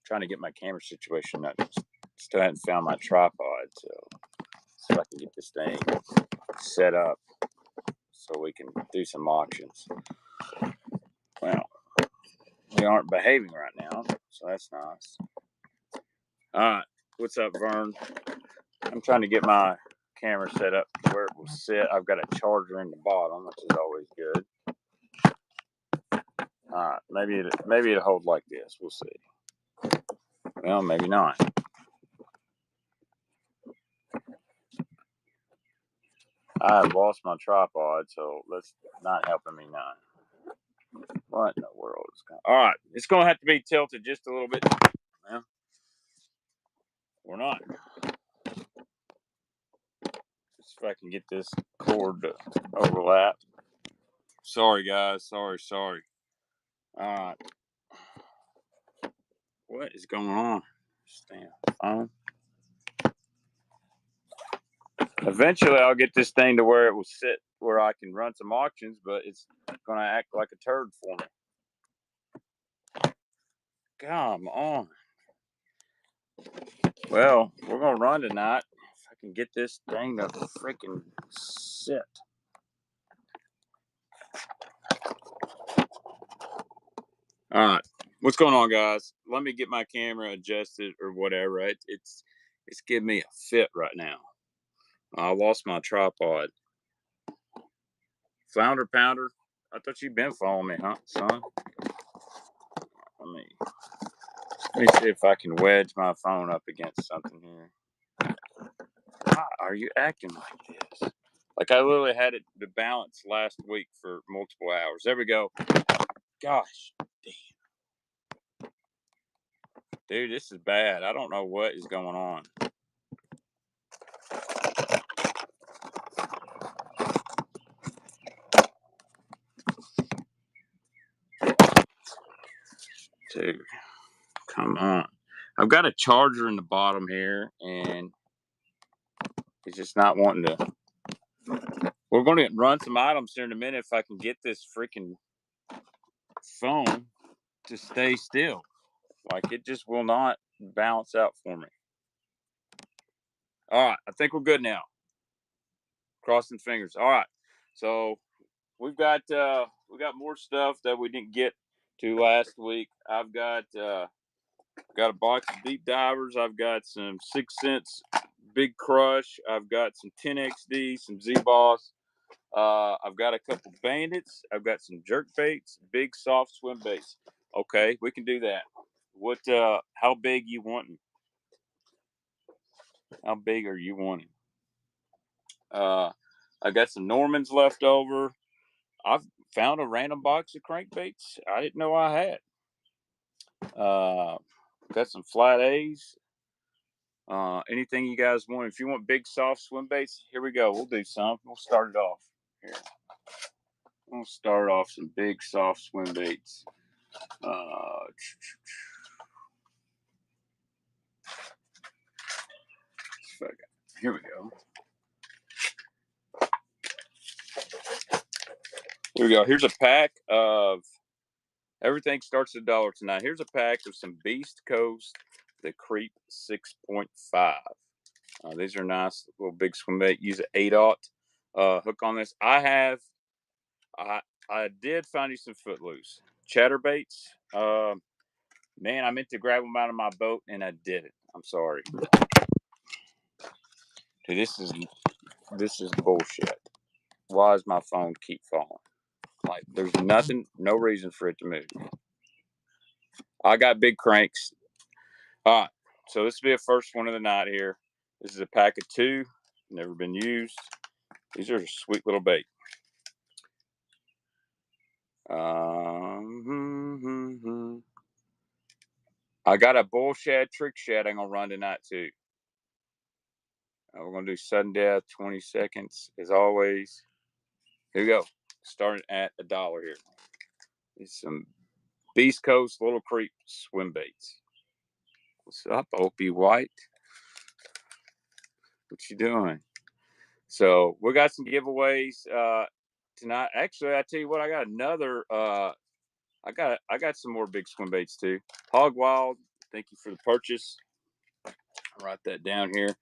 trying to get my camera situation up. Still haven't found my tripod, so see if I can get this thing set up so we can do some auctions. Well, we aren't behaving right now, so that's nice. All right, what's up, Vern? I'm trying to get my camera set up where it will sit. I've got a charger in the bottom, which is always good. All right, maybe it'll hold like this. We'll see. Well, maybe not. I've lost my tripod, so that's not helping me now. What in the world is going on? All right, it's going to have to be tilted just a little bit. Well, or not. Just if I can get this cord to overlap. Sorry, guys. Sorry. All right. What is going on? Stand phone. Eventually, I'll get this thing to where it will sit where I can run some auctions, but it's going to act like a turd for me. Come on. Well, we're going to run tonight. If I can get this thing to freaking sit. All right. What's going on, guys? Let me get my camera adjusted or whatever. It's giving me a fit right now. I lost my tripod. Flounder Pounder, I thought you'd been following me, huh, son? Let me see if I can wedge my phone up against something here. Why are you acting like this? Like I literally had it to balance last week for multiple hours. There we go. Gosh, damn. Dude, this is bad. I don't know what is going on. Dude, come on. I've got a charger in the bottom here, and it's just not wanting to. We're going to run some items here in a minute if I can get this freaking phone to stay still. Like it just will not balance out for me. All right, I think we're good now. Crossing fingers. All right, so we've got more stuff that we didn't get to last week. I've got a box of deep divers. I've got some 6 cents big crush. I've got some 10XD, some Z-Boss. I've got a couple bandits. I've got some jerkbaits, big soft swim baits. Okay, we can do that. What? How big you wanting? How big are you wanting? I got some Normans left over. I've found a random box of crankbaits I didn't know I had. Got some flat A's. Anything you guys want. If you want big soft swim baits, here we go. We'll do some. We'll start it off here. We'll start off some big soft swim baits. Here we go. Here we go. Here's a pack of everything starts at $1 tonight. Here's a pack of some Beast Coast, the Creep 6.5. These are nice little big swim bait. Use an 8/0 hook on this. I did find you some Footloose chatterbaits. Man, I meant to grab them out of my boat and I did it. I'm sorry. Dude, this is bullshit. Why does my phone keep falling? Like, there's no reason for it to move. I got big cranks. All right, so this will be a first one of the night here. This is a pack of 2, never been used. These are a sweet little bait. I got a bull shad, trick shad I'm going to run tonight too. We're going to do sudden death, 20 seconds as always. Here we go. Starting at $1 here. These some Beast Coast Little Creek swim baits. What's up, Opie White? What you doing? So we got some giveaways tonight. Actually, I tell you what, I got another. I got some more big swim baits too. Hog Wild Thank you for the purchase. I'll write that down here.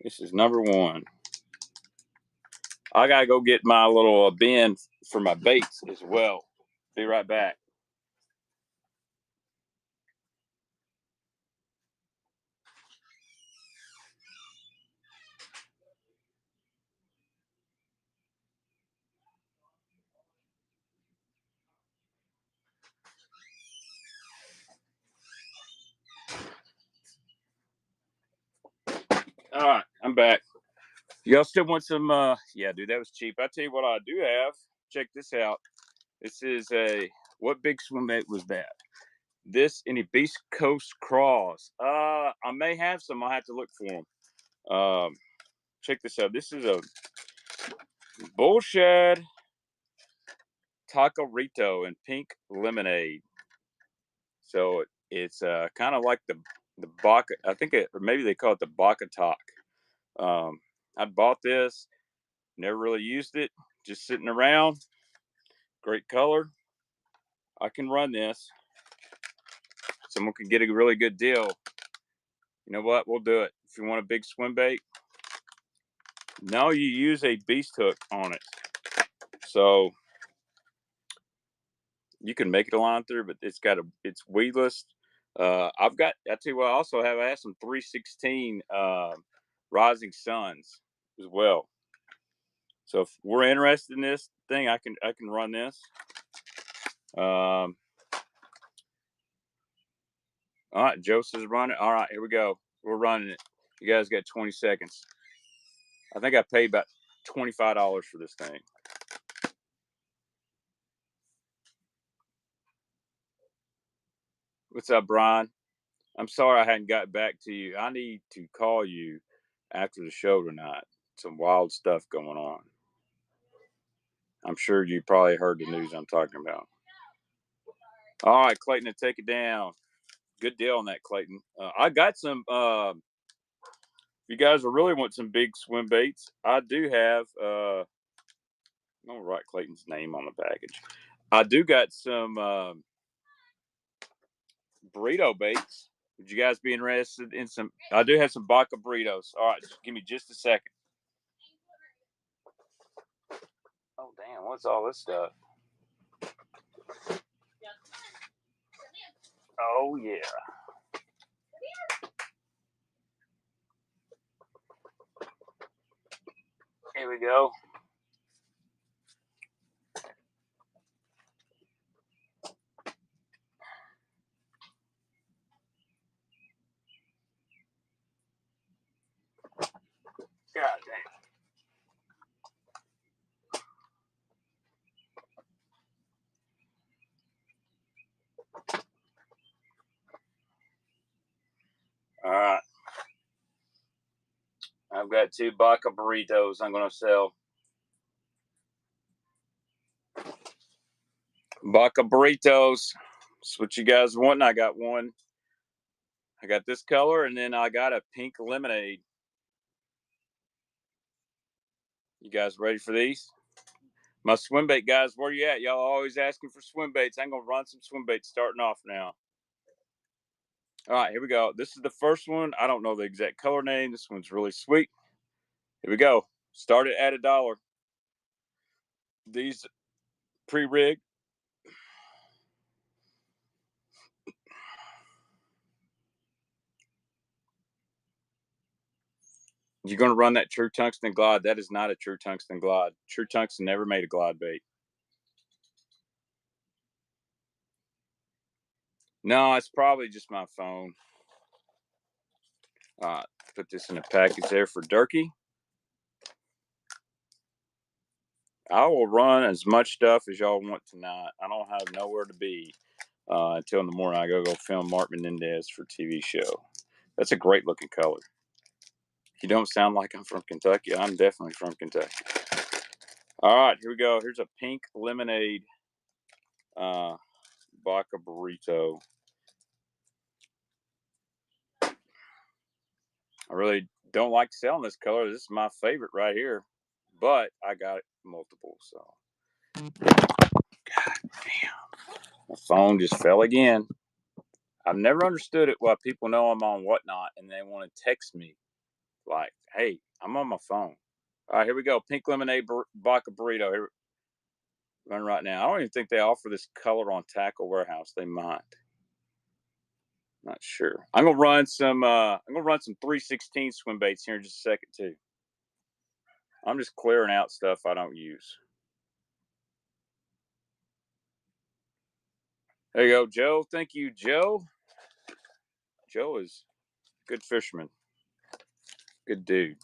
This is number 1. I gotta go get my little bin for my baits as well. Be right back. All right, I'm back. Y'all still want some? Yeah, dude, that was cheap. I tell you what, I do have. Check this out. This is a what big swimbait was that? This any Beast Coast Craws? I may have some. I'll have to look for them. Check this out. This is a bullshad taco in pink lemonade. So it's kind of like the Baca. I think or maybe they call it the Baca Talk. I bought this. Never really used it. Just sitting around. Great color. I can run this. Someone can get a really good deal. You know what? We'll do it. If you want a big swim bait, no, you use a beast hook on it. So you can make it a line through, but it's weedless. I tell you what, I have some 316 Rising Suns as well. So if we're interested in this thing, I can run this. All right, Joe says run it. All right, here we go. We're running it. You guys got 20 seconds. I think I paid about $25 for this thing. What's up, Brian? I'm sorry I hadn't got back to you. I need to call you after the show tonight. Some wild stuff going on. I'm sure you probably heard the news I'm talking about. All right, Clayton, to take it down. Good deal on that, Clayton. I got some. If you guys really want some big swim baits, I do have. I'm gonna write Clayton's name on the package. I do got some burrito baits. Would you guys be interested in some? I do have some Baca burritos. All right, just give me just a second. Oh damn! What's all this stuff? Oh yeah. Here we go. God damn. All right. I've got 2 Baca burritos I'm going to sell. Baca burritos. That's what you guys want. I got one. I got this color, and then I got a pink lemonade. You guys ready for these? My swim bait guys, where you at? Y'all always asking for swim baits. I'm going to run some swim baits starting off now. All right, here we go. This is the first one. I don't know the exact color name. This one's really sweet. Here we go. Started at $1. These pre-rigged. You're going to run that true tungsten glide. That is not a true tungsten glide. True tungsten never made a glide bait. No, it's probably just my phone. Put this in a package there for Durkee. I will run as much stuff as y'all want tonight. I don't have nowhere to be until in the morning. I go film Mark Menendez for TV show. That's a great looking color. You don't sound like I'm from Kentucky. I'm definitely from Kentucky. All right, here we go. Here's a pink lemonade Baca burrito. I really don't like selling this color. This is my favorite right here, but I got it multiple. So, God damn, my phone just fell again. I've never understood it why people know I'm on Whatnot and they want to text me like, "Hey, I'm on my phone." All right, here we go. Pink lemonade vodka burrito. Here, run right now. I don't even think they offer this color on Tackle Warehouse. They might. Not sure. I'm gonna run some. I'm gonna run some 316 swim baits here in just a second too. I'm just clearing out stuff I don't use. There you go, Joe. Thank you, Joe. Joe is a good fisherman. Good dude.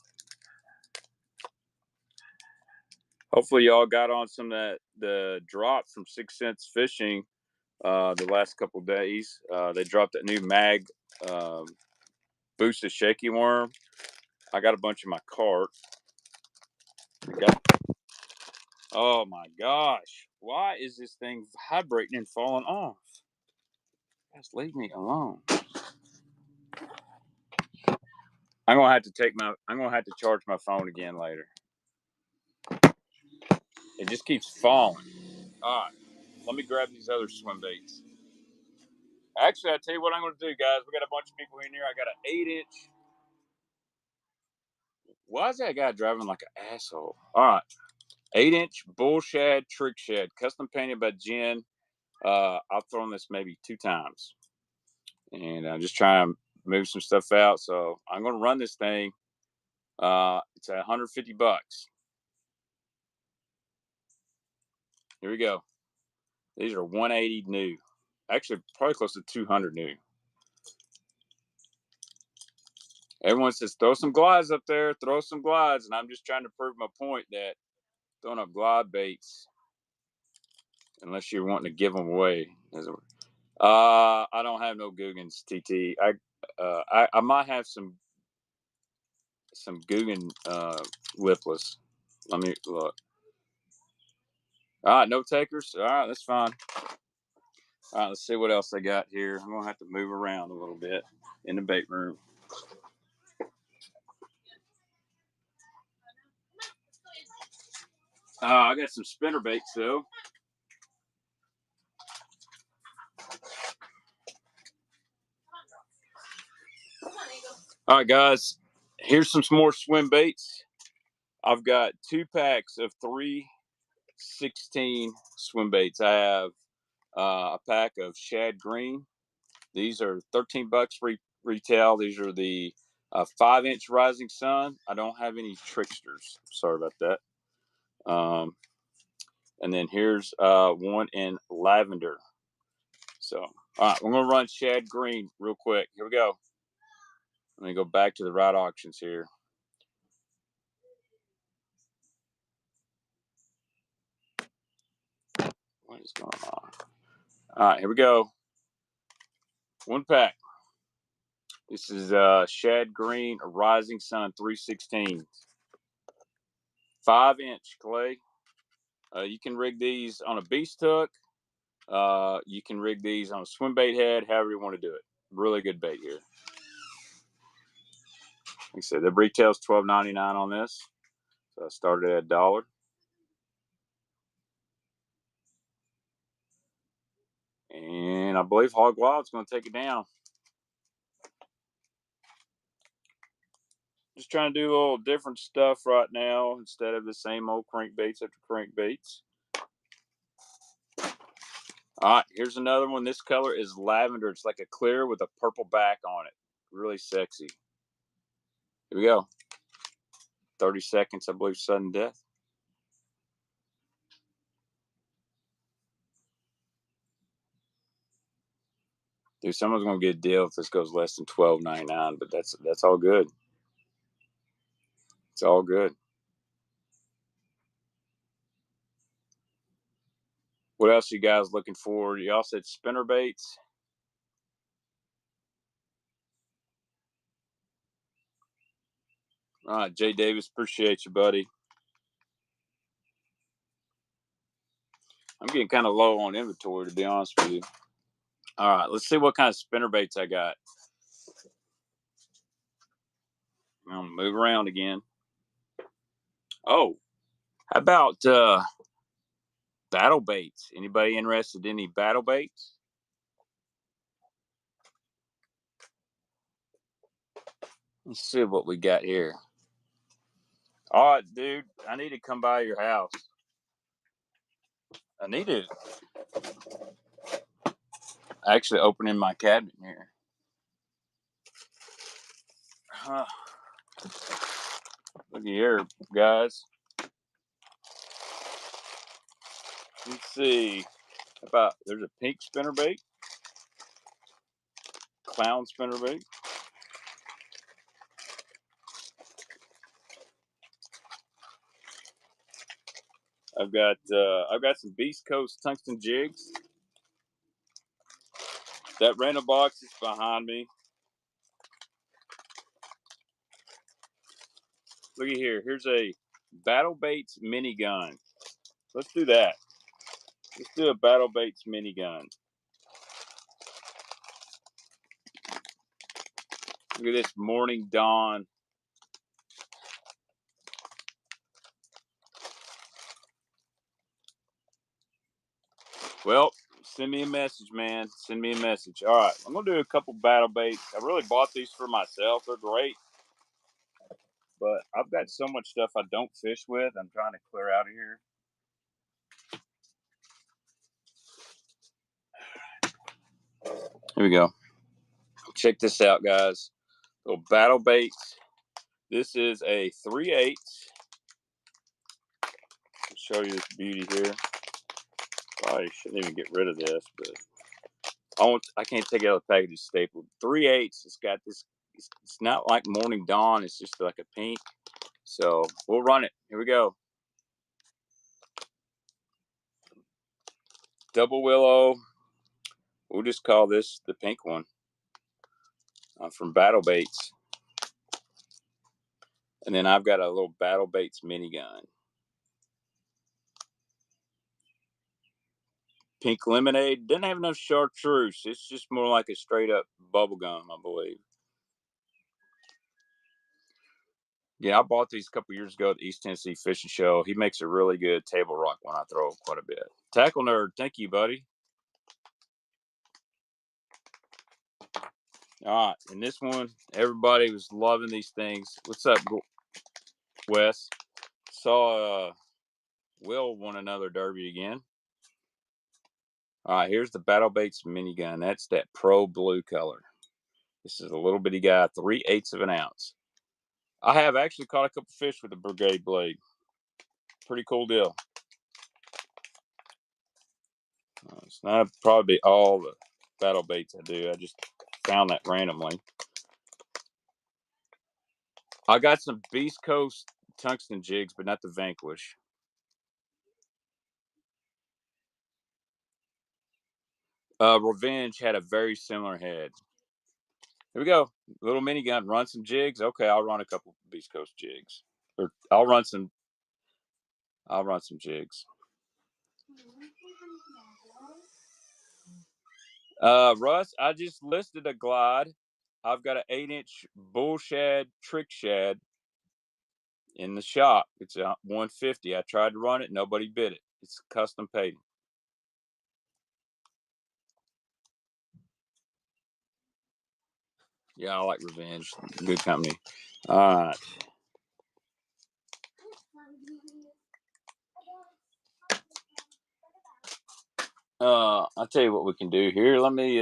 Hopefully y'all got on some of the drop from 6 Cents Fishing the last couple days. They dropped that new mag boosted shaky worm. I got a bunch in my cart. Oh my gosh. Why is this thing vibrating and falling off? Just leave me alone. I'm gonna have to charge my phone again later. It just keeps falling. All right. Let me grab these other swim baits. Actually, I'll tell you what I'm going to do, guys. We got a bunch of people in here. I got an 8-inch. Why is that guy driving like an asshole? All right. 8-inch bull shad trick shad, custom painted by Jen. I've thrown this maybe 2 times. And I'm just trying to move some stuff out. So I'm going to run this thing. It's at $150. Here we go. These are 180 new. Actually, probably close to 200 new. Everyone says, throw some glides up there, throw some glides. And I'm just trying to prove my point that throwing up glide baits, unless you're wanting to give them away. I don't have no Googans, TT. I might have some Googan lipless. Let me look. All right, no takers. All right, that's fine. All right, let's see what else I got here. I'm gonna have to move around a little bit in the bait room. I got some spinnerbaits though. All right, guys. Here's some more swim baits. I've got 2 packs of 316 swim baits. I have a pack of shad green. These are $13 retail. These are the 5-inch rising sun. I don't have any tricksters. Sorry about that. And then here's one in lavender. So, all right, we're going to run shad green real quick. Here we go. Let me go back to the right auctions here. What is going on? All right, here we go. 1 pack. This is shad green rising sun 316. 5-inch clay. You can rig these on a beast hook. You can rig these on a swim bait head, however you want to do it. Really good bait here. Like I said, the retail's $12.99 on this. So I started at $1. And I believe Hog Wild's going to take it down. Just trying to do a little different stuff right now instead of the same old crankbaits after crankbaits. All right, here's another one. This color is lavender. It's like a clear with a purple back on it. Really sexy. Here we go. 30 seconds, I believe, sudden death. Dude, someone's gonna get a deal if this goes less than $12.99, but that's all good. It's all good. What else are you guys looking for? Y'all said spinnerbaits. All right, Jay Davis, appreciate you, buddy. I'm getting kind of low on inventory, to be honest with you. All right, let's see what kind of spinnerbaits I got. I'm gonna move around again. Oh, how about battle baits? Anybody interested in any battle baits? Let's see what we got here. All right, dude, I need to come by your house. I need to actually open in my cabinet here. Look here, guys. Let's see. There's a pink spinnerbait, clown spinnerbait. I've got some Beast Coast tungsten jigs. That random box is behind me. Look at here. Here's a BattleBaits minigun. Let's do that. Let's do a BattleBaits minigun. Look at this Morning Dawn. Well, send me a message, man. Send me a message. All right, I'm gonna do a couple BattleBaits. I really bought these for myself. They're great, but I've got so much stuff I don't fish with. I'm trying to clear out of here. Here we go. Check this out, guys. Little BattleBaits. This is a 3/8. I'll show you this beauty here. Probably shouldn't even get rid of this, but I can't take it out of the package. It's stapled. 3/8. It's got this. It's not like Morning Dawn. It's just like a pink. So we'll run it. Here we go. Double willow. We'll just call this the pink one. From BattleBaits. And then I've got a little BattleBaits minigun. Pink lemonade. Doesn't have enough chartreuse. It's just more like a straight up bubble gum, I believe. Yeah, I bought these a couple years ago at the East Tennessee Fishing Show. He makes a really good table rock one. I throw quite a bit. Tackle Nerd, thank you, buddy. All right, and this one, everybody was loving these things. What's up, Wes? Saw Will won another derby again. All right, here's the BattleBaits minigun. That's that pro blue color. This is a little bitty guy, 3/8 of an ounce. I have actually caught a couple fish with the Brigade blade. Pretty cool deal. It's not probably all the BattleBaits I do. I just found that randomly. I got some Beast Coast tungsten jigs, but not the Vanquish. Revenge had a very similar head. Here we go. Little minigun. Run some jigs. Okay, I'll run a couple Beast Coast jigs. Or I'll run some jigs. Russ, I just listed a glide. I've got an 8-inch bull shad trick shad in the shop. It's a 150. I tried to run it. Nobody bid it. It's custom painted. Yeah, I like Revenge. Good company. All right. I'll tell you what we can do here. Let me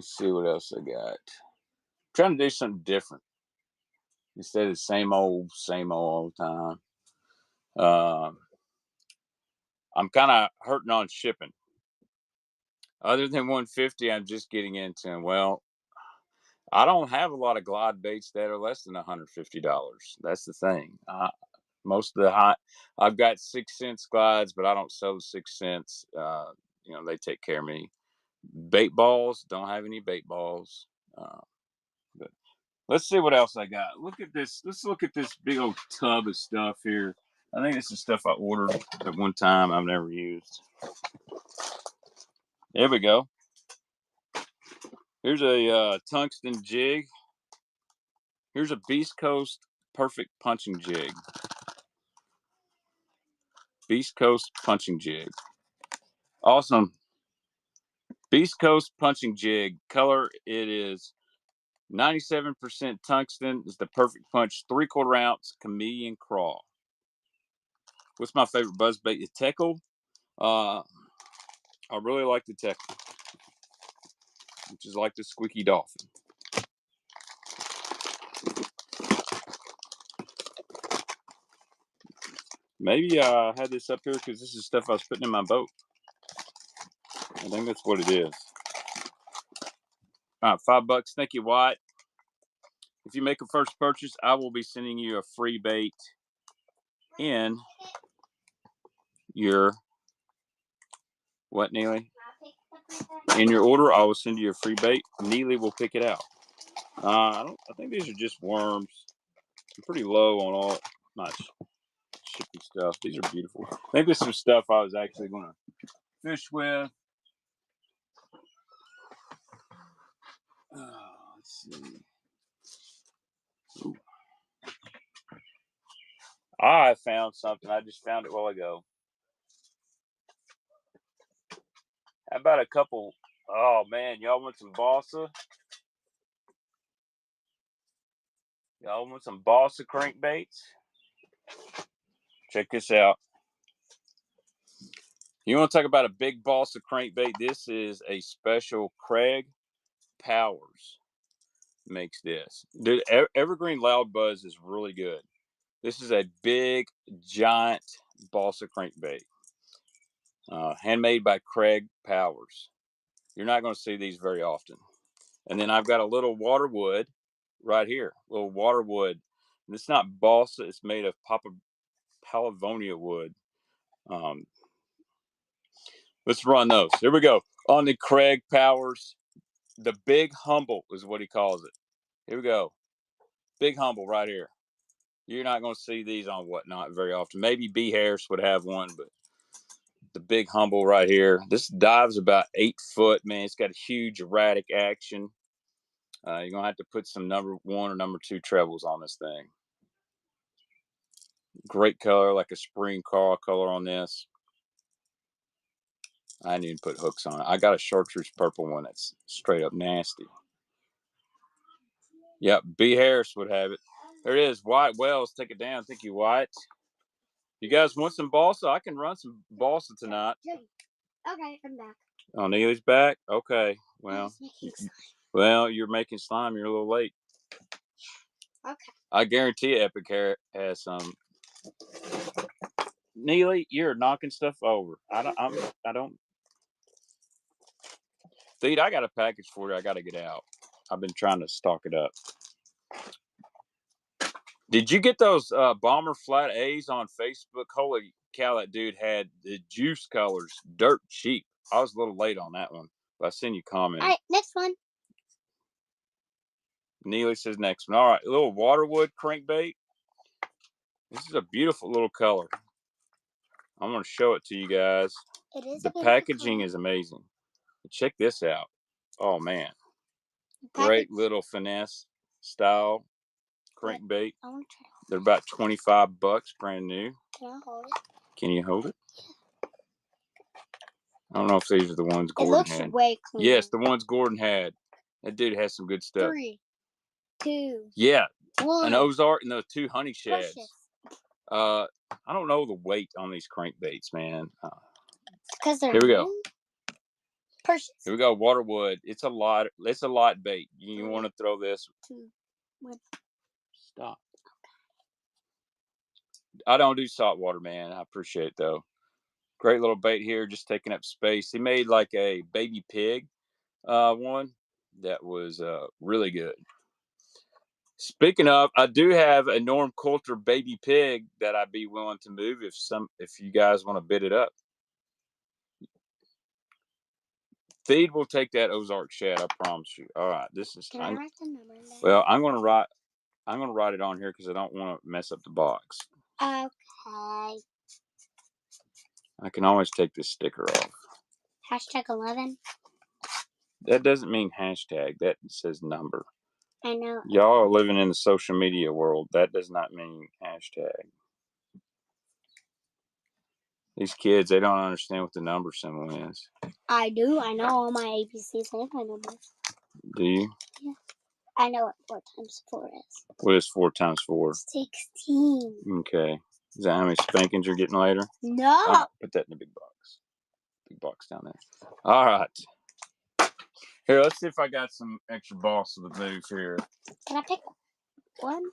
see what else I got. I'm trying to do something different instead of the same old all the time. I'm kind of hurting on shipping. Other than 150, I'm just getting into, well, I don't have a lot of glide baits that are less than $150. That's the thing. Most of the I've got 6 cents glides, but I don't sell the 6 cents. They take care of me. Bait balls, don't have any bait balls. But let's see what else I got. Look at this. Let's look at this big old tub of stuff here. I think this is stuff I ordered at one time I've never used. There we go. Here's a tungsten jig. Here's a Beast Coast perfect punching jig. Beast Coast punching jig. Awesome. Beast Coast punching jig. Color, it is 97% tungsten is the perfect punch. 3/4 ounce chameleon crawl. What's my favorite buzz bait? The Teckle. I really like the Teckle, which is like the squeaky dolphin. Maybe I had this up here because this is stuff I was putting in my boat. I think that's what it is. All right, $5. Thank you, White. If you make a first purchase, I will be sending you a free bait in your what, Neely? In your order, I will send you a free bait. Neely will pick it out. I think these are just worms. I'm pretty low on all my shipping stuff. These are beautiful. I think this is some stuff I was actually going to fish with. Let's see. Ooh. I found something. I just found it a while ago. How about a couple? Oh man, y'all want some Balsa? Y'all want some Balsa crankbaits? Check this out. You want to talk about a big Balsa crankbait? This is a special Craig Powers makes this. Dude, Evergreen Loud Buzz is really good. This is a big, giant Balsa crankbait. Handmade by Craig Powers. You're not going to see these very often. And then I've got a little water wood right here. Little water wood. And it's not balsa. It's made of Palivonia wood. Let's run those. Here we go. On the Craig Powers. The Big Humble is what he calls it. Here we go. Big Humble right here. You're not going to see these on Whatnot very often. Maybe B. Harris would have one, but the Big Humble right here. This dives about 8 foot, man. It's got a huge erratic action. You're going to have to put some number 1 or number 2 trebles on this thing. Great color, like a spring coral color on this. I didn't even put hooks on it. I got a chartreuse purple one that's straight up nasty. Yep, B. Harris would have it. There it is. White Wells, take it down. Thank you, White. You guys want some balsa? I can run some balsa tonight. Okay, I'm back. Oh, Neely's back? Okay. Well, you're making slime. You're a little late. Okay. I guarantee Epic has some. Neely, you're knocking stuff over. I don't. Dude, I got a package for you. I got to get out. I've been trying to stock it up. Did you get those Bomber Flat A's on Facebook? Holy cow, that dude had the juice colors dirt cheap. I was a little late on that one, but I seen you comment. All right, next one. Neely says next one. All right, a little waterwood crankbait. This is a beautiful little color. I'm going to show it to you guys. It is. The packaging is amazing. Check this out. Oh, man. Great little finesse style crankbait. I want to try. They're about $25, brand new. Can I hold it? Can you hold it? I don't know if these are the ones Gordon had. It looks way clean. Yes, the ones Gordon had. That dude has some good stuff. 3, 2, yeah, 1. An Ozark and those 2 honey shads. Precious. I don't know the weight on these crankbaits, man. Because they're here we go. Precious. Here we go. Waterwood. It's a lot. It's a lot bait. You want to throw this? 2, 1. Stop. I don't do saltwater, man. I appreciate it though. Great little bait here, just taking up space. He made like a baby pig one that was really good. Speaking of, I do have a Norm Coulter baby pig that I'd be willing to move if you guys want to bid it up. Feed will take that Ozark shad, I promise you. All right, this is. Can I write the number down? Well, I'm gonna write it on here because I don't want to mess up the box. Okay. I can always take this sticker off. Hashtag 11. That doesn't mean hashtag. That says number. I know. Y'all are living in the social media world. That does not mean hashtag. These kids, they don't understand what the number symbol is. I do. I know all my ABCs and my numbers. Do you? Yeah. I know what 4 times 4 is. What is 4 times 4? 16. Okay. Is that how many spankings you're getting later? No. Right, put that in the big box. Big box down there. All right. Here, let's see if I got some extra balls to the move here. Can I pick one?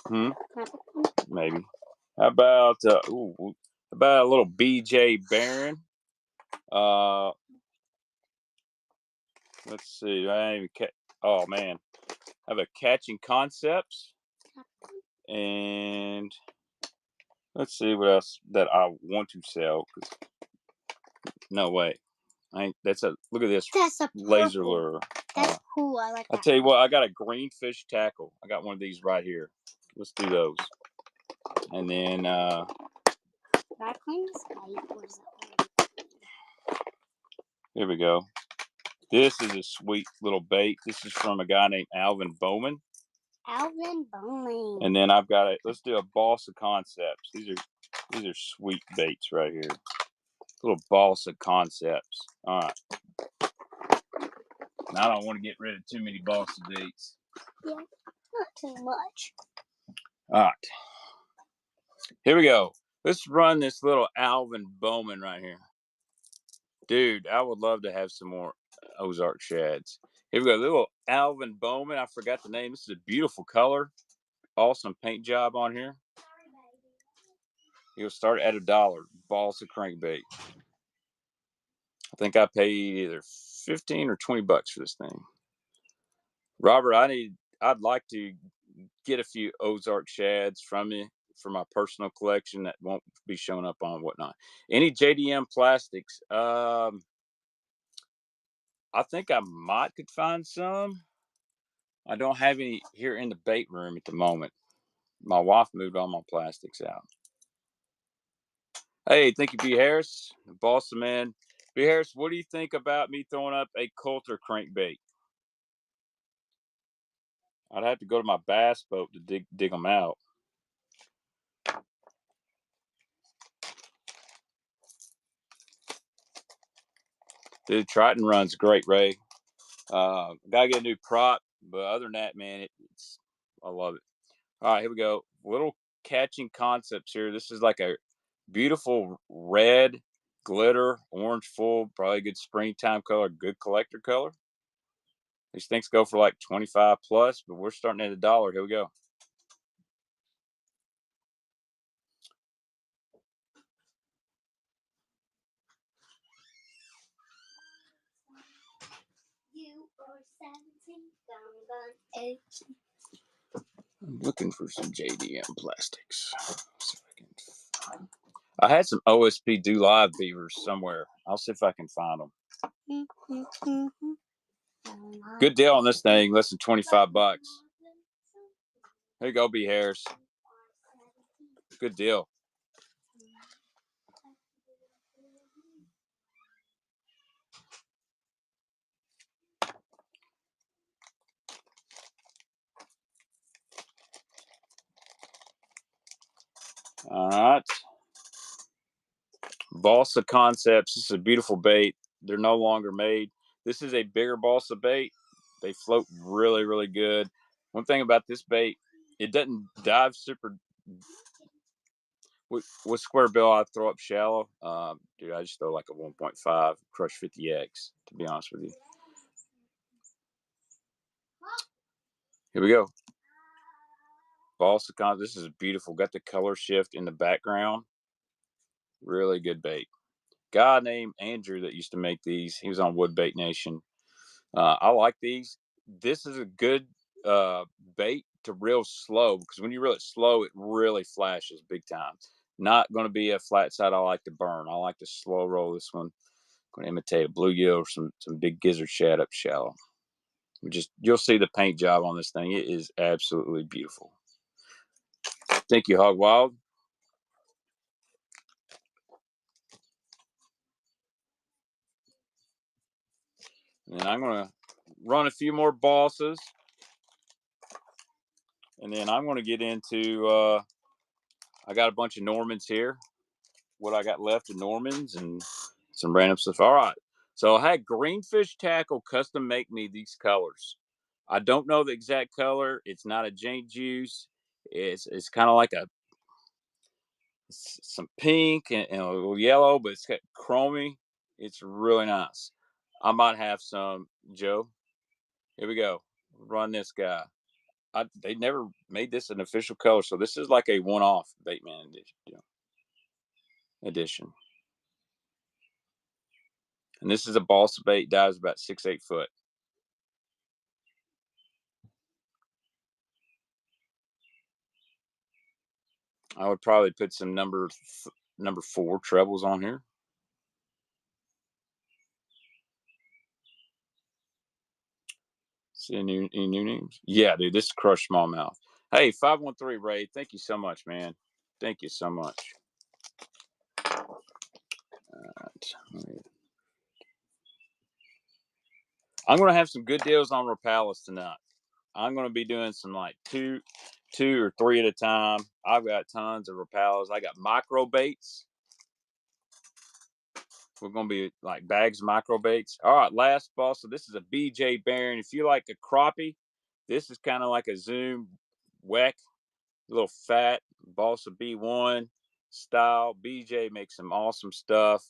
Hmm? Can I pick one? Maybe. How about a little BJ Barron? Let's see. Oh man, I have a Catching Concepts, and let's see what else that I want to sell. No way, look at this. That's a laser purple. lure. That's cool. I like that. I'll tell you what. I got a greenfish tackle. I got one of these right here. Let's do those, and then here we go. This is a sweet little bait. This is from a guy named Alvin Bowman. Alvin Bowman. And then I've got let's do a Balsa Concepts. These are sweet baits right here. Little Balsa Concepts. All right. Now I don't want to get rid of too many Balsa baits. Yeah, not too much. All right. Here we go. Let's run this little Alvin Bowman right here. Dude, I would love to have some more Ozark shads. Here we go. Little Alvin Bowman. I forgot the name. This is a beautiful color. Awesome paint job on here. You'll start at $1. Balsa crankbait. I think I paid either 15 or 20 bucks for this thing. Robert, I'd like to get a few Ozark shads from you for my personal collection that won't be showing up on whatnot. Any JDM plastics? I think I could find some. I don't have any here in the bait room at the moment. My wife moved all my plastics out. Hey, thank you, B. Harris, the Balsa man. B. Harris, what do you think about me throwing up a Coulter crankbait? I'd have to go to my bass boat to dig them out. Dude, Triton runs great, Ray. Gotta get a new prop, but other than that, man, I love it. All right, here we go. Little Catching Concepts here. This is like a beautiful red glitter, orange full, probably a good springtime color, good collector color. These things go for like 25 plus, but we're starting at $1. Here we go. I'm looking for some JDM plastics. I had some OSP Do Live beavers somewhere. I'll see if I can find them. Good deal on this thing, less than 25 bucks. There you go, B. Harris. Good deal. All right. Balsa Concepts. This is a beautiful bait. They're no longer made. This is a bigger Balsa bait. They float really, really good. One thing about this bait, it doesn't dive super. With square bill, I throw up shallow. Dude, I just throw like a 1.5 Crush 50X, to be honest with you. Here we go. Balsa Con. This is beautiful. Got the color shift in the background. Really good bait. Guy named Andrew that used to make these. He was on Wood Bait Nation. I like these. This is a good bait to reel slow, because when you reel it slow, it really flashes big time. Not going to be a flat side I like to burn. I like to slow roll this one. Going to imitate a bluegill or some big gizzard shad up shallow. You'll see the paint job on this thing. It is absolutely beautiful. Thank you, Hog Wild. And I'm going to run a few more Balsas. And then I'm going to get into, I got a bunch of Normans here. What I got left of Normans and some random stuff. All right. So I had Greenfish Tackle custom make me these colors. I don't know the exact color. It's not a Jane juice. It's kind of like some pink and a little yellow, but it's got chromy. It's really nice. I might have some, Joe. Here we go. Run this guy. They never made this an official color, so this is like a one-off Baitman edition. And this is a balsa bait, dives about 6-8 foot. I would probably put some number 4 trebles on here. See any new names? Yeah, dude, this is Crush Smallmouth. Hey, 513 Ray, thank you so much, man. Thank you so much. I'm gonna have some good deals on Rapalas tonight. I'm gonna be doing some like two or three at a time. I've got tons of Rapalas. I got micro baits. We're gonna be like bags of micro baits. All right, last ball. So this is a BJ Baron. If you like a crappie, this is kind of like a Zoom Weck, a little fat Balsa B1 style. BJ makes some awesome stuff.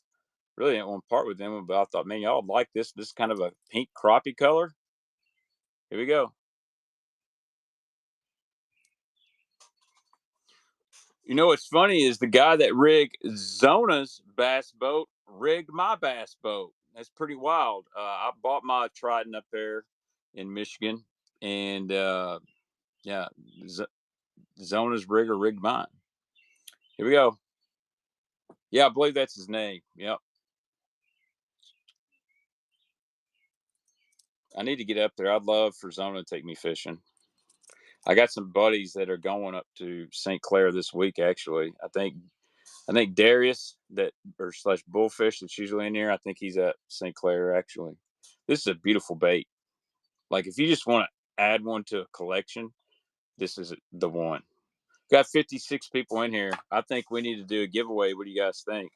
Really didn't want to part with them, but I thought, man, y'all like this. This is kind of a pink crappie color. Here we go. You know what's funny is the guy that rigged Zona's bass boat rigged my bass boat. That's pretty wild. I bought my Trident up there in Michigan, and yeah, Zona's rigger rigged mine. Here we go. Yeah, I believe that's his name. Yep. I need to get up there. I'd love for Zona to take me fishing. I got some buddies that are going up to St. Clair this week. Actually, I think Darius that or slash Bullfish that's usually in here. I think he's at St. Clair. Actually, this is a beautiful bait. Like if you just want to add one to a collection, this is the one. Got 56 people in here. I think we need to do a giveaway. What do you guys think?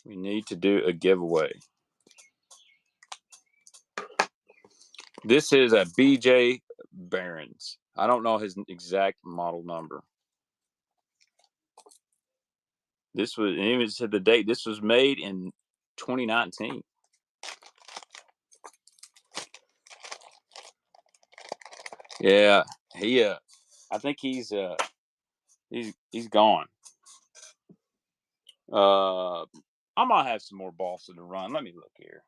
We need to do a giveaway. This is a BJ Barons. I don't know his exact model number. This was, and even said the date. This was made in 2019. Yeah, he. I think he's gone. I might have some more Balsa to run. Let me look here.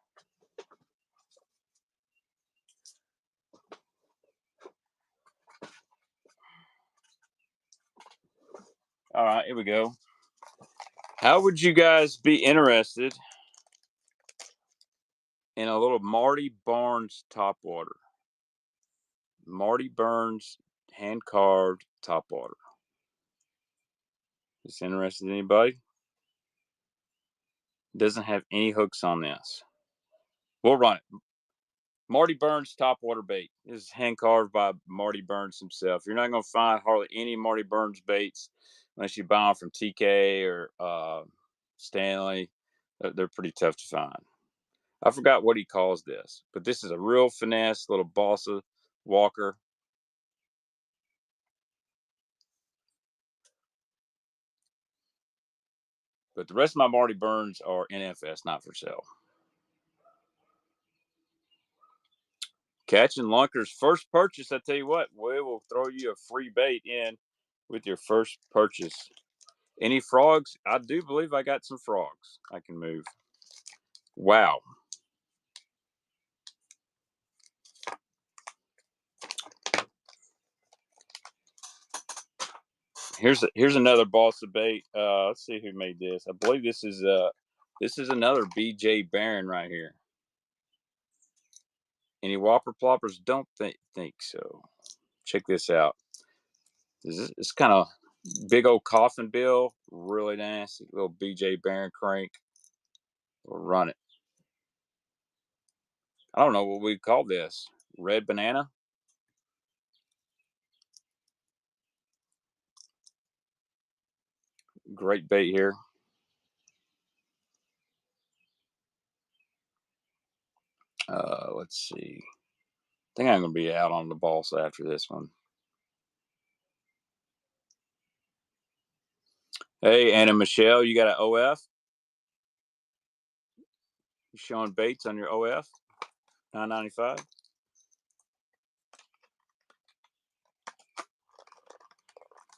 All right, here we go. How would you guys be interested in a little Marty Burns topwater? Marty Burns hand carved topwater. Is interested in anybody? Doesn't have any hooks on this. We'll run it. Marty Burns topwater bait. This is hand carved by Marty Burns himself. You're not going to find hardly any Marty Burns baits unless you buy them from TK or Stanley. They're pretty tough to find. I forgot what he calls this, but this is a real finesse little Balsa walker. But the rest of my Marty Burns are NFS, not for sale. Catching Lunkers first purchase. I tell you what, we will throw you a free bait in with your first purchase. Any frogs? I do believe I got some frogs I can move. Wow. Here's another Balsa bait. Let's see who made this. I believe this is another BJ Barron right here. Any Whopper Ploppers? Don't think so. Check this out. It's kind of big old coffin bill, really nasty little BJ Barron crank. We'll run it. I don't know what we call this. Red banana. Great bait here. Let's see. I think I'm going to be out on the Balsa after this one. Hey, Anna Michelle, you got an OF? You showing baits on your OF? $9.95.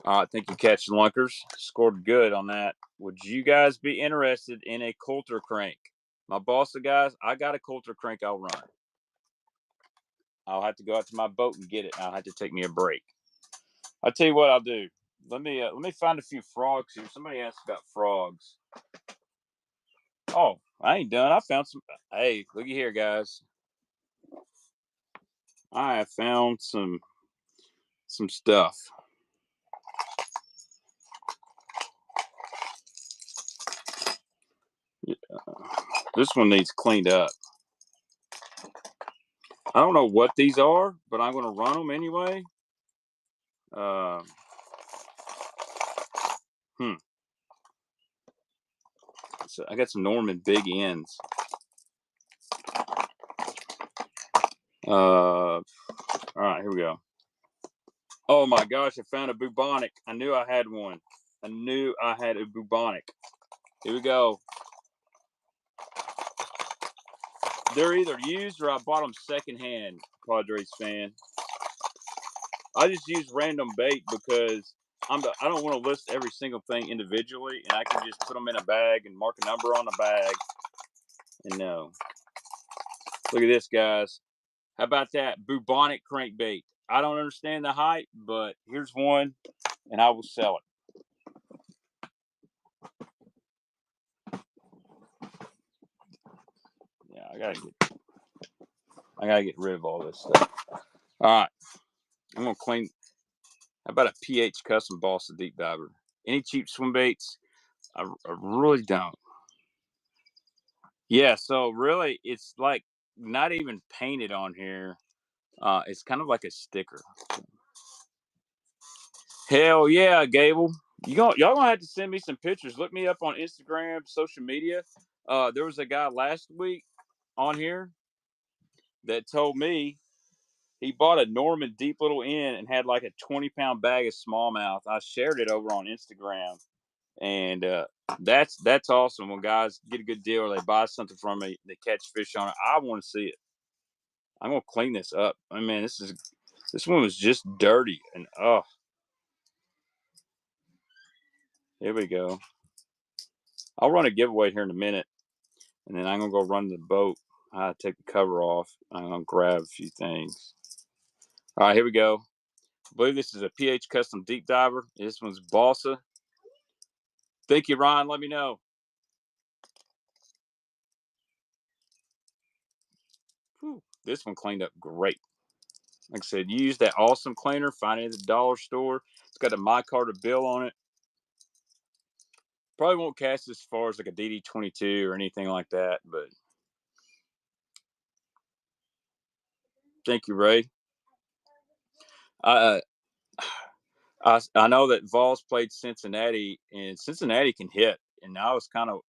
All right, think you catch lunkers. Scored good on that. Would you guys be interested in a Coulter crank? My Balsa guys, I got a Coulter crank I'll run. I'll have to go out to my boat and get it. I'll have to take me a break. I'll tell you what I'll do. Let me find a few frogs here. Somebody asked about frogs. Oh, I ain't done. I found some. Hey, looky here, guys. I have found some stuff. Yeah. This one needs cleaned up. I don't know what these are, but I'm going to run them anyway. So I got some Norman big ends. All right, here we go. Oh my gosh, I found a Bubonic. I knew I had one. I knew I had a Bubonic. Here we go. They're either used or I bought them secondhand, Padres fan. I just use random bait because I don't want to list every single thing individually, and I can just put them in a bag and mark a number on the bag. And no. Look at this, guys. How about that Bubonic crankbait? I don't understand the hype, but here's one, and I will sell it. Yeah, I gotta get rid of all this stuff. All right, I'm gonna clean. How about a pH custom Balsa deep diver? Any cheap swim baits? I really don't. Yeah, so really, it's like not even painted on here. It's kind of like a sticker. Hell yeah, Gable. Y'all gonna have to send me some pictures. Look me up on Instagram, social media. There was a guy last week on here that told me he bought a Norman deep little end and had like a 20-pound bag of smallmouth. I shared it over on Instagram, and that's awesome when guys get a good deal or they buy something from me, they catch fish on it. I want to see it. I'm gonna clean this up. I mean, this one was just dirty, and oh, here we go. I'll run a giveaway here in a minute, and then I'm gonna go run the boat. I take the cover off. I'm gonna grab a few things. All right, here we go. I believe this is a pH custom deep diver. This one's Balsa. Thank you, Ron. Let me know. Whew. This one cleaned up great. Like I said, use that awesome cleaner. Find it at the dollar store. It's got a My Carter bill on it. Probably won't cast as far as like a DD22 or anything like that, but thank you, Ray. I know that Vols played Cincinnati, and Cincinnati can hit, and I was kind of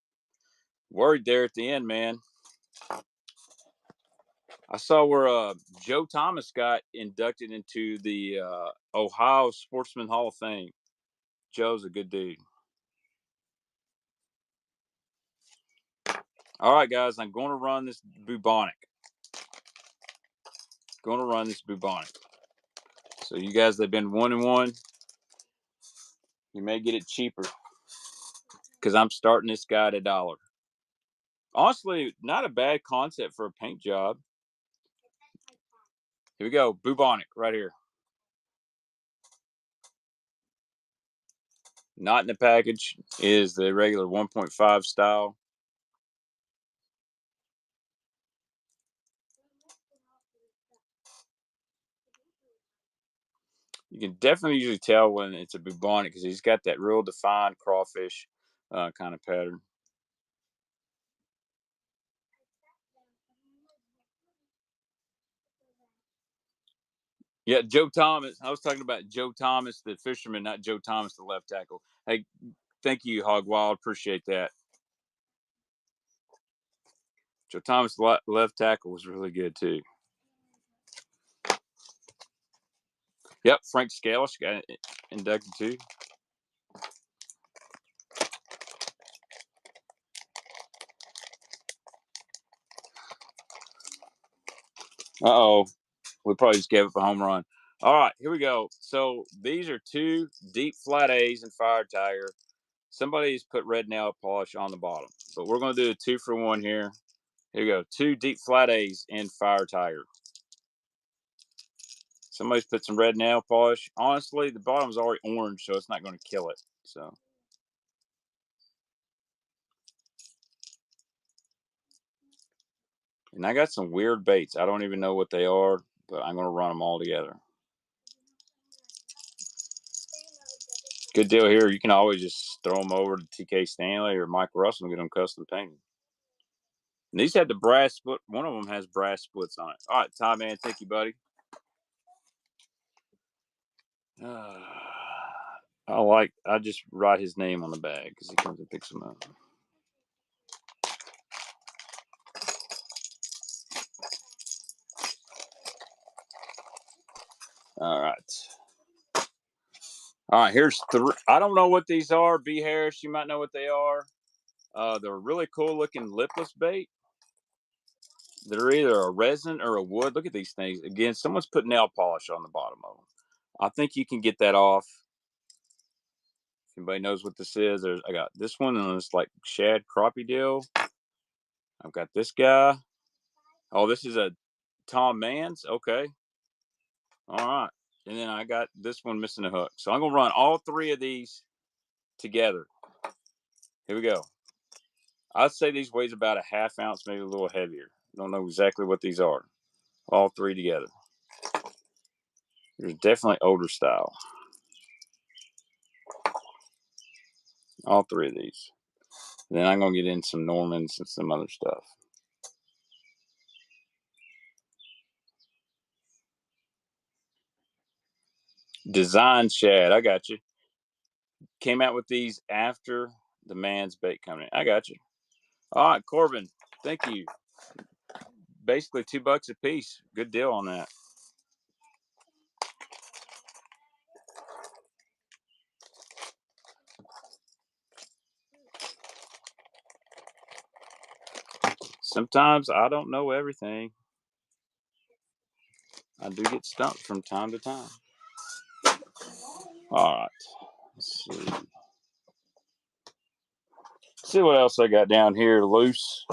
worried there at the end, man. I saw where Joe Thomas got inducted into the Ohio Sportsman Hall of Fame. Joe's a good dude. All right, guys, I'm going to run this Bubonic. So you guys that have been 1-1, you may get it cheaper because I'm starting this guy at $1. Honestly, not a bad concept for a paint job. Here we go, Bubonic right here. Not in the package is the regular 1.5 style. You can definitely usually tell when it's a Bubonic because he's got that real defined crawfish kind of pattern. Yeah, Joe Thomas. I was talking about Joe Thomas, the fisherman, not Joe Thomas, the left tackle. Hey, thank you, Hog Wild. Appreciate that. Joe Thomas left tackle was really good too. Yep, Frank Scalish got inducted too. Uh-oh. We probably just gave up a home run. All right, here we go. So these are 2 deep flat A's in Fire Tiger. Somebody's put red nail polish on the bottom, but we're going to do a 2-for-1 here. Here we go. 2 deep flat A's in Fire Tiger. Somebody's put some red nail polish. Honestly, the bottom's already orange, so it's not going to kill it. So. And I got some weird baits. I don't even know what they are, but I'm going to run them all together. Good deal here. You can always just throw them over to TK Stanley or Mike Russell and get them custom painted. And these had the brass split. One of them has brass splits on it. All right, Ty, man. Thank you, buddy. I just write his name on the bag because he comes and picks them up. All right. All right, here's 3. I don't know what these are. B. Harris, you might know what they are. They're a really cool looking lipless bait. They're either a resin or a wood. Look at these things. Again, someone's put nail polish on the bottom of them. I think you can get that off. If anybody knows what this is, I got this one and this like shad crappie deal. I've got this guy. Oh, this is a Tom Mans. Okay. All right. And then I got this one missing a hook. So I'm going to run all 3 of these together. Here we go. I'd say these weighs about a ½ ounce, maybe a little heavier. Don't know exactly what these are. All 3 together. There's definitely older style. All 3 of these. And then I'm going to get in some Normans and some other stuff. Design shad. I got you. Came out with these after the man's bait coming in. I got you. All right, Corbin. Thank you. Basically $2 a piece. Good deal on that. Sometimes I don't know everything. I do get stumped from time to time. All right. Let's see. See what else I got down here loose.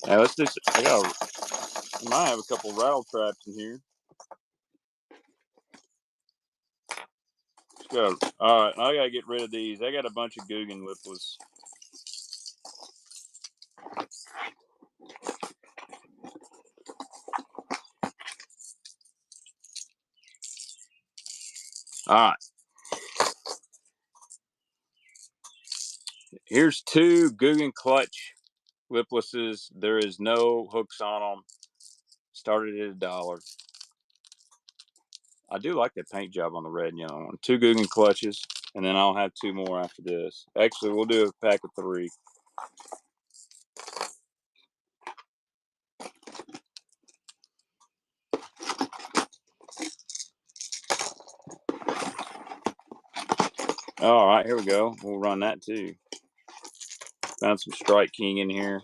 Now let's do. I might have a couple rattle traps in here. All right, I gotta get rid of these. I got a bunch of Googan lipless. All right. Here's 2 Googan clutch liplesses. There is no hooks on them. Started at $1. I do like that paint job on the red and yellow one. 2 Googan clutches, and then I'll have 2 more after this. Actually, we'll do a pack of 3. All right, here we go. We'll run that too. Found some Strike King in here.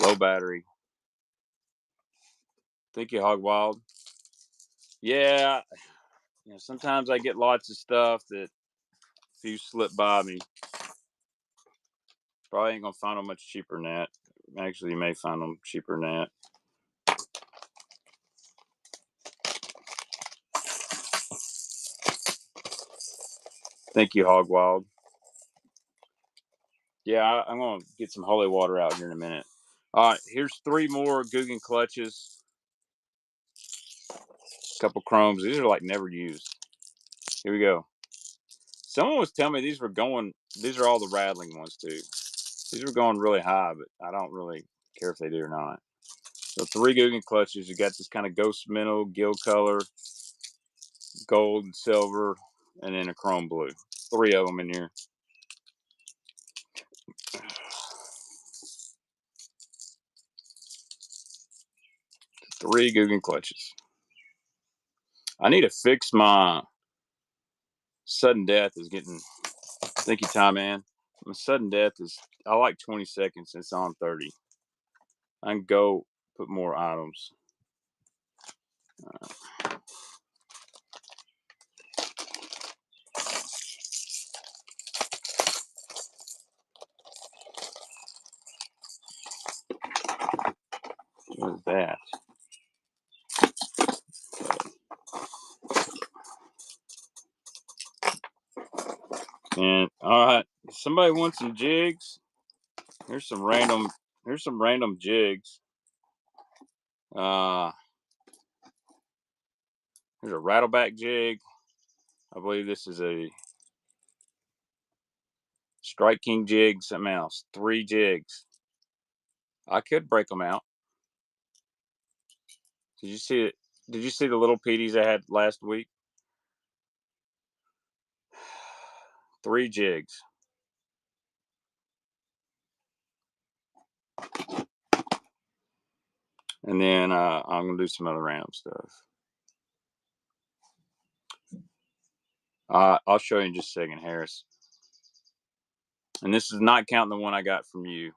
Low battery. Thank you, Hog Wild. Yeah, sometimes I get lots of stuff that few slip by me. Probably ain't gonna find them much cheaper than that. Actually, you may find them cheaper than that. Thank you, Hog Wild. Yeah, I'm gonna get some holy water out here in a minute. All right, here's 3 more Googan clutches. A couple chromes. These are like never used. Here we go. Someone was telling me these are all the rattling ones too. These are going really high, but I don't really care if they do or not. So 3 Googan clutches. You got this kind of ghost minnow, gill color, gold and silver, and then a chrome blue. 3 of them in here. Three Googan clutches. I need to fix my sudden death is getting. Thank you, Ty, man. My sudden death is, I like 20 seconds. It's on 30. I can go put more items. What is that? And all right, somebody wants some jigs. Here's some random jigs. Here's a rattleback jig. I believe this is a Strike King jig, something else. 3 jigs. I could break them out. Did you see it? Did you see the little Petey's I had last week? 3 jigs. And then I'm going to do some other random stuff. I'll show you in just a second, Harris. And this is not counting the one I got from you.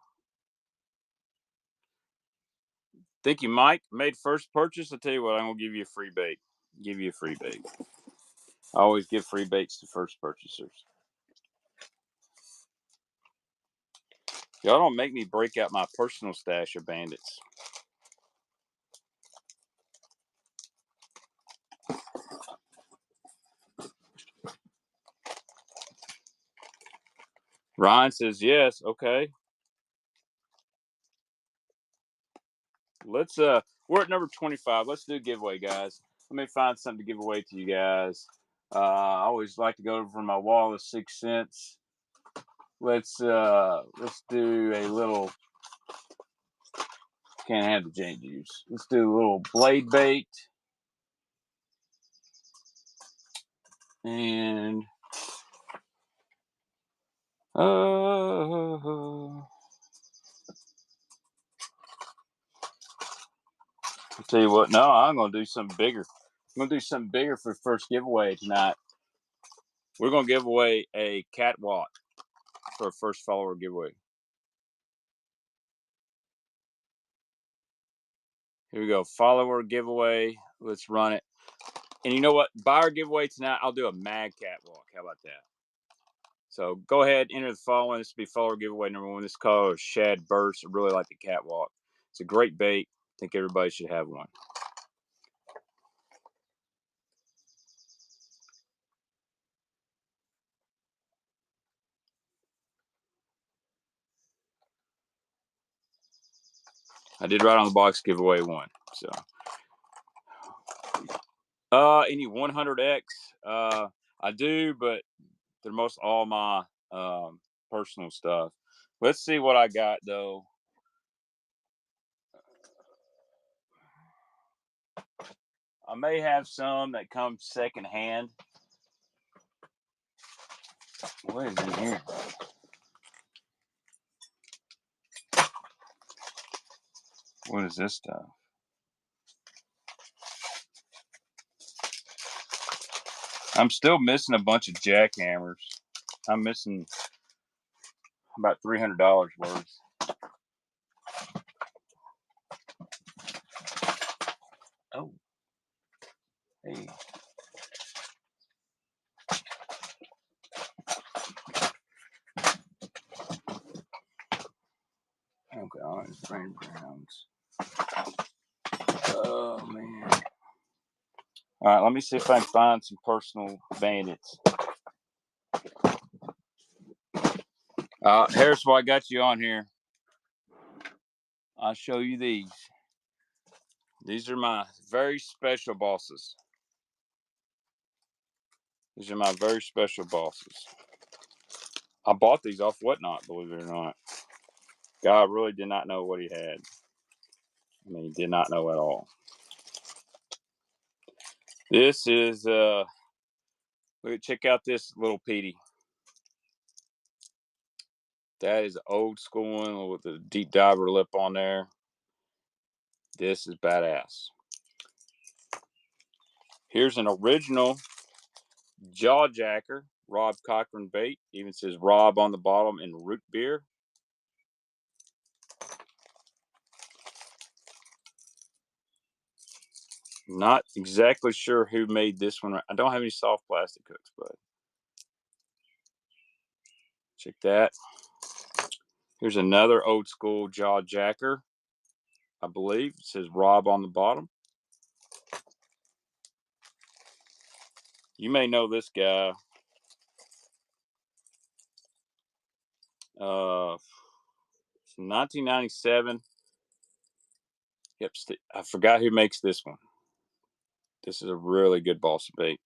Thank you, Mike. Made first purchase. I'll tell you what, I'm going to give you a free bait. Give you a free bait. I always give free baits to first purchasers. Y'all don't make me break out my personal stash of bandits. Ryan says yes. Okay. Let's we're at number 25. Let's do a giveaway, guys. Let me find something to give away to you guys. I always like to go over my wall of 6 cents. Let's do a little. Can't have the Jane juice. Let's do a little blade bait. And I'll tell you what, no, I'm gonna do something bigger. I'm gonna do something bigger for first giveaway tonight. We're gonna give away a catwalk for a first follower giveaway. Here we go, follower giveaway. Let's run it. And you know what? Buyer giveaway tonight, I'll do a mag catwalk. How about that? So go ahead, enter the following. This will be follower giveaway number 1. This color is Shad Burst. I really like the catwalk. It's a great bait. I think everybody should have one. I did right on the box giveaway 1. So any 100X, I do, but they're most all my personal stuff. Let's see what I got though. I may have some that come secondhand. What is in here? What is this stuff? I'm still missing a bunch of jackhammers. I'm missing about $300 worth. Oh, hey. Okay, orange brain browns. Oh man. All right, let me see if I can find some personal bandits. Harris, while I got you on here, I'll show you these. These are my very special bosses. These are my very special bosses. I bought these off Whatnot, believe it or not. God really did not know what he had. I mean, he did not know at all. This is, check out this little Petey. That is an old school one with the deep diver lip on there. This is badass. Here's an original jaw jacker, Rob Cochran bait. Even says Rob on the bottom in root beer. Not exactly sure who made this one. I don't have any soft plastic hooks, but check that. Here's another old school jaw jacker. I believe it says Rob on the bottom. You may know this guy. 1997. Yep, I forgot who makes this one. This is a really good balsa bait.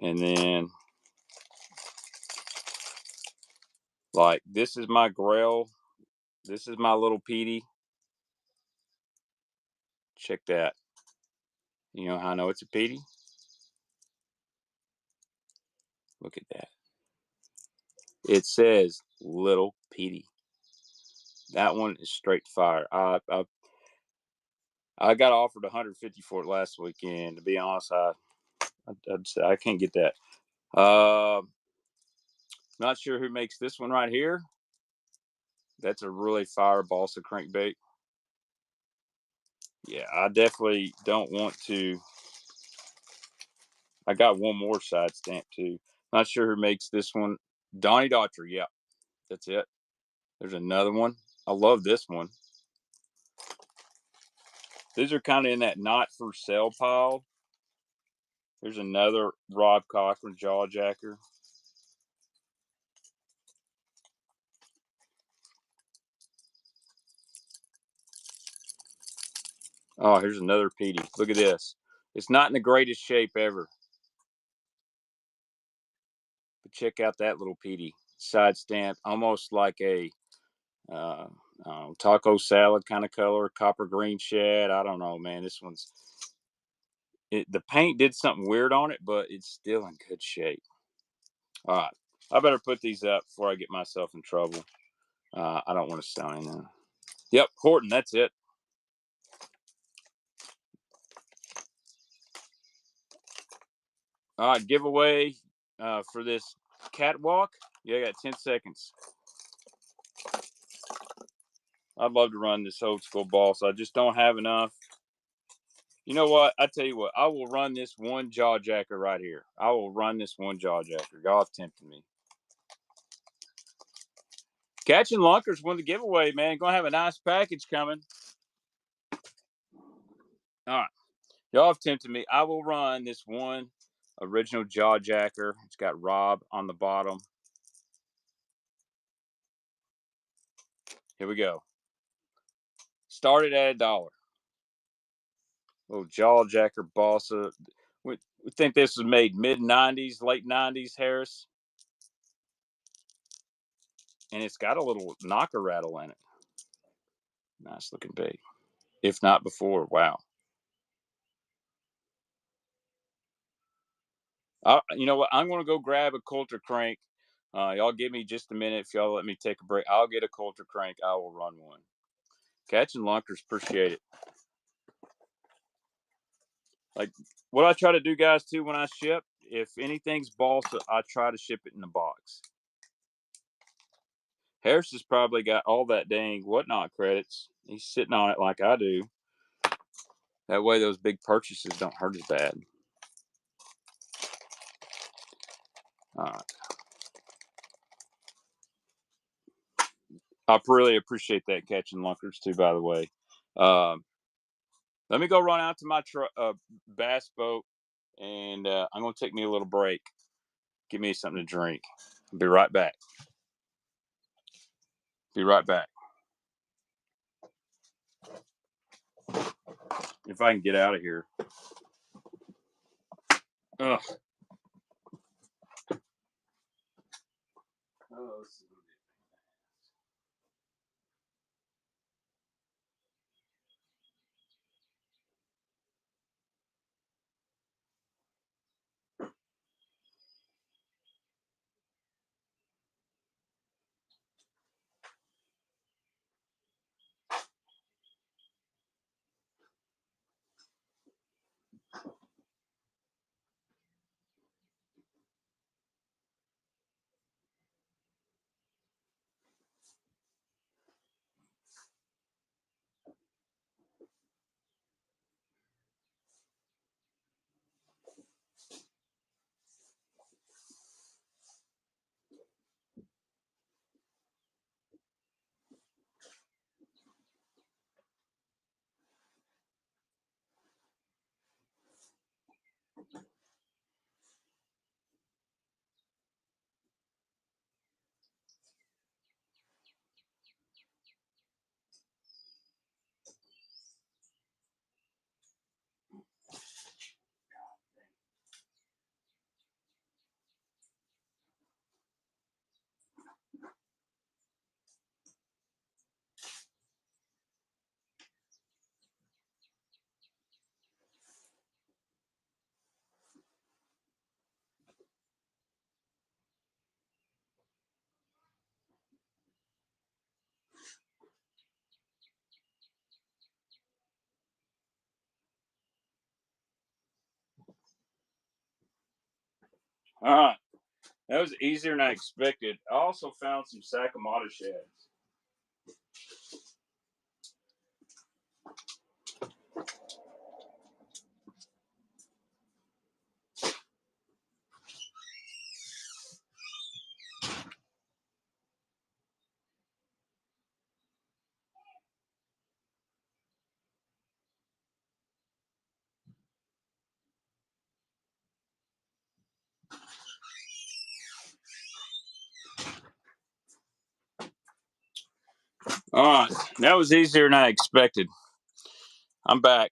And then, like, this is my Grail. This is my little Petey. Check that. You know how I know it's a Petey? Look at that. It says Little Petey. That one is straight fire. I got offered $150 for it last weekend. To be honest, I'd say I can't get that. Not sure who makes this one right here. That's a really fire balsa crankbait. Yeah, I definitely don't want to. I got one more side stamp too. Not sure who makes this one. Donnie Daughtry. Yeah, that's it. There's another one. I love this one. These are kind of in that not for sale pile. There's another Rob Cochran jaw jacker. Oh, here's another Petey. Look at this. It's not in the greatest shape ever. But check out that little Petey. Side stamp, almost like a taco salad kind of color, copper green shed. I don't know, man. This one's... the paint did something weird on it, but it's still in good shape. All right. I better put these up before I get myself in trouble. I don't want to sign in. Yep, Horton, that's it. All right, giveaway for this catwalk. Yeah, I got 10 seconds. I'd love to run this old school Balsa. I just don't have enough. You know what? I tell you what. I will run this one jaw jacker right here. I will run this one jaw jacker. Y'all have tempted me. Catching Lunkers won the giveaway, man. Gonna have a nice package coming. All right. Y'all have tempted me. I will run this one original jaw jacker. It's got Rob on the bottom. Here we go. Started at $1. Little jaw jacker Balsa. We think this was made mid-90s, late 90s, Harris. And it's got a little knocker rattle in it. Nice looking bait. If not before, wow. You know what? I'm going to go grab a Coulter crank. Y'all give me just a minute. If y'all let me take a break, I'll get a Coulter crank. I will run one. Catching Lunkers, appreciate it. Like what I try to do, guys, too, when I ship, if anything's balsa, I try to ship it in the box. Harris has probably got all that dang whatnot credits. He's sitting on it like I do. That way those big purchases don't hurt as bad. All right. I really appreciate that, catching Lunkers, too, by the way. Let me go run out to my bass boat, and I'm going to take me a little break. Give me something to drink. I'll be right back. Be right back. If I can get out of here. Ugh. Oh, All right. That was easier than I expected. I also found some Sakamata shads. All right. That was easier than I expected. I'm back.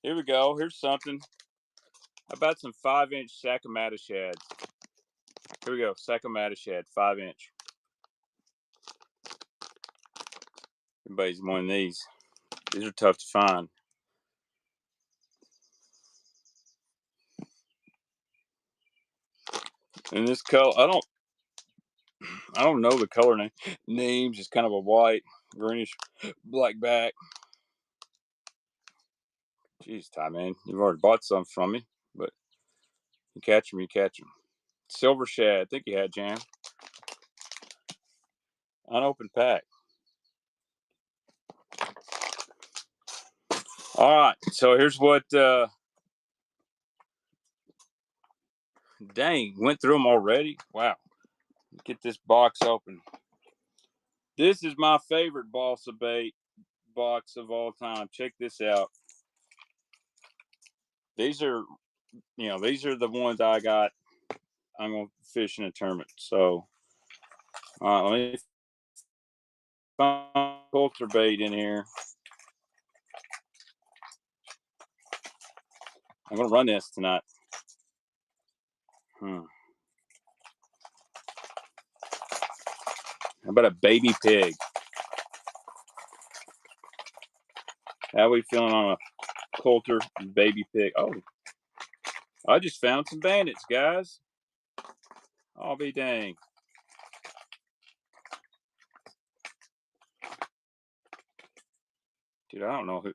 Here we go. Here's something. How about some 5-inch Sakamata shads? Here we go. Sakamata shad, 5-inch. Everybody's one of these. These are tough to find. And this color, I don't know the color names. It's kind of a white, greenish, black back. Jeez, Ty, man, you've already bought some from me, but you catch them, you catch them. Silver shad, I think you had, Jam. Unopened pack. All right, so here's what. Dang, went through them already. Wow. Get this box open. This is my favorite balsa bait box of all time. Check this out. These are, these are the ones I got. I'm gonna fish in a tournament. So, let me find filter bait in here. I'm gonna run this tonight. How about a baby pig? How are we feeling on a Coulter baby pig? Oh, I just found some bandits, guys. I'll be dang. Dude, I don't know who.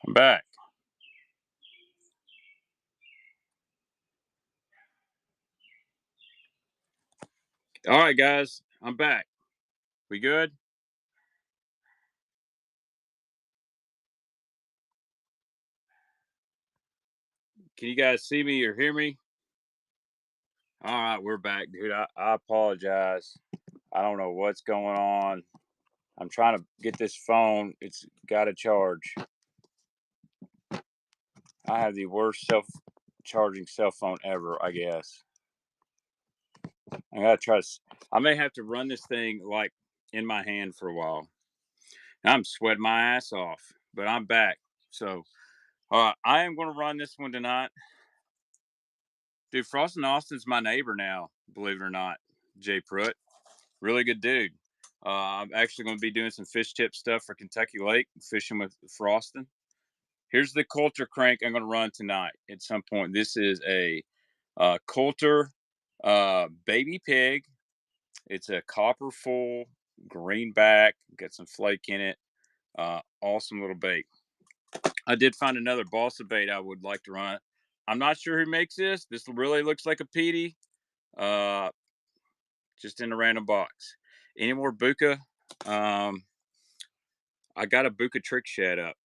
I'm back. All right, guys, I'm back. We good? Can you guys see me or hear me? All right, we're back, dude. I apologize. I don't know what's going on. I'm trying to get this phone. It's got to charge. I have the worst self-charging cell phone ever, I guess. I gotta try to. I may have to run this thing like in my hand for a while. I'm sweating my ass off, but I'm back. So, I am going to run this one tonight. Dude, Frost and Austin's my neighbor now, believe it or not. Jay Pruitt, really good dude. I'm actually going to be doing some fish tip stuff for Kentucky Lake, fishing with Frostin. Here's the Coulter crank I'm going to run tonight at some point. This is a Coulter baby pig. It's a copper full greenback, got some flake in it. Awesome little bait. I did find another Balsa bait I would like to run. I'm not sure who makes this. This really looks like a Petey. Just in a random box. Any more Buka? I got a Buka trick shad up.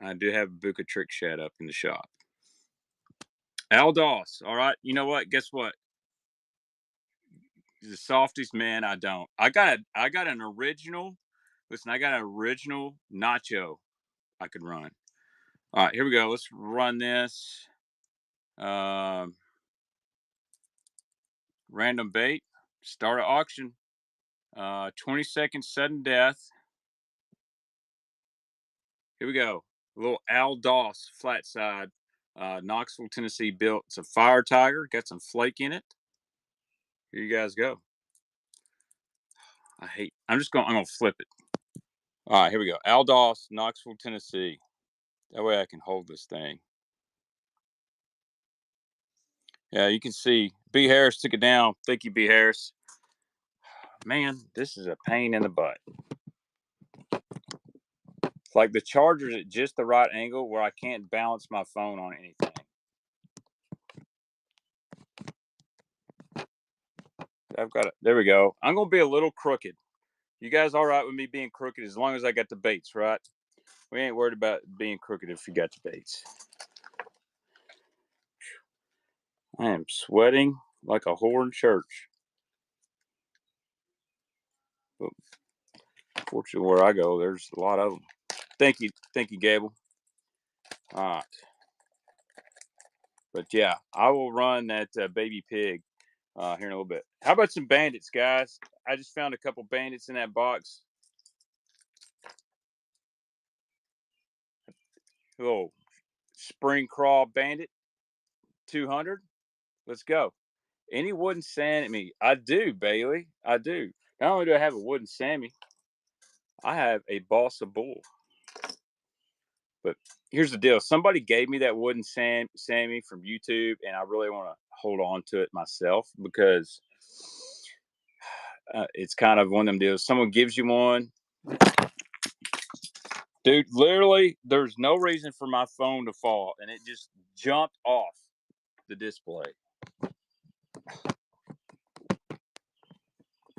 I do have a Buka trick shad up in the shop. Al Doss. All right. You know what? Guess what? The softies, man. I don't. I got an original. Listen, I got an original nacho I could run. All right, here we go. Let's run this. Random bait. Start an auction. 20 seconds sudden death. Here we go. A little Al Doss flat side. Knoxville, Tennessee built. It's a Fire Tiger. Got some flake in it. Here you guys go. I'm gonna flip it. All right, here we go. Al Doss, Knoxville, Tennessee. That way I can hold this thing. Yeah, you can see B. Harris took it down. Thank you, B. Harris. Man, this is a pain in the butt. Like the charger's at just the right angle where I can't balance my phone on anything. There we go. I'm going to be a little crooked. You guys all right with me being crooked as long as I got the baits, right? We ain't worried about being crooked if you got the baits. I am sweating like a whore in church. But fortunately, where I go, there's a lot of them. Thank you, Gable. All right. But yeah, I will run that baby pig here in a little bit. How about some bandits, guys? I just found a couple bandits in that box. A little spring crawl bandit 200. Let's go. Any wooden sand at me? I do, Bailey. I do. Not only do I have a wooden Sammy, I have a Balsa bull. But here's the deal. Somebody gave me that wooden Sammy from YouTube, and I really want to hold on to it myself because it's kind of one of them deals. Someone gives you one. Dude, literally, there's no reason for my phone to fall, and it just jumped off the display.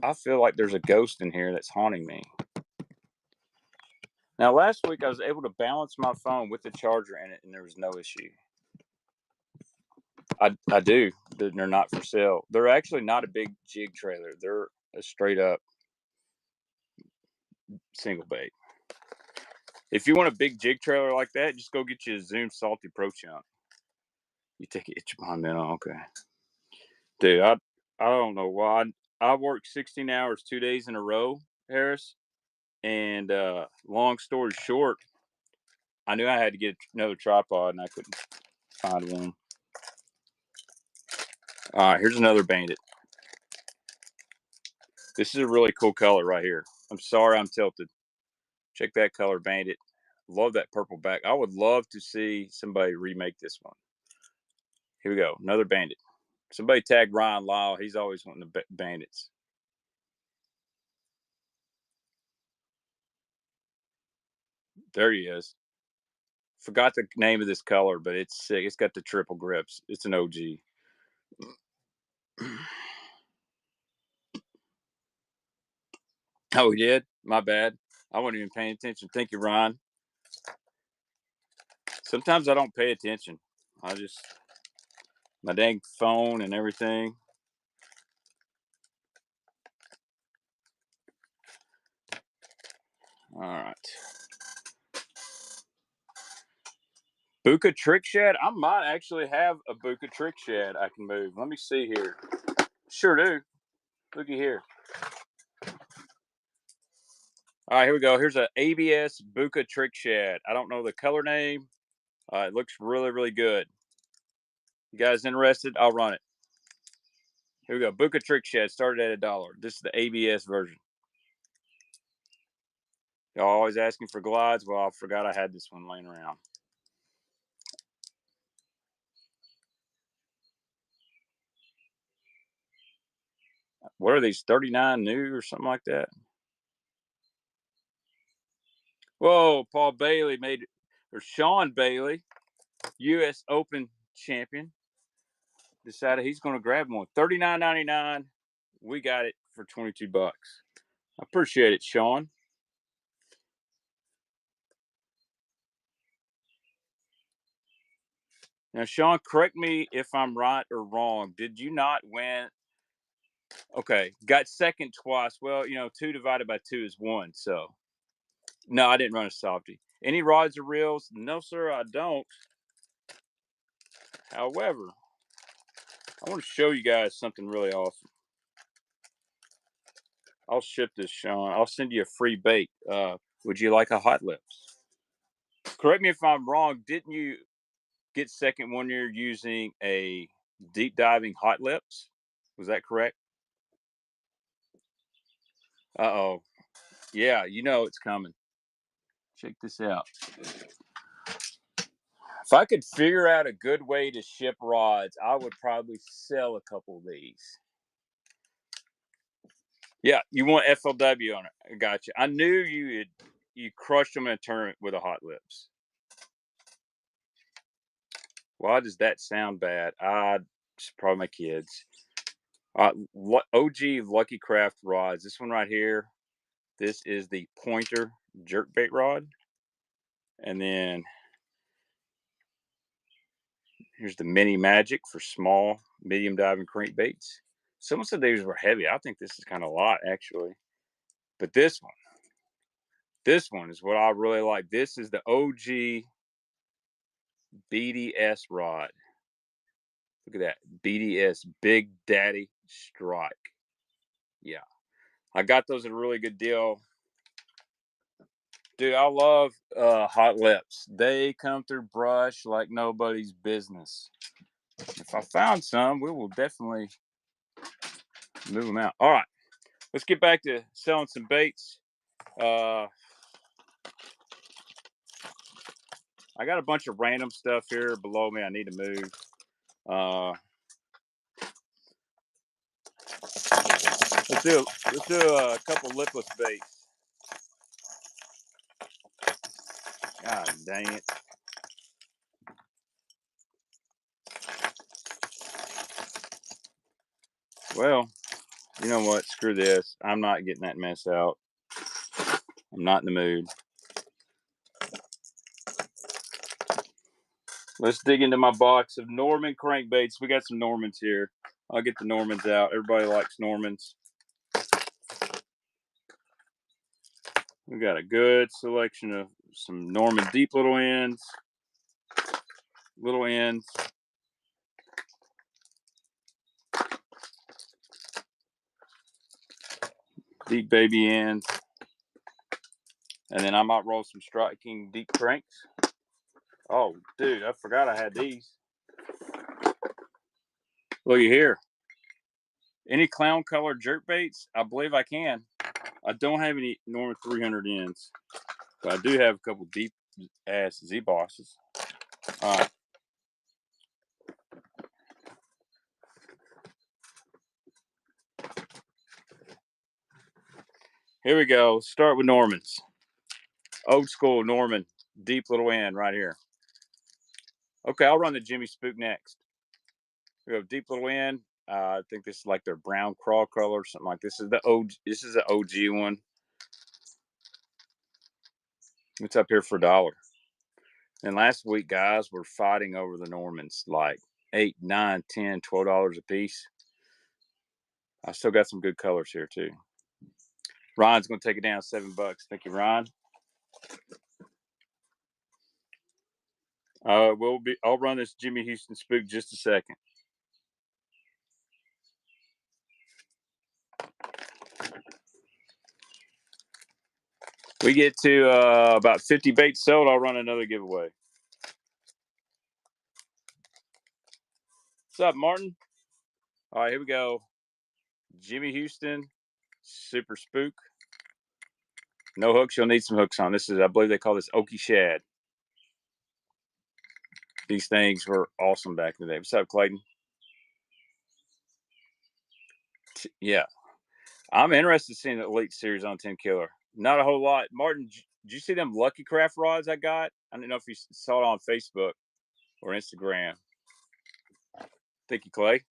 I feel like there's a ghost in here that's haunting me. Now, last week I was able to balance my phone with the charger in it, and there was no issue. I do. They're not for sale. They're actually not a big jig trailer. They're a straight up single bait. If you want a big jig trailer like that, just go get you a Zoom Salty Pro Chunk. You take it, itch behind that. Okay. Dude, I don't know why. I worked 16 hours 2 days in a row, Harris. And long story short, I knew I had to get another tripod, and I couldn't find one. All right, here's another bandit. This is a really cool color right here. I'm sorry I'm tilted. Check that color, bandit. Love that purple back. I would love to see somebody remake this one. Here we go, another bandit. Somebody tag Ryan Lyle. He's always wanting the bandits. There he is. Forgot the name of this color, but it's sick. It's got the triple grips. It's an OG. Oh, we did? My bad. I wasn't even paying attention. Thank you, Ron. Sometimes I don't pay attention. I just, my dang phone and everything. All right. Buka trick shed? I might actually have a Buka trick shed I can move. Let me see here. Sure do. Looky here. All right, here we go. Here's an ABS Buka trick shed. I don't know the color name. It looks really, really good. You guys interested? I'll run it. Here we go. Buka trick shed started at $1. This is the ABS version. Y'all always asking for glides. Well, I forgot I had this one laying around. What are these, 39 new or something like that? Whoa, Paul Bailey made it, or Sean Bailey, U.S. Open champion, decided he's going to grab one. $39.99. We got it for $22. I appreciate it, Sean. Now, Sean, correct me if I'm right or wrong. Did you not win? Okay, got second twice. Well, 2 divided by 2 is 1. So, no, I didn't run a softie. Any rods or reels? No, sir, I don't. However, I want to show you guys something really awesome. I'll ship this, Sean. I'll send you a free bait. Would you like a hot lips? Correct me if I'm wrong. Didn't you get second one year using a deep diving hot lips? Was that correct? Uh-oh. Yeah, it's coming. Check this out. If I could figure out a good way to ship rods, I would probably sell a couple of these. Yeah, you want FLW on it. I got you. I knew you crushed them in a tournament with a hot lips. Why does that sound bad? It's probably my kids. OG Lucky Craft rods. This one right here. This is the pointer jerkbait rod. And then here's the mini magic for small, medium diving crankbaits. Someone said these were heavy. I think this is kind of light, actually. But this one is what I really like. This is the OG BDS rod. Look at that. BDS, Big Daddy Strike. Yeah. I got those at a really good deal. Dude, I love hot lips. They come through brush like nobody's business. If I found some, we will definitely move them out. All right. Let's get back to selling some baits. I got a bunch of random stuff here below me I need to move. Let's do a couple lipless baits. God dang it. Well, you know what? Screw this. I'm not getting that mess out. I'm not in the mood. Let's dig into my box of Norman crankbaits. We got some Normans here. I'll get the Normans out. Everybody likes Normans. We got a good selection of some Norman deep little ends. Deep baby ends. And then I might roll some striking deep cranks. Oh, dude, I forgot I had these. Looky here. Any clown color jerk baits? I believe I can. I don't have any Norman 300 ends, but I do have a couple deep ass Z bosses. All right. Here we go. Start with Normans. Old school Norman, deep little end right here. Okay, I'll run the Jimmy Spook next. We go deep little end. I think this is like their brown crawl color, something like this. Is the OG. This is the OG one. It's up here for $1. And last week, guys, were fighting over the Normans, like $8, $9, $10, $12 a piece. I still got some good colors here too. Ryan's going to take it down $7. Thank you, Ryan. I'll run this Jimmy Houston Spook just a second. We get to about 50 baits sold. I'll run another giveaway. What's up, Martin? All right, here we go. Jimmy Houston Super Spook. No hooks. You'll need some hooks on. This is, I believe they call this Okie Shad. These things were awesome back in the day. What's up, Clayton? Yeah. I'm interested in seeing the Elite Series on 10 Killer. Not a whole lot. Martin, did you see them Lucky Craft rods I got? I don't know if you saw it on Facebook or Instagram. Thank you, Clay.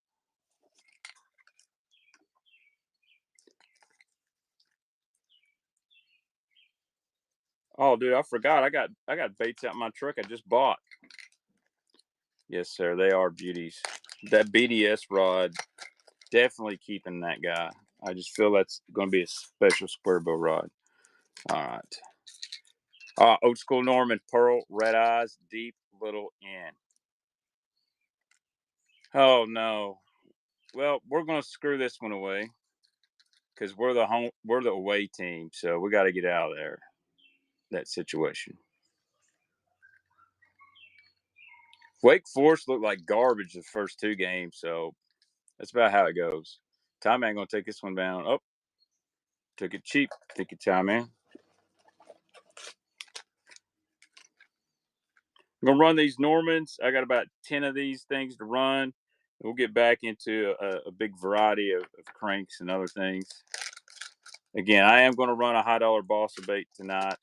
Oh, dude, I forgot. I got baits out in my truck I just bought. Yes, sir. They are beauties. That BDS rod, definitely keeping that guy. I just feel that's going to be a special square bill rod. All right. Old school Norman Pearl, red eyes, deep little end. Oh no. Well, we're going to screw this one away because we're the away team, so we got to get out of there. That situation. Wake Forest looked like garbage the first 2 games, so that's about how it goes. Time Man gonna take this one down. Oh, took it cheap. Thank you, Time Man. I'm gonna run these Normans. I got about 10 of these things to run. We'll get back into a big variety of cranks and other things. Again, I am going to run a high dollar Balsa bait tonight.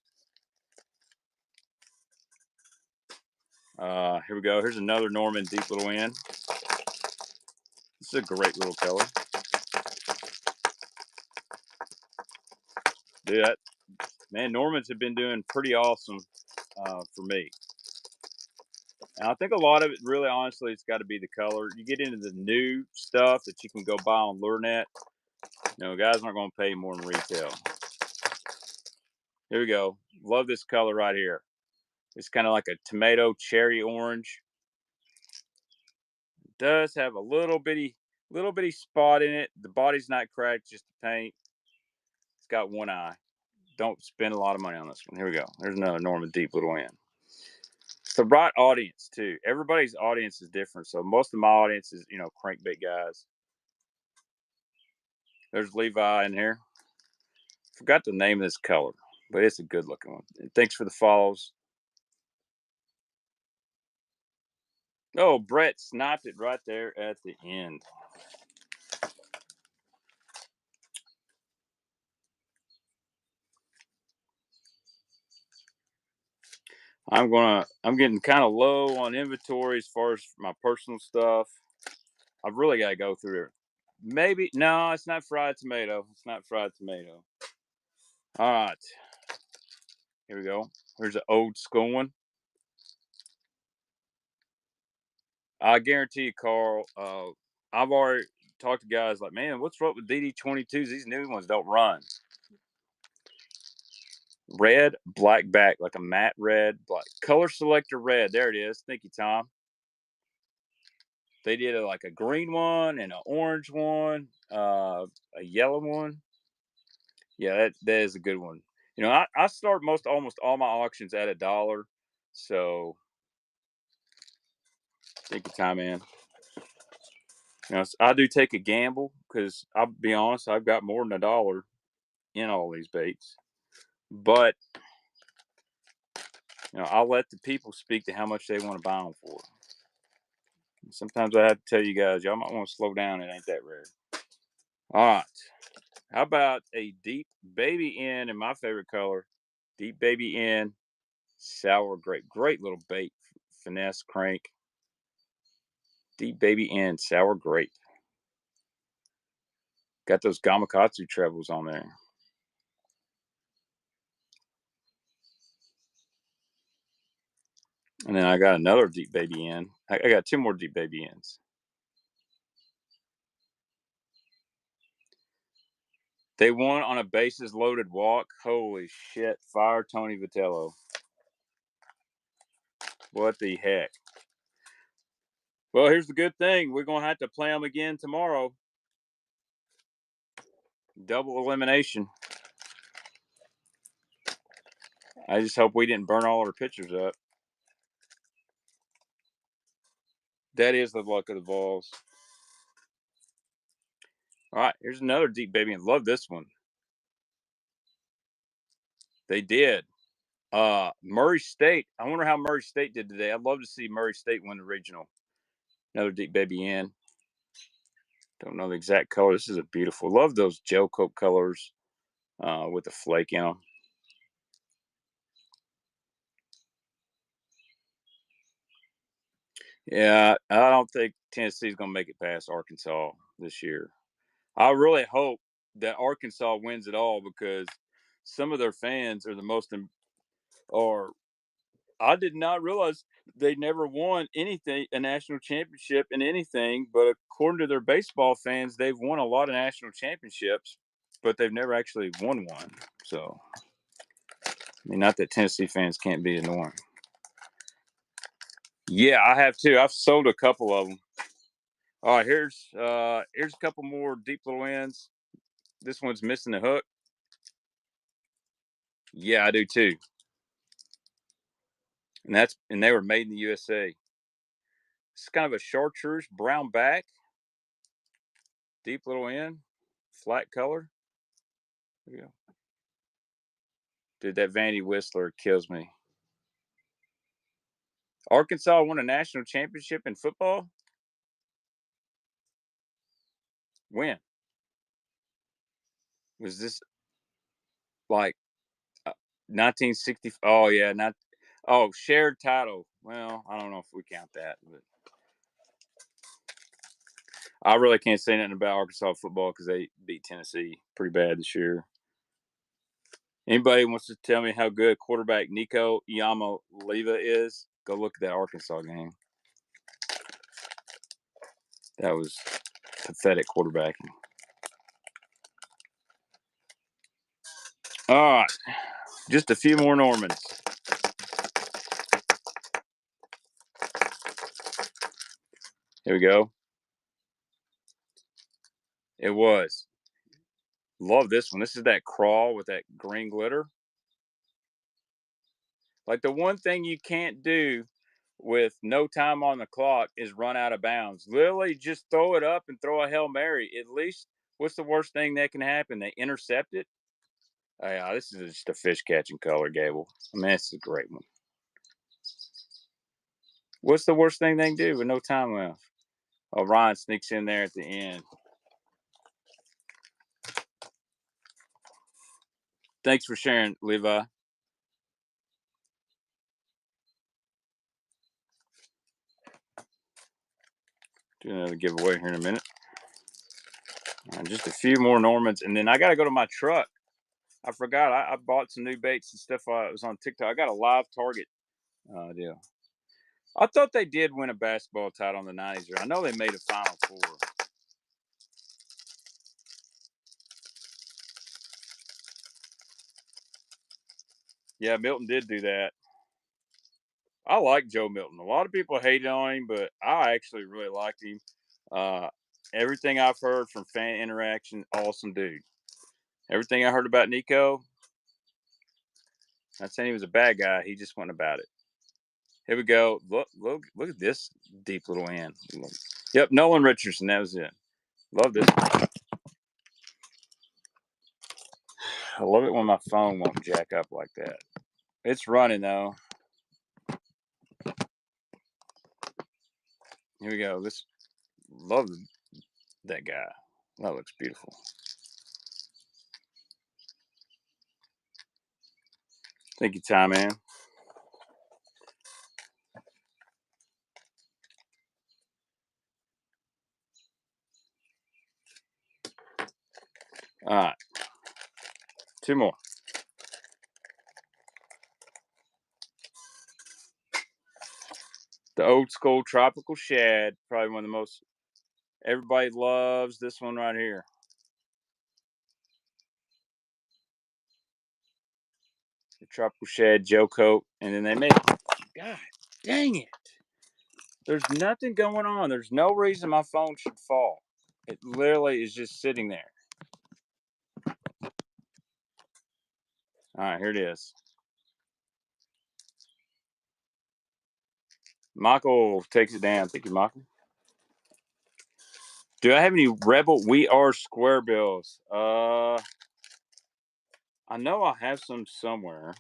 Here we go. Here's another Norman deep little end. This is a great little color. Dude, man, Normans have been doing pretty awesome for me. And I think a lot of it, really, honestly, it's got to be the color. You get into the new stuff that you can go buy on LureNet. Guys aren't going to pay more than retail. Here we go. Love this color right here. It's kind of like a tomato cherry orange. It does have a little bitty spot in it. The body's not cracked, just the paint. It's got one eye. Don't spend a lot of money on this one. Here we go. There's another Norman deep little end. It's the right audience too. Everybody's audience is different. So most of my audience is, crankbait guys. There's Levi in here. Forgot the name of this color, but it's a good looking one. And thanks for the follows. Oh, Brett sniped it right there at the end. I'm getting kind of low on inventory as far as my personal stuff. I've really got to go through it. Maybe, no, it's not fried tomato. It's not fried tomato. All right. Here we go. Here's an old school one. I guarantee you, Carl, I've already talked to guys like, man, what's wrong with DD22s? These new ones don't run. Red, black back, like a matte red, black. Color selector red. There it is. Thank you, Tom. They did like a green one and an orange one, a yellow one. Yeah, that is a good one. I start almost all my auctions at $1. So thank you, Tom, man. I do take a gamble because I'll be honest, I've got more than $1 in all these baits. But I'll let the people speak to how much they want to buy them for. Sometimes I have to tell you guys, y'all might want to slow down. It ain't that rare. All right. How about a deep baby end in my favorite color? Deep baby end, sour grape. Great little bait, finesse crank. Deep baby end, sour grape. Got those gamakatsu trebles on there. And then I got another deep baby end. I got 2 more deep baby ends. They won on a bases loaded walk. Holy shit. Fire Tony Vitello. What the heck? Well, here's the good thing. We're going to have to play them again tomorrow. Double elimination. I just hope we didn't burn all our pictures up. That is the luck of the balls. All right, here's another deep baby and love this one. They did. Murray State. I wonder how Murray State did today. I'd love to see Murray State win the regional. Another deep baby in. Don't know the exact color. This is a beautiful. Love those gel coat colors with the flake in them. Yeah, I don't think Tennessee's going to make it past Arkansas this year. I really hope that Arkansas wins it all because some of their fans are the most, or I did not realize they never won anything, a national championship in anything, but according to their baseball fans, they've won a lot of national championships, but they've never actually won one. So, I mean, not that Tennessee fans can't be annoying. Yeah, I have too. I've sold a couple of them. All right, here's a couple more deep little ends. This one's missing the hook. Yeah, I do too. And they were made in the USA. It's kind of a chartreuse brown back, deep little end, flat color. There we go. Dude, that Vandy Whistler kills me. Arkansas won a national championship in football. When? Was this like 1960? Oh yeah, not. Oh, shared title. Well, I don't know if we count that, but I really can't say nothing about Arkansas football because they beat Tennessee pretty bad this year. Anybody wants to tell me how good quarterback Nico Iamaleava is? Go look at that Arkansas game. That was pathetic quarterbacking. All right, just a few more Normans. Here we go. It was. Love this one. This is that crawl with that green glitter. Like the one thing you can't do with no time on the clock is run out of bounds. Literally just throw it up and throw a Hail Mary. At least what's the worst thing that can happen? They intercept it. Oh, yeah, this is just a fish catching color, Gable. I mean, this is a great one. What's the worst thing they can do with no time left? Oh, Ryan sneaks in there at the end. Thanks for sharing, Levi. Do another giveaway here in a minute. Just a few more Normans, and then I got to go to my truck. I forgot. I bought some new baits and stuff. It was on TikTok. I got a live target deal. I thought they did win a basketball title in the 90s. I know they made a Final Four. Yeah, Milton did do that. I like Joe Milton. A lot of people hate on him, but I actually really liked him. Everything I've heard from fan interaction, awesome dude. Everything I heard about Nico, not saying he was a bad guy. He just went about it. Here we go. Look at this deep little end. Yep, Nolan Richardson. That was it. Love this. I love it when my phone won't jack up like that. It's running though. Here we go. Love that guy. That looks beautiful. Thank you, Ty, man. All right. 2 more. The old school tropical shad. Probably one of the most, everybody loves this one right here. The tropical shad gel coat. And then they make, God dang it. There's nothing going on. There's no reason my phone should fall. It literally is just sitting there. All right, here it is. Michael takes it down. Thank you, Michael. Do I have any Rebel We Are square bills? I know I have some somewhere.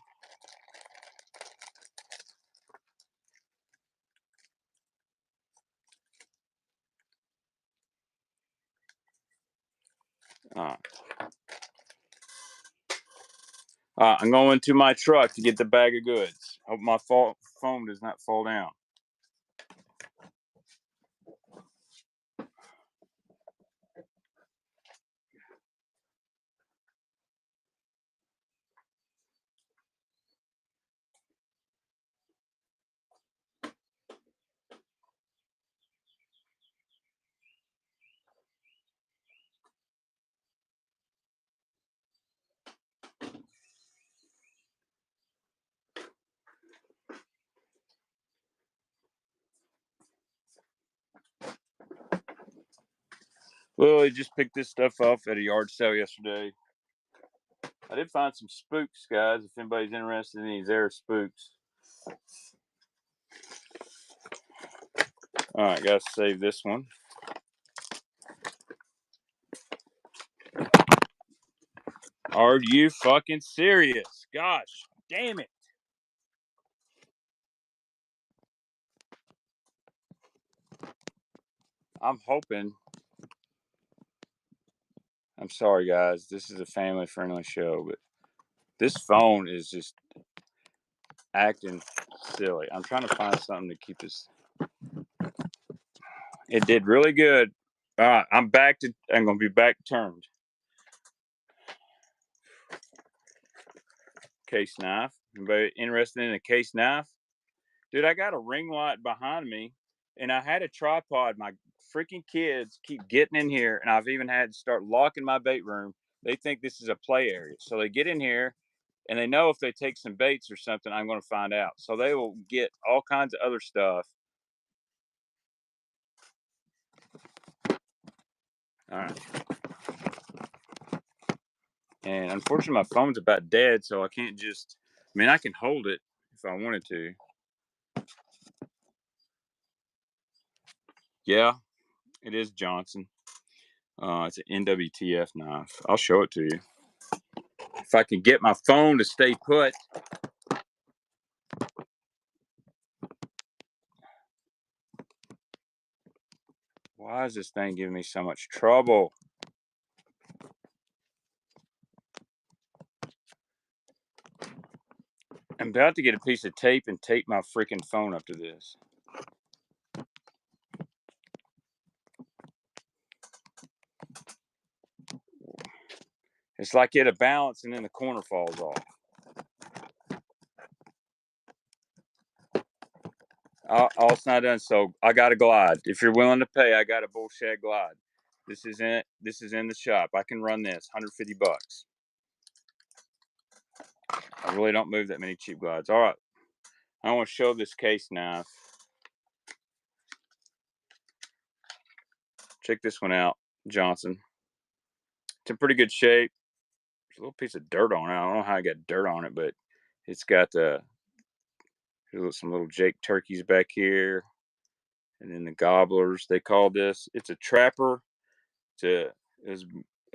I'm going to my truck to get the bag of goods. Hope my phone does not fall down. Lily just picked this stuff off at a yard sale yesterday. I did find some spooks, guys, if anybody's interested in these air spooks. All right, gotta save this one. Are you fucking serious? Gosh, damn it. I'm hoping. I'm sorry, guys. This is a family-friendly show, but this phone is just acting silly. I'm trying to find something to keep this. It did really good. All right, I'm going to be back turned. Case knife. Anybody interested in a case knife? Dude, I got a ring light behind me, and I had a tripod. My freaking kids keep getting in here, and I've even had to start locking my bait room. They think this is a play area. So they get in here, and they know if they take some baits or something, I'm going to find out. So they will get all kinds of other stuff. All right. And unfortunately, my phone's about dead, so I can't just, I mean, I can hold it if I wanted to. Yeah, it is Johnson. It's an NWTF knife. I'll show it to you. If I can get my phone to stay put. Why is this thing giving me so much trouble? I'm about to get a piece of tape and tape my freaking phone up to this. It's like it a balance and then the corner falls off. Oh, it's not done. So I got a glide. If you're willing to pay, I got a bullshit glide. This is in it. This is in the shop. I can run this $150. I really don't move that many cheap glides. All right. I want to show this case knife. Check this one out, Johnson. It's in pretty good shape. There's a little piece of dirt on it. I don't know how I got dirt on it, but it's got some little Jake turkeys back here. And then the gobblers, they call this. It's a trapper. It was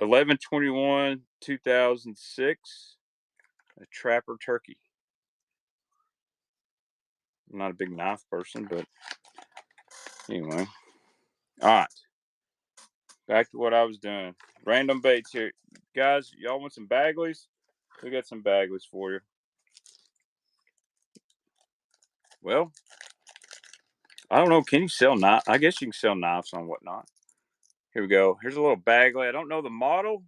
11/21/2006. A trapper turkey. I'm not a big knife person, but anyway. All right. Back to what I was doing. Random baits here. Guys, y'all want some Bagleys? We got some Bagleys for you. Well, I don't know. Can you sell knives? I guess you can sell knives on whatnot. Here we go. Here's a little Bagley. I don't know the model,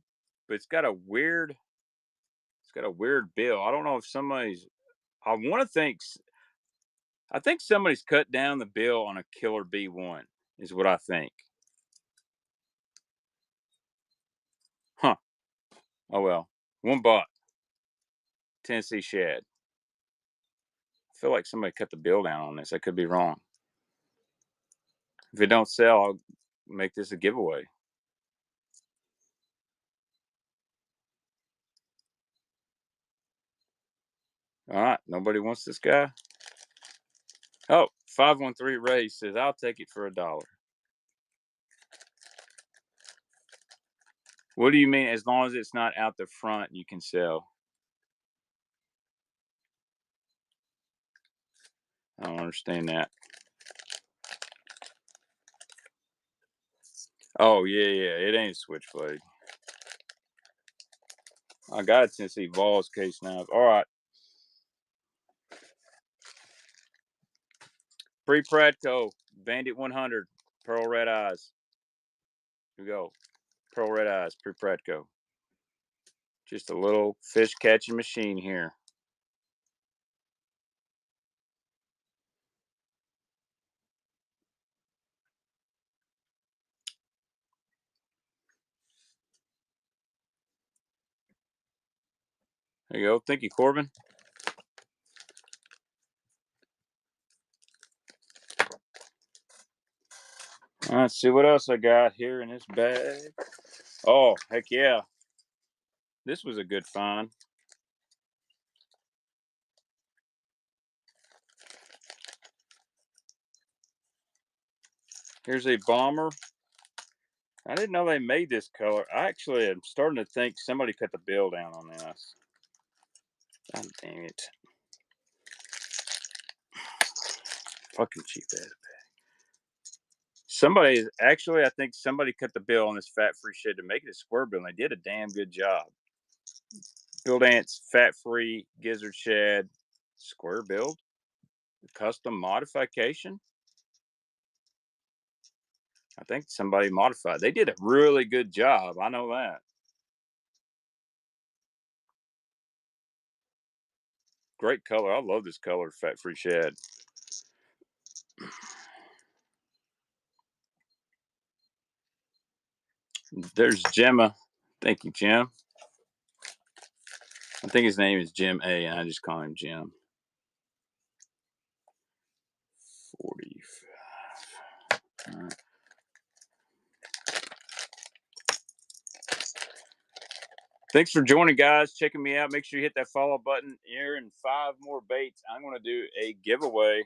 but it's got a weird bill. I don't know if somebody's. I think somebody's cut down the bill on a killer B1. Is what I think. Huh. Oh well. $1. Tennessee shad. I feel like somebody cut the bill down on this. I could be wrong. If it don't sell, I'll make this a giveaway. All right. Nobody wants this guy. Oh, 513 Ray says, I'll take it for $1. What do you mean? As long as it's not out the front, you can sell. I don't understand that. Oh, yeah. It ain't a switchblade. I got a Tennessee Vols case now. All right. Pre-Pradco, Bandit 100, Pearl Red Eyes. Here we go. Pearl Red Eyes, Pre-Pradco. Just a little fish catching machine here. There you go. Thank you, Corbin. All right, let's see what else I got here in this bag. Oh, heck yeah. This was a good find. Here's a bomber. I didn't know they made this color. I actually am starting to think somebody cut the bill down on this. God dang it. Fucking cheap ass bag. Somebody, actually, I think somebody cut the bill on this fat-free shit to make it a square bill, and they did a damn good job. Build Ants, fat-free, gizzard shad, square build, custom modification. I think somebody modified. They did a really good job. I know that. Great color. I love this color, fat-free shad. There's Gemma. Thank you, Jim. I think his name is Jim A, and I just call him Jim. 45. All right. Thanks for joining, guys. Checking me out. Make sure you hit that follow button. Here in 5 more baits, I'm going to do a giveaway.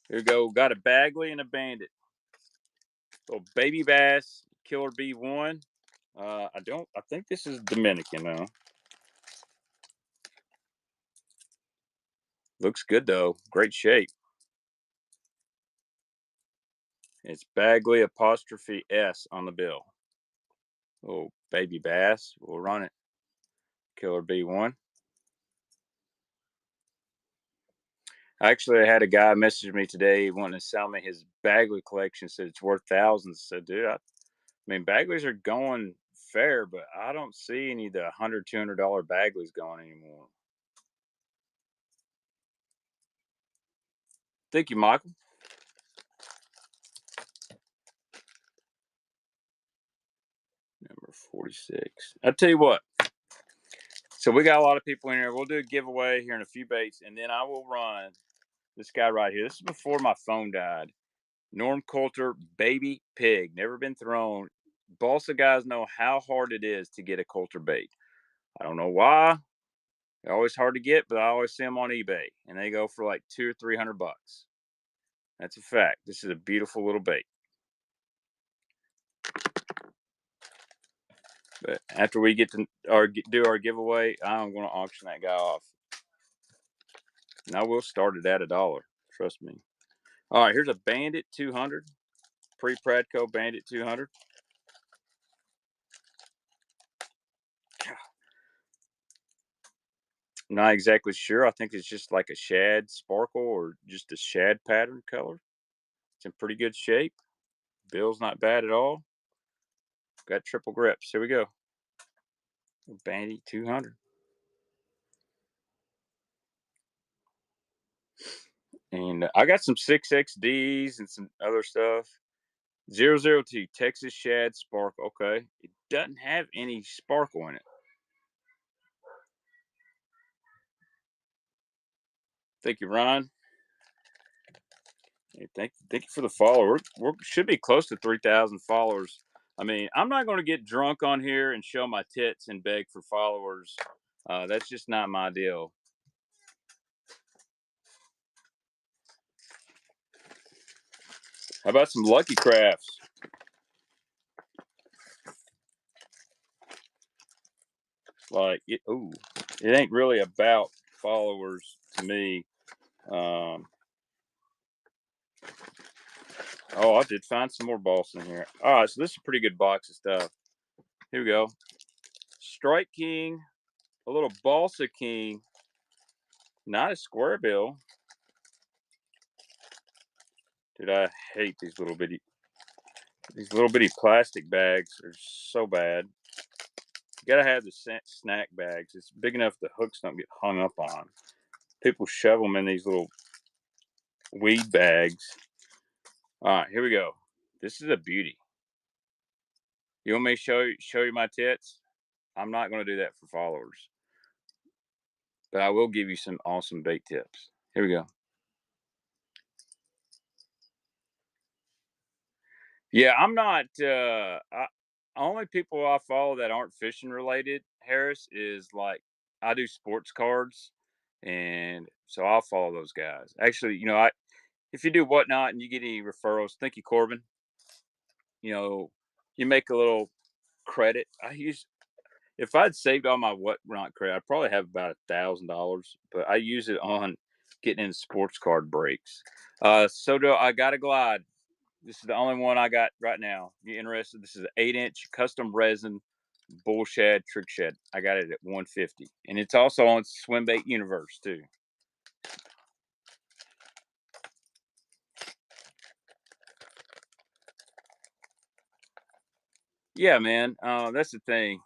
Here we go. Got a Bagley and a Bandit. Little baby bass, killer B1. I think this is Dominican though. Looks good though. Great shape. It's Bagley apostrophe S on the bill. Oh, baby bass. We'll run it. Killer B1. Actually, I had a guy message me today wanting to sell me his Bagley collection. Said it's worth thousands. I said, dude, I mean, Bagleys are going fair, but I don't see any of the $100, $200 Bagleys going anymore. Thank you, Michael. Number 46. I'll tell you what. So we got a lot of people in here. We'll do a giveaway here in a few baits, and then I will run this guy right here. This is before my phone died. Norm Coulter, baby pig. Never been thrown. Balsa guys know how hard it is to get a Coulter bait. I don't know why. They're always hard to get, but I always see them on eBay, and they go for like $200 or $300. That's a fact. This is a beautiful little bait. But after we get to do our giveaway, I'm going to auction that guy off. And I will start it at $1. Trust me. All right, here's a Bandit 200. Pre-Pradco Bandit 200. Not exactly sure. I think it's just like a shad sparkle or just a shad pattern color. It's in pretty good shape. Bill's not bad at all. Got triple grips. Here we go. Bandit 200. And I got some 6XDs and some other stuff. 002 Texas Shad Sparkle. Okay. It doesn't have any sparkle in it. Thank you, Ron. Hey, thank you for the follow. We should be close to 3,000 followers. I mean, I'm not going to get drunk on here and show my tits and beg for followers. That's just not my deal. How about some Lucky Crafts? Like, it ain't really about followers to me. Oh, I did find some more Balsa in here. All right, so this is a pretty good box of stuff. Here we go. Strike King, a little Balsa King, not a square bill. Dude, I hate these little bitty plastic bags. They're so bad. You gotta have the snack bags. It's big enough the hooks don't get hung up on. People shove them in these little weed bags. All right, here we go. This is a beauty. You want me to show you my tits? I'm not going to do that for followers, but I will give you some awesome bait tips. Here we go. Yeah, I'm not. Only people I follow that aren't fishing related, Harris, is like I do sports cards, and so I'll follow those guys. Actually, if you do Whatnot and you get any referrals, thank you, Corbin. You make a little credit. If I'd saved all my Whatnot credit, I'd probably have about $1,000, but I use it on getting in sports card breaks. So I got a glide. This is the only one I got right now. If you're interested, this is an 8-inch custom resin bull shad trick shed. I got it at $150, and it's also on Swimbait Universe too. Yeah, man. That's the thing.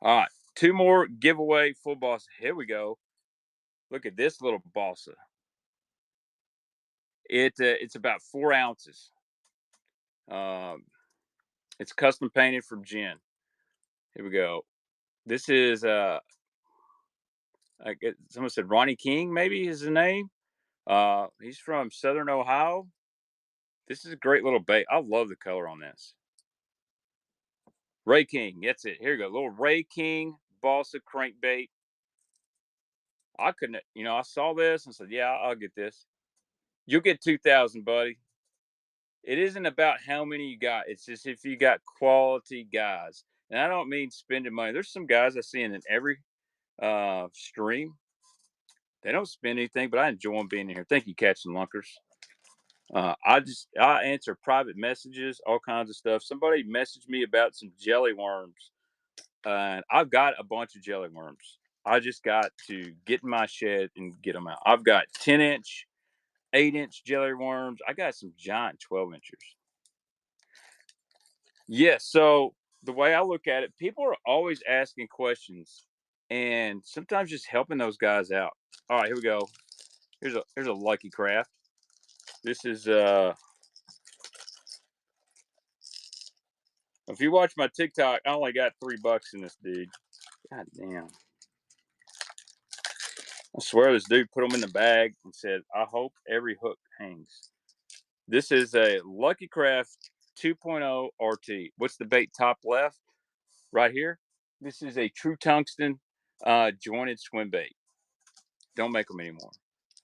All right, 2 more giveaway full Balsa. Here we go. Look at this little Balsa. It's about 4 ounces. It's custom painted from Jen. Here we go. This is someone said Ronnie King, maybe is the name. He's from Southern Ohio. This is a great little bait. I love the color on this. Ray King, that's it. Here you go. Little Ray King Balsa crankbait. I couldn't, I saw this and said, yeah, I'll get this. You'll get 2,000, buddy. It isn't about how many you got. It's just if you got quality guys. And I don't mean spending money. There's some guys I see in every stream. They don't spend anything, but I enjoy them being in here. Thank you, Catching Lunkers. I answer private messages, all kinds of stuff. Somebody messaged me about some jelly worms, and I've got a bunch of jelly worms. I just got to get in my shed and get them out. I've got 10-inch, 8-inch jelly worms. I got some giant 12-inchers. Yes. So the way I look at it, people are always asking questions, and sometimes just helping those guys out. All right, here we go. Here's a Lucky Craft. This is if you watch my TikTok, I only got $3 in this, dude. God damn. I swear this dude put them in the bag and said, I hope every hook hangs. This is a Lucky Craft 2.0 RT. What's the bait top left? Right here. This is a true tungsten jointed swim bait. Don't make them anymore.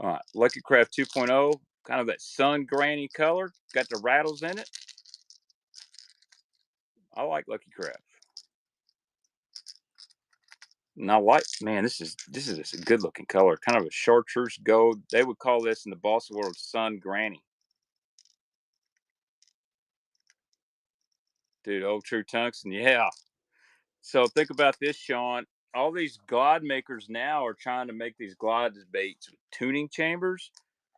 All right. Lucky Craft 2.0. Kind of that sun granny color. Got the rattles in it. I like Lucky Craft. And I like, man, this is a good looking color. Kind of a chartreuse gold. They would call this in the Balsa world sun granny. Dude, old true tungsten, yeah. So think about this, Sean. All these glide makers now are trying to make these glide baits with tuning chambers.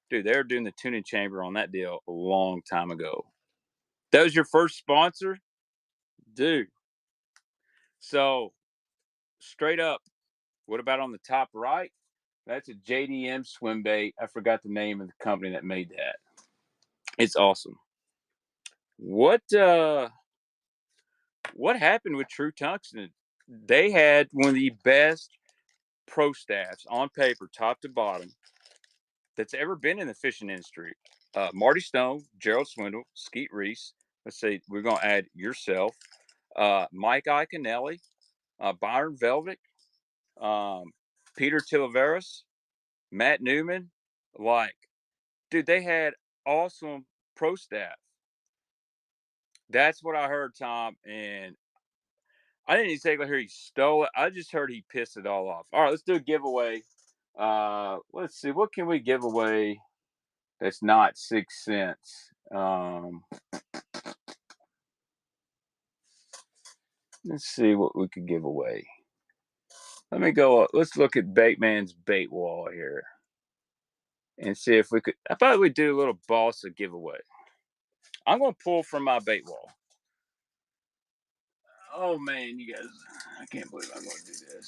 Dude, they were doing the tuning chamber on that deal a long time ago. That was your first sponsor? Dude. So, straight up, what about on the top right? That's a JDM swim bait. I forgot the name of the company that made that. It's awesome. What happened with True Tungsten? They had one of the best pro staffs on paper, top to bottom, that's ever been in the fishing industry. Marty Stone, Gerald Swindle, Skeet Reese. Let's see, we're gonna add yourself, Mike Iaconelli, Byron Velvick, Peter Tilaveras, Matt Newman. Like, dude, they had awesome pro staff. That's what I heard, Tom, and I didn't exactly hear he stole it. I just heard he pissed it all off. All right, let's do a giveaway. Let's see, what can we give away that's not 6 cents? Let's see what we could give away. Let me go. Let's look at Baitman's bait wall here and see if we could. I thought we'd do a little Balsa giveaway. I'm going to pull from my bait wall. Oh man, you guys, I can't believe I'm going to do this.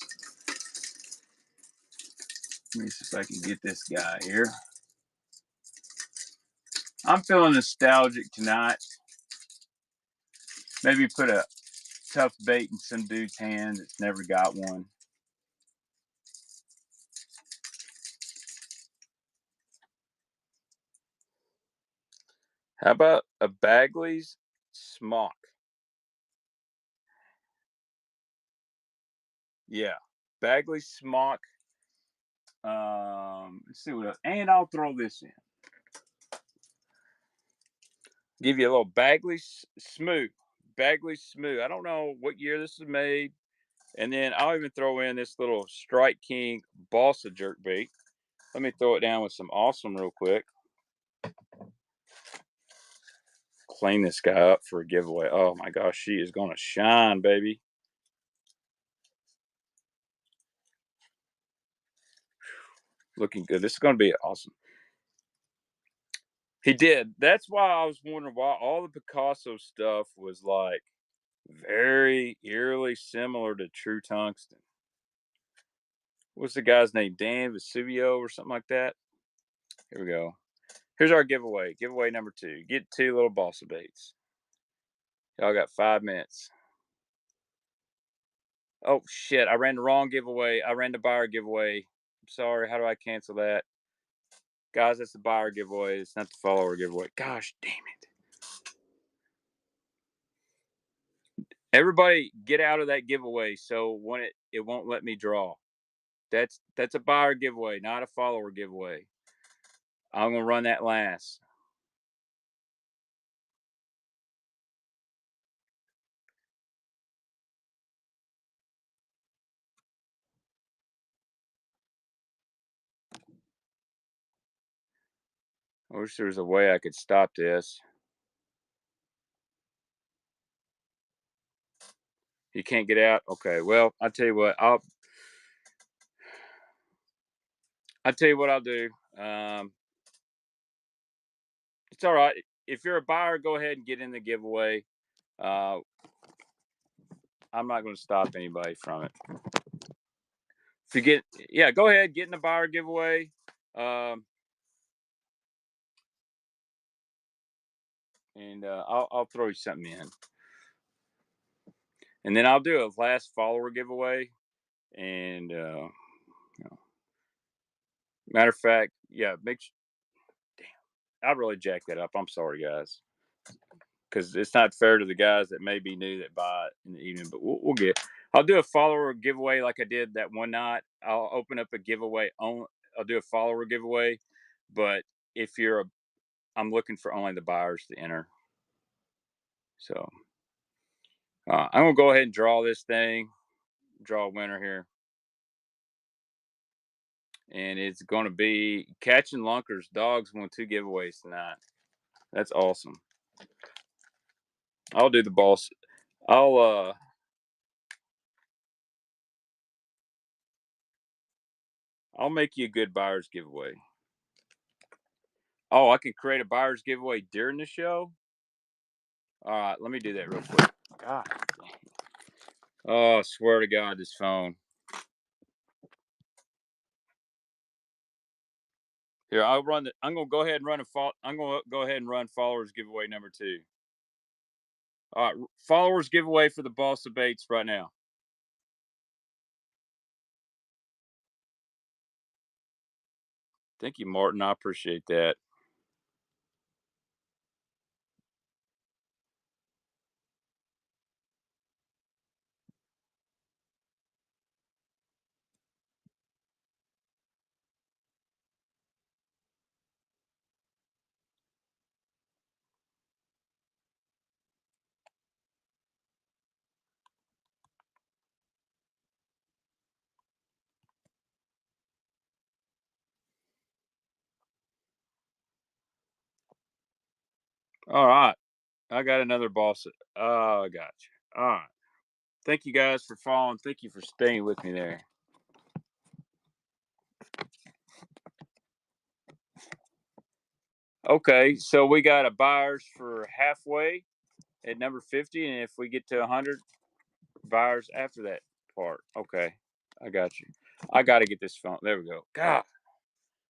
Let me see if I can get this guy here. I'm feeling nostalgic tonight. Maybe put a tough bait in some dude's hand that's never got one. How about a Bagley's smock? Yeah, Bagley's smock. Let's see what else. And I'll throw this in. Give you a little Bagley Smooth. Bagley Smooth. I don't know what year this is made. And then I'll even throw in this little Strike King Balsa jerkbait. Let me throw it down with some awesome real quick. Clean this guy up for a giveaway. Oh my gosh, she is going to shine, baby. Looking good. This is going to be awesome. He did. That's why I was wondering why all the Picasso stuff was like very eerily similar to True Tungsten. What's the guy's name? Dan Vesuvio or something like that? Here we go. Here's our giveaway. Giveaway number 2. Get 2 little Balsa baits. Y'all got 5 minutes. Oh, shit. I ran the wrong giveaway. I ran the buyer giveaway. I'm sorry. How do I cancel that? Guys, that's the buyer giveaway. It's not the follower giveaway. Gosh, damn it. Everybody get out of that giveaway so when it won't let me draw. That's a buyer giveaway, not a follower giveaway. I'm going to run that last. I wish there was a way I could stop this. You can't get out? Okay, well, I'll tell you what. I'll tell you what I'll do. It's all right. If you're a buyer, go ahead and get in the giveaway. I'm not going to stop anybody from it. If you get, yeah, go ahead, get in the buyer giveaway. And I'll throw you something in. And then I'll do a last follower giveaway. And matter of fact, yeah, damn, I really jacked that up. I'm sorry, guys, because it's not fair to the guys that may be new that buy it in the evening. But we'll get. I'll do a follower giveaway like I did that one night. I'll open up a giveaway on. I'll do a follower giveaway, but if you're I'm looking for only the buyers to enter. So I'm gonna go ahead and draw this thing. Draw a winner here. And it's going to be Catching Lunkers. Dogs won 2 giveaways tonight. That's awesome. I'll do the boss. I'll make you a good buyer's giveaway. Oh, I can create a buyer's giveaway during the show? All right, let me do that real quick. God. Oh, I swear to God, this phone. Here, I'm gonna go ahead and run I'm gonna go ahead and run followers giveaway number 2. All right, followers giveaway for the Balsa baits right now. Thank you, Martin. I appreciate that. All right, I got another Balsa. Oh, I got you. All right. Thank you guys for following. Thank you for staying with me there. Okay, so we got a buyers for halfway at number 50, and if we get to 100 buyers after that part. Okay, I got you. I got to get this phone. There we go. God,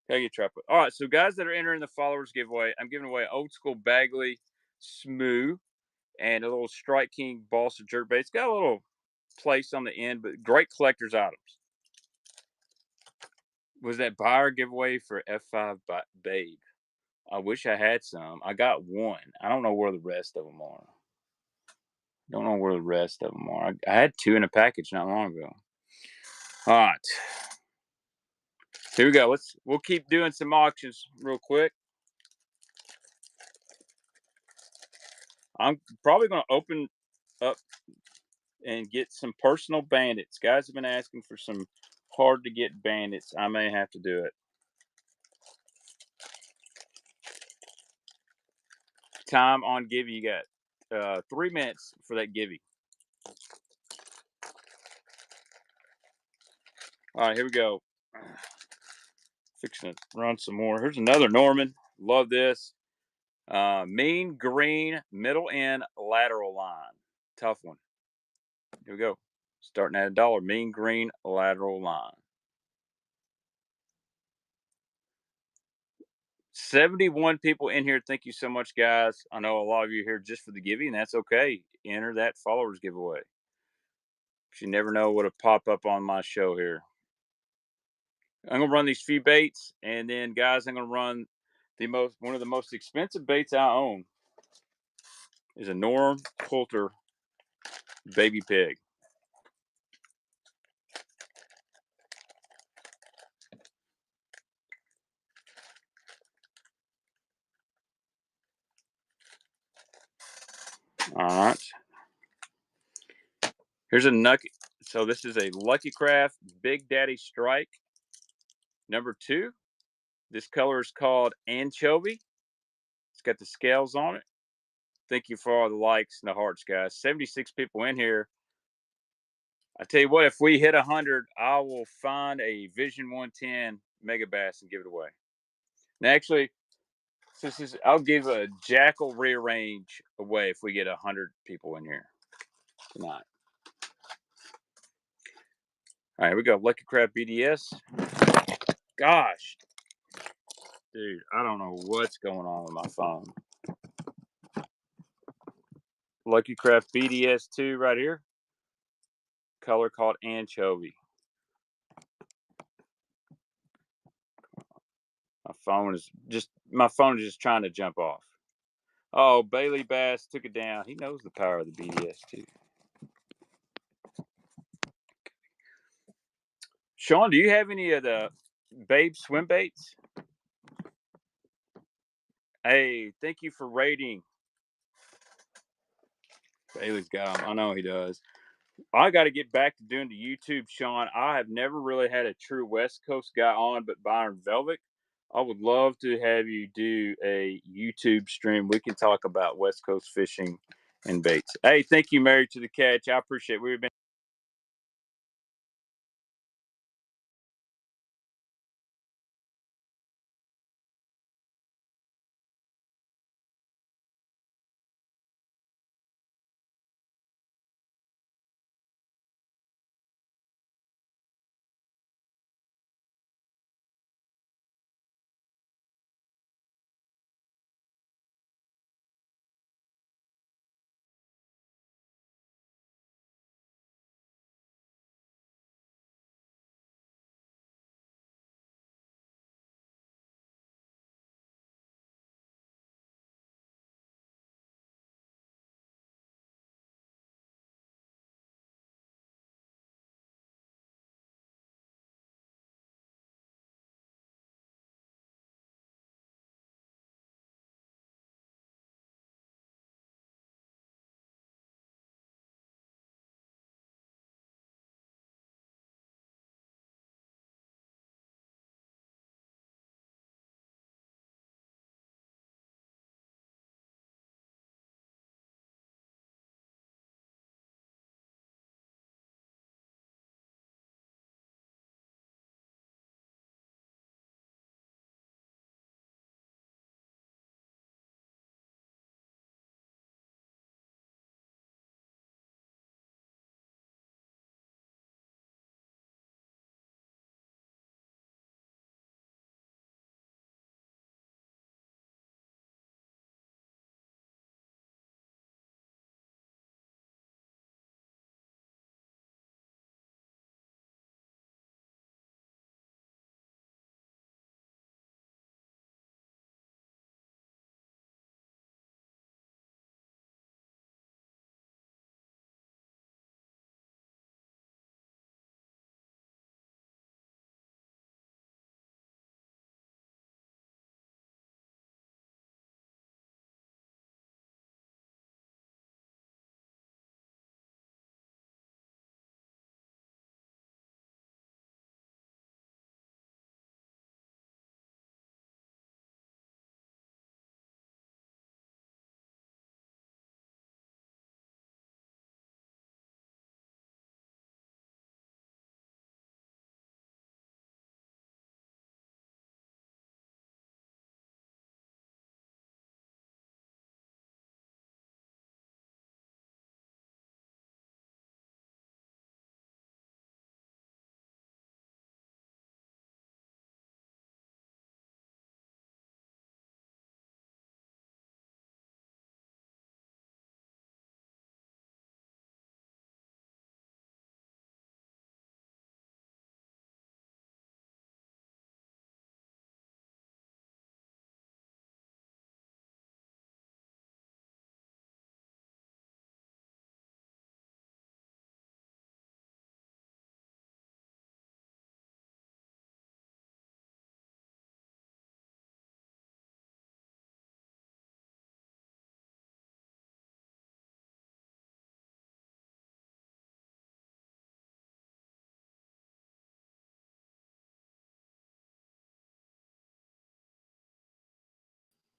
gotta get trapped. All right, so guys that are entering the followers giveaway, I'm giving away old school Bagley Smoo and a little Strike King Balsa jerkbait. It's got a little place on the end, but great collector's items. Was that buyer giveaway for F5 Babe? I wish I had some. I got one. I don't know where the rest of them are. Don't know where the rest of them are. I had 2 in a package not long ago. All right. Here we go. We'll keep doing some auctions real quick. I'm probably going to open up and get some personal bandits. Guys have been asking for some hard to get bandits. I may have to do it. Time on Givey. You got 3 minutes for that Givey. All right, here we go. Fixing to run some more. Here's another Norman. Love this. Mean green middle end lateral line. Tough one. Here we go. Starting at $1. Mean green lateral line. 71 people in here. Thank you so much, guys. I know a lot of you are here just for the Givey, and that's okay. Enter that followers giveaway. You never know what'll pop up on my show here. I'm gonna run these few baits, and then guys, I'm gonna run one of the most expensive baits I own is a Norm Coulter baby pig. All right. Here's a Nucky. So this is a Lucky Craft Big Daddy Strike number 2. This color is called Anchovy. It's got the scales on it. Thank you for all the likes and the hearts, guys. 76 people in here. I tell you what, if we hit 100, I will find a Vision 110 Mega Bass and give it away. Now, actually, I'll give a Jackal Rearrange away if we get 100 people in here tonight. All right, here we go. Lucky Craft BDS. Gosh, dude, I don't know what's going on with my phone. Lucky Craft BDS 2 right here. Color called Anchovy. My phone is just trying to jump off. Oh, Bailey Bass took it down. He knows the power of the BDS too. Sean, do you have any of the Babe Swimbaits? Hey, thank you for rating. Bailey's got them. I know he does. I got to get back to doing the YouTube, Sean. I have never really had a true West Coast guy on, but Byron Velvick. I would love to have you do a YouTube stream. We can talk about West Coast fishing and baits. Hey, thank you, Married to the Catch. I appreciate it. We've been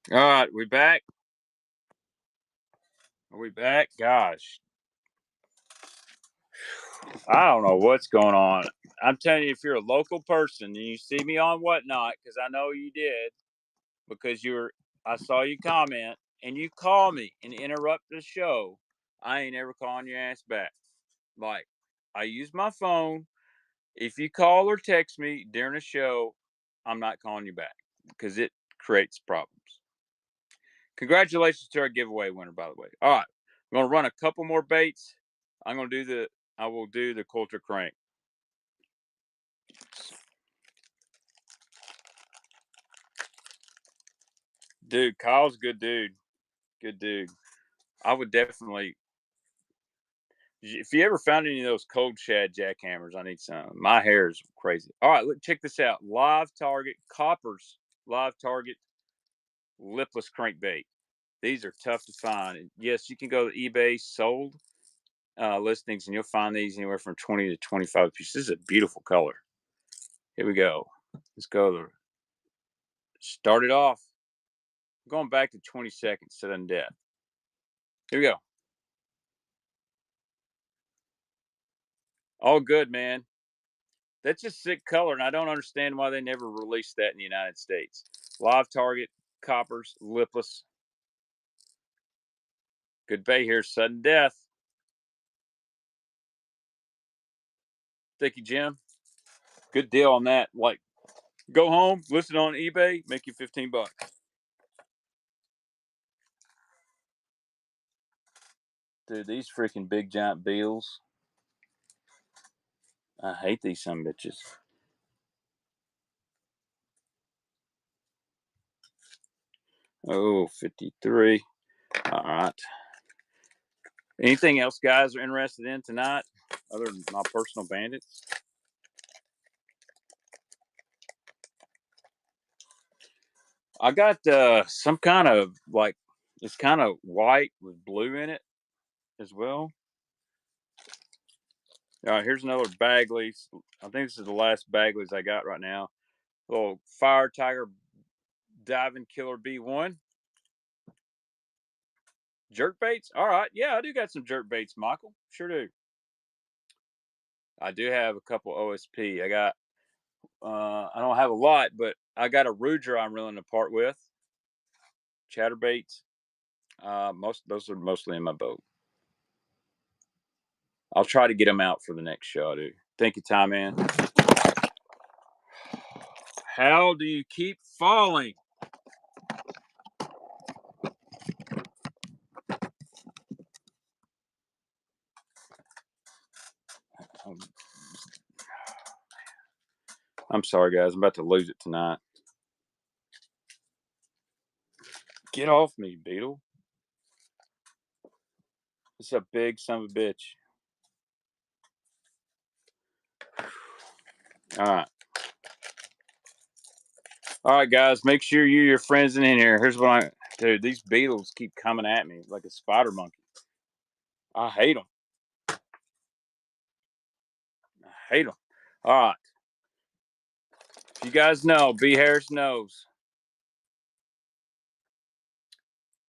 All right, we back. Are we back? Gosh, I don't know what's going on. I'm telling you, if you're a local person and you see me on Whatnot, because I know you did, because I saw you comment and you call me and interrupt the show, I ain't ever calling your ass back. Like, I use my phone. If you call or text me during a show, I'm not calling you back because it creates problems. Congratulations to our giveaway winner, by the way. All right, I'm gonna run a couple more baits. I will do the Coulter crank. Dude, Kyle's a good dude. Good dude. I would definitely. If you ever found any of those cold shad jackhammers, I need some. My hair is crazy. All right, look, check this out. Live target coppers. Live target lipless crankbait. These are tough to find. And yes, you can go to eBay sold listings, and you'll find these anywhere from 20 to 25 pieces. This is a beautiful color. Here we go. Let's go to start it off. I'm going back to 20 seconds, sudden death. Here we go. All good, man. That's just sick color, and I don't understand why they never released that in the United States. Live target, coppers, lipless. Good bait here, sudden death. Thank you, Jim. Good deal on that. Like, go home, list it on eBay, make you $15. Dude, these freaking big giant beetles. I hate these some bitches. Oh, 53. All right. Anything else guys are interested in tonight other than my personal bandits? I got some kind of like, it's kind of white with blue in it as well. All right, here's another Bagley. I think this is the last Bagleys I got right now. Little Fire Tiger Diving Killer B1. Jerkbaits? All right. Yeah, I do got some jerkbaits, Michael. Sure do. I do have a couple OSP. I got, I don't have a lot, but I got a Ruger I'm willing to part with. Chatterbaits. Those are mostly in my boat. I'll try to get them out for the next show, dude. Thank you, Ty Man. How do you keep falling? I'm sorry, guys. I'm about to lose it tonight. Get off me, beetle. It's a big son of a bitch. All right. All right, guys. Make sure your friends in here. Here's what dude, these beetles keep coming at me like a spider monkey. I hate them. I hate them. All right. If you guys know, B. Harris knows.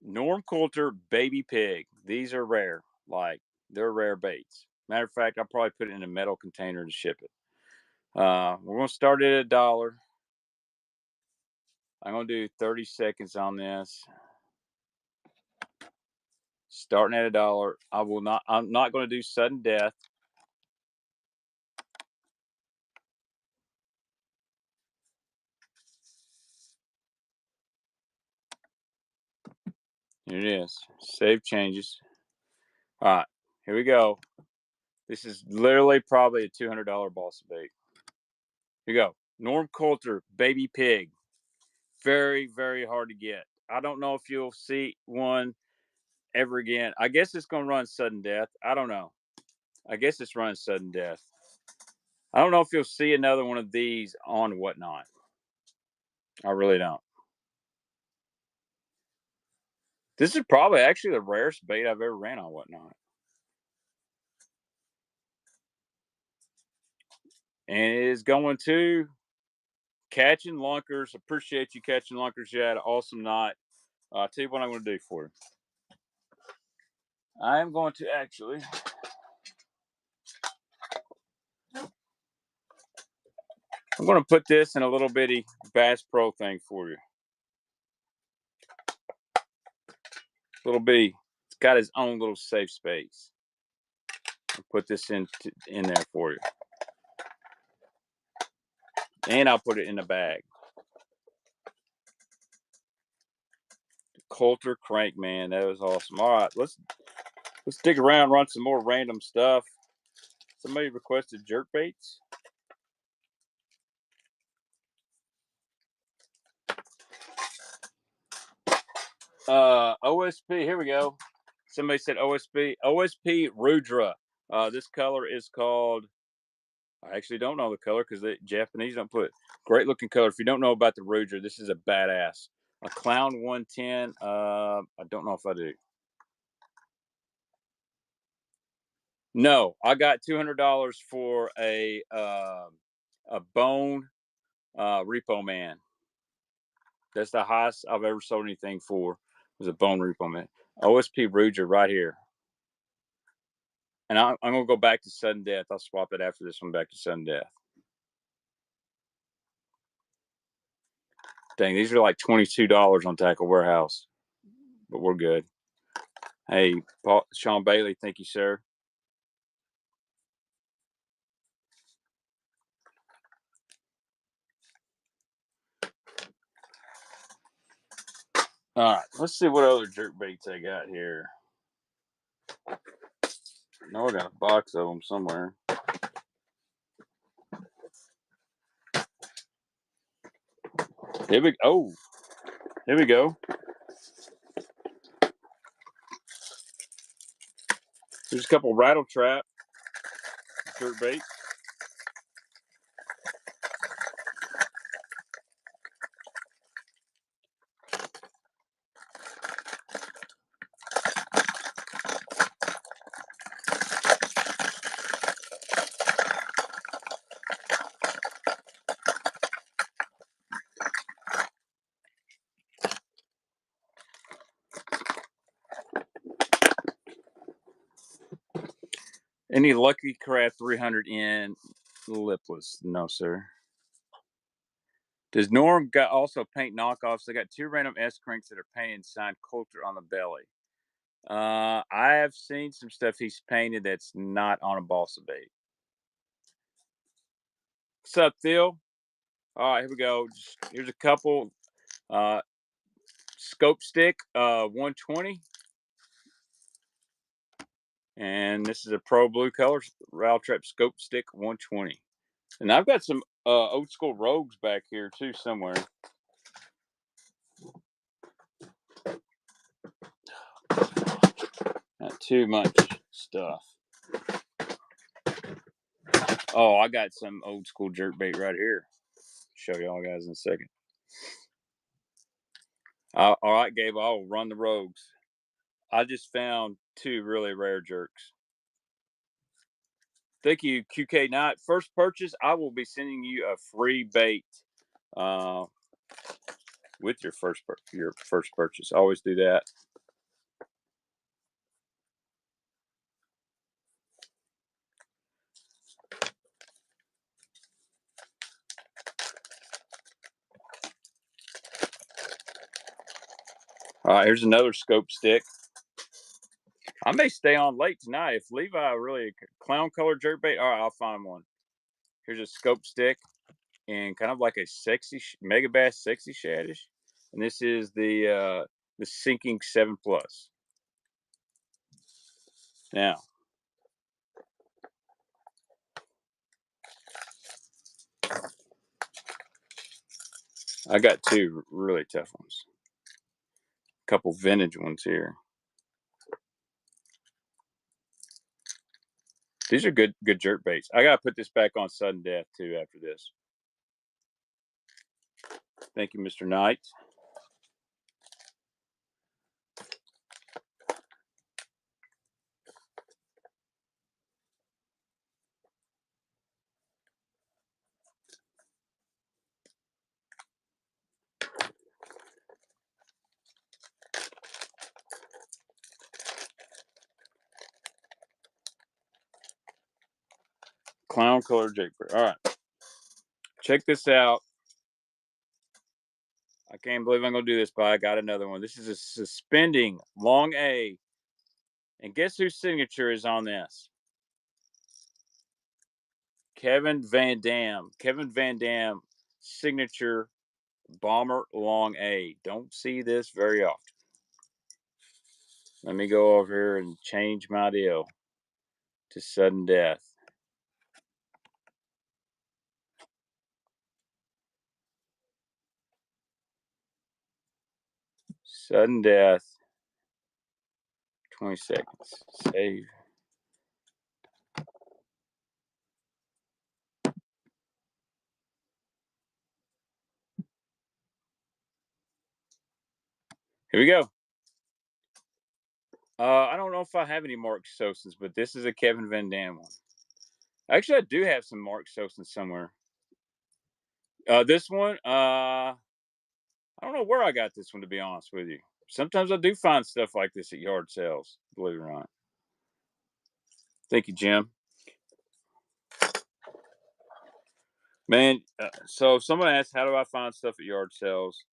Norm Coulter Baby Pig. These are rare. Like, they're rare baits. Matter of fact, I'll probably put it in a metal container to ship it. We're going to start it at $1. I'm going to do 30 seconds on this. Starting at $1. I'm not going to do sudden death. Here it is. Save changes. All right, here we go. This is literally probably a $200 Balsa bait. Here we go. Norm Coulter Baby Pig. Very, very hard to get. I don't know if you'll see one ever again. I guess it's going to run sudden death. I don't know. I guess it's running sudden death. I don't know if you'll see another one of these on Whatnot. I really don't. This is probably actually the rarest bait I've ever ran on Whatnot. And it is going to Catching Lunkers. Appreciate you catching Lunkers. You had an awesome night. I'll tell you what I'm going to do for you. I am going to actually. I'm going to put this in a little bitty Bass Pro thing for you. Little bitty. It's got his own little safe space. I'll put this in there for you. And I'll put it in a bag. Coulter crank, man, that was awesome. All right, let's dig around, run some more random stuff. Somebody requested jerkbaits. OSP, here we go. Somebody said OSP Rudra. This color is called, I actually don't know the color because the Japanese don't put it. Great looking color. If you don't know about the Rudra, this is a badass. A Clown 110. I don't know if I do. No, I got $200 for a bone repo man. That's the highest I've ever sold anything for. Was a bone repo man. OSP Rudra right here. And I'm gonna go back to sudden death. I'll swap it after this one back to sudden death. Dang, these are like $22 on Tackle Warehouse, but we're good. Hey, Sean Bailey, thank you, sir. All right, let's see what other jerk baits I got here. I know I got a box of them somewhere. Here we go. Oh, here we go. There's a couple rattle trap jerk baits. Any Lucky Craft 300N lipless? No, sir. Does Norm also paint knockoffs? They got 2 random S cranks that are painted signed Coulter on the belly. I have seen some stuff he's painted that's not on a Balsa bait. What's up, Phil? All right, here we go. Here's a couple. Scope stick 120. And this is a Pro Blue color Rattle Trap Scope Stick 120. And I've got some old school Rogues back here too somewhere. Not too much stuff. Oh, I got some old school jerkbait right here. Show y'all guys in a second. All right, Gabe, I'll run the Rogues. I just found 2 really rare jerks. Thank you, QK Knight. First purchase, I will be sending you a free bait with your first purchase. Always do that. All right, here's another scope stick. I may stay on late tonight. If Levi really clown color jerkbait, all right, I'll find one. Here's a scope stick and kind of like a sexy mega bass sexy shadish. And this is the sinking 7 plus. Now, I got 2 really tough ones. A couple vintage ones here. These are good jerk baits. I gotta put this back on sudden death too after this. Thank you, Mr. Knight. Clown color Jerkbait. All right. Check this out. I can't believe I'm going to do this, but I got another one. This is a suspending long A. And guess whose signature is on this? Kevin Van Dam. Kevin Van Dam signature bomber long A. Don't see this very often. Let me go over here and change my deal to sudden death. Sudden death. 20 seconds. Save. Here we go. I don't know if I have any Mark Sosens, but this is a Kevin Van Dam one. Actually, I do have some Mark Sosens somewhere. This one, I don't know where I got this one, to be honest with you. Sometimes I do find stuff like this at yard sales, believe it or not. Thank you, Jim. Man, so someone asked, how do I find stuff at yard sales?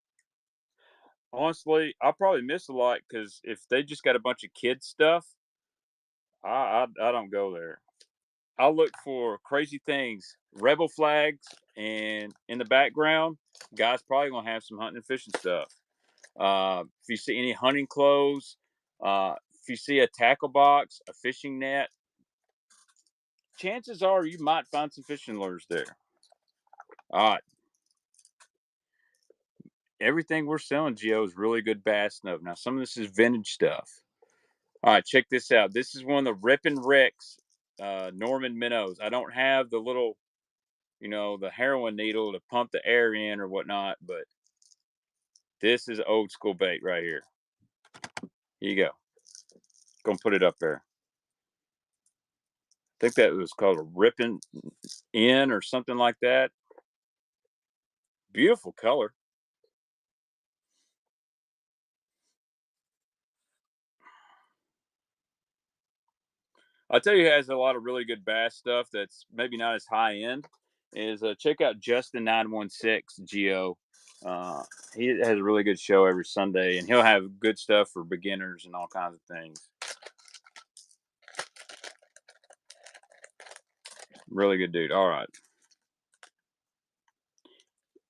Honestly, I'll probably miss a lot because if they just got a bunch of kids stuff, I don't go there. I'll look for crazy things, rebel flags, and in the background, guys probably gonna have some hunting and fishing stuff. If you see any hunting clothes, if you see a tackle box, a fishing net, chances are you might find some fishing lures there. All right. Everything we're selling, Gio, is really good bass stuff. Now, some of this is vintage stuff. All right, check this out. This is one of the Rip and Ricks Norman minnows. I don't have the little, the heroin needle to pump the air in or whatnot, but this is old school bait right here. Here you go. Gonna put it up there. I think that was called a ripping in or something like that. Beautiful color. I'll tell you, who has a lot of really good bass stuff that's maybe not as high end. Is check out Justin 916 Geo. He has a really good show every Sunday, and he'll have good stuff for beginners and all kinds of things. Really good dude. All right.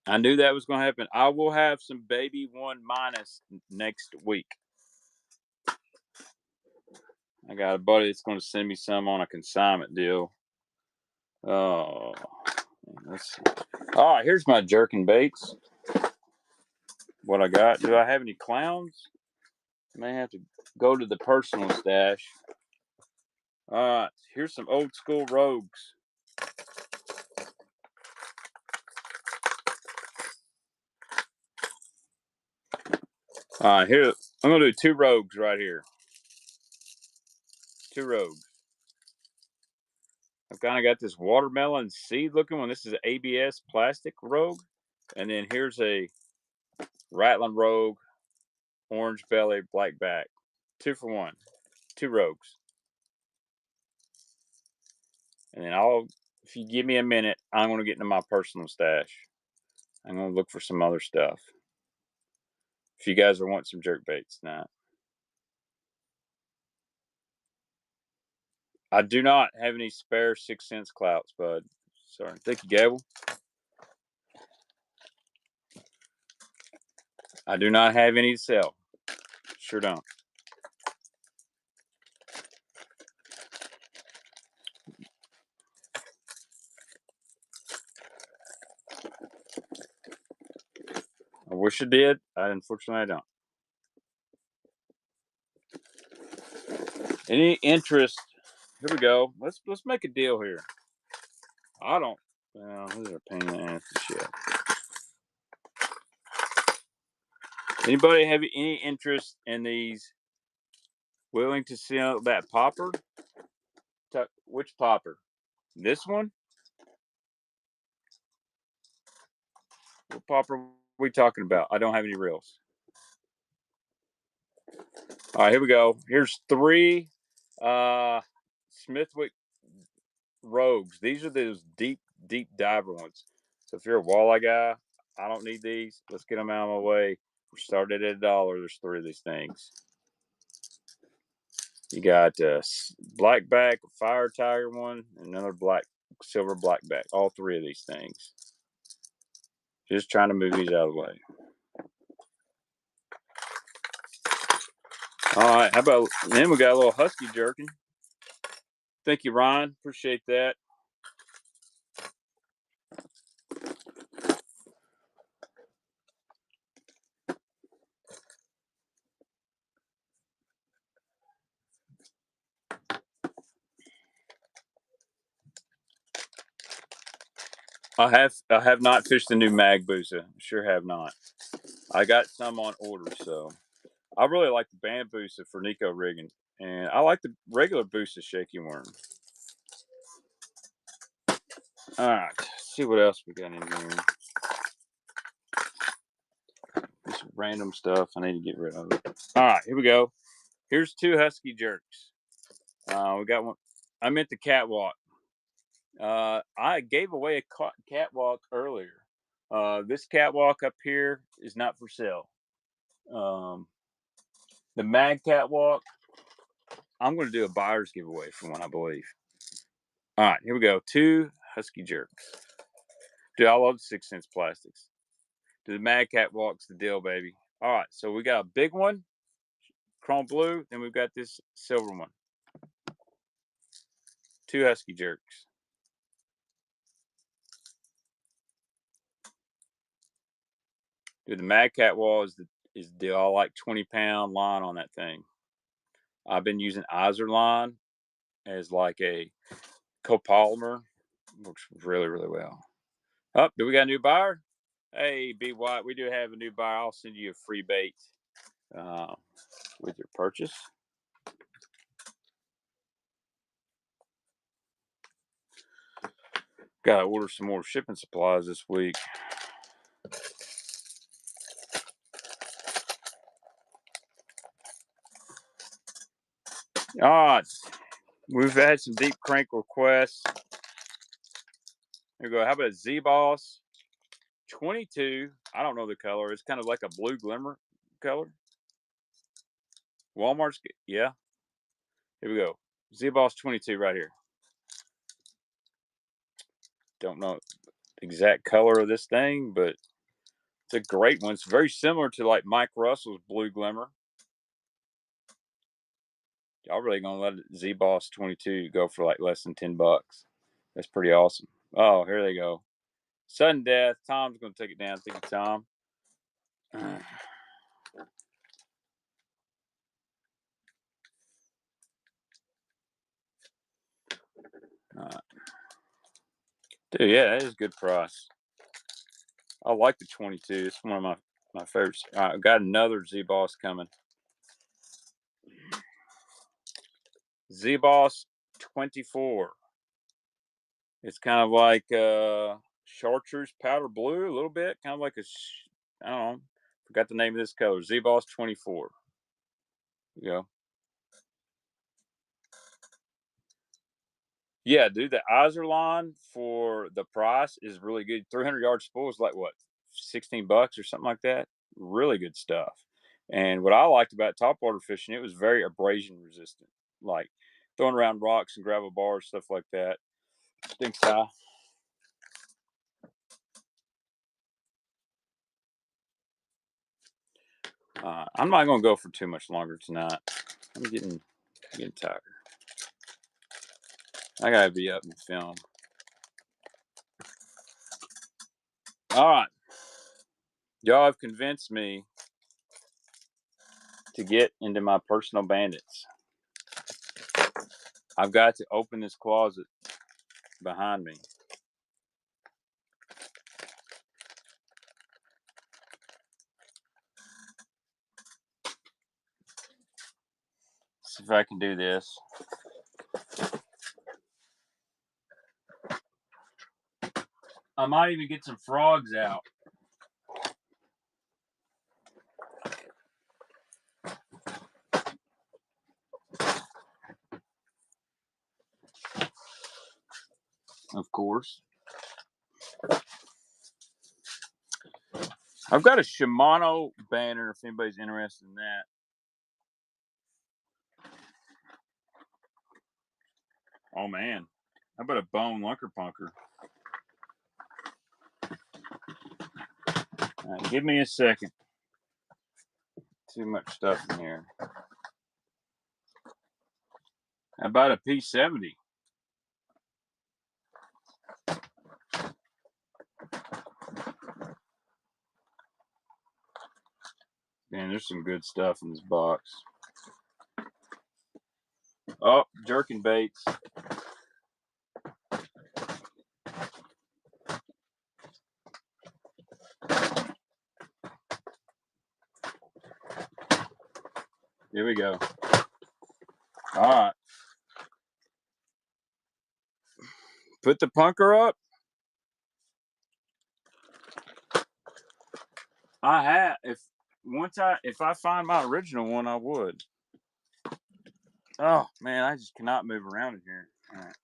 I knew that was going to happen. I will have some baby 1- next week. I got a buddy that's going to send me some on a consignment deal. Oh, let's see. All right, here's my jerking baits. What I got? Do I have any clowns? May have to go to the personal stash. All right, here's some old school rogues. All right, here I'm gonna do 2 rogues right here. 2 rogues. I've kind of got this watermelon seed looking one. This is an ABS plastic rogue, and then here's a rattling rogue, orange belly, black back. 2 for 1. 2 rogues. And then if you give me a minute, I'm gonna get into my personal stash. I'm gonna look for some other stuff. If you guys are wanting some jerk baits tonight. I do not have any spare 6 cents clouts, bud. Sorry. Thank you, Gable. I do not have any to sell. Sure don't. I wish I did. Unfortunately, I don't. Any interest? Here we go. Let's make a deal here. I don't. Well, these are a pain in the ass to shit. Anybody have any interest in these? Willing to sell that popper? Which popper? This one? What popper are we talking about? I don't have any reels. All right, here we go. Here's 3 Smithwick Rogues. These are those deep diver ones. So if you're a walleye guy, I don't need these. Let's get them out of my way. We started at $1. There's 3 of these things. You got blackback, a fire tiger one, and another silver blackback. All 3 of these things. Just trying to move these out of the way. All right, how about then we got a little husky jerking. Thank you, Ryan. Appreciate that. I have not fished the new mag Balsa. Sure have not. I got some on order, so I really like the band Balsa for Nico rigging, and I like the regular Balsa shaky worm. All right, let's see what else we got in here. This random stuff I need to get rid of. All right, here we go. Here's 2 husky jerks. We got one. I meant the catwalk. I gave away a catwalk earlier. This catwalk up here is not for sale. The mag catwalk, I'm going to do a buyer's giveaway for one, I believe. All right, here we go. 2 husky jerks. Dude, I love the 6-cents plastics. The mag catwalk's the deal, baby. All right, so we got a big one, chrome blue, then we've got this silver one. 2 husky jerks. Dude, the mag catwalk is the deal. I like 20-pound line on that thing. I've been using Iser line as like a copolymer. Works really, really well. Oh, do we got a new buyer? Hey, B White, we do have a new buyer. I'll send you a free bait with your purchase. Got to order some more shipping supplies this week. All right. We've had some deep crank requests. Here we go. How about a Z-Boss 22? I don't know the color. It's kind of like a blue glimmer color. Walmart's, yeah. Here we go. Z-Boss 22 right here. Don't know the exact color of this thing, but it's a great one. It's very similar to like Mike Russell's blue glimmer. Y'all really gonna let Z-Boss 22 go for like less than $10? That's pretty awesome. Oh, here they go. Sudden death. Tom's gonna take it down. Thank you, Tom. Dude, yeah, that is a good price. I like the 22. It's one of my favorites. All right, I've got another Z-Boss coming. Z-Boss 24. It's kind of like chartreuse powder blue, a little bit. Kind of like I don't know. Forgot the name of this color. Z-Boss 24. There you go. Yeah, dude, the Iser line for the price is really good. 300-yard spool is like what, $16 or something like that. Really good stuff. And what I liked about topwater fishing, it was very abrasion resistant, like throwing around rocks and gravel bars, stuff like that. Thanks, Ty. I'm not going to go for too much longer tonight. I'm getting tired. I got to be up and film. All right. Y'all have convinced me to get into my personal bandits. I've got to open this closet behind me. See if I can do this. I might even get some frogs out. of course. I've got a Shimano banner if anybody's interested in that. Oh man, how about a bone lunker punker? All right, give me a second. Too much stuff in here. How about a P70? Man, there's some good stuff in this box. Oh, Jerkbaits. Here we go. All right. Put the punker up. If I find my original one, I would. Oh man, I just cannot move around in here. All right.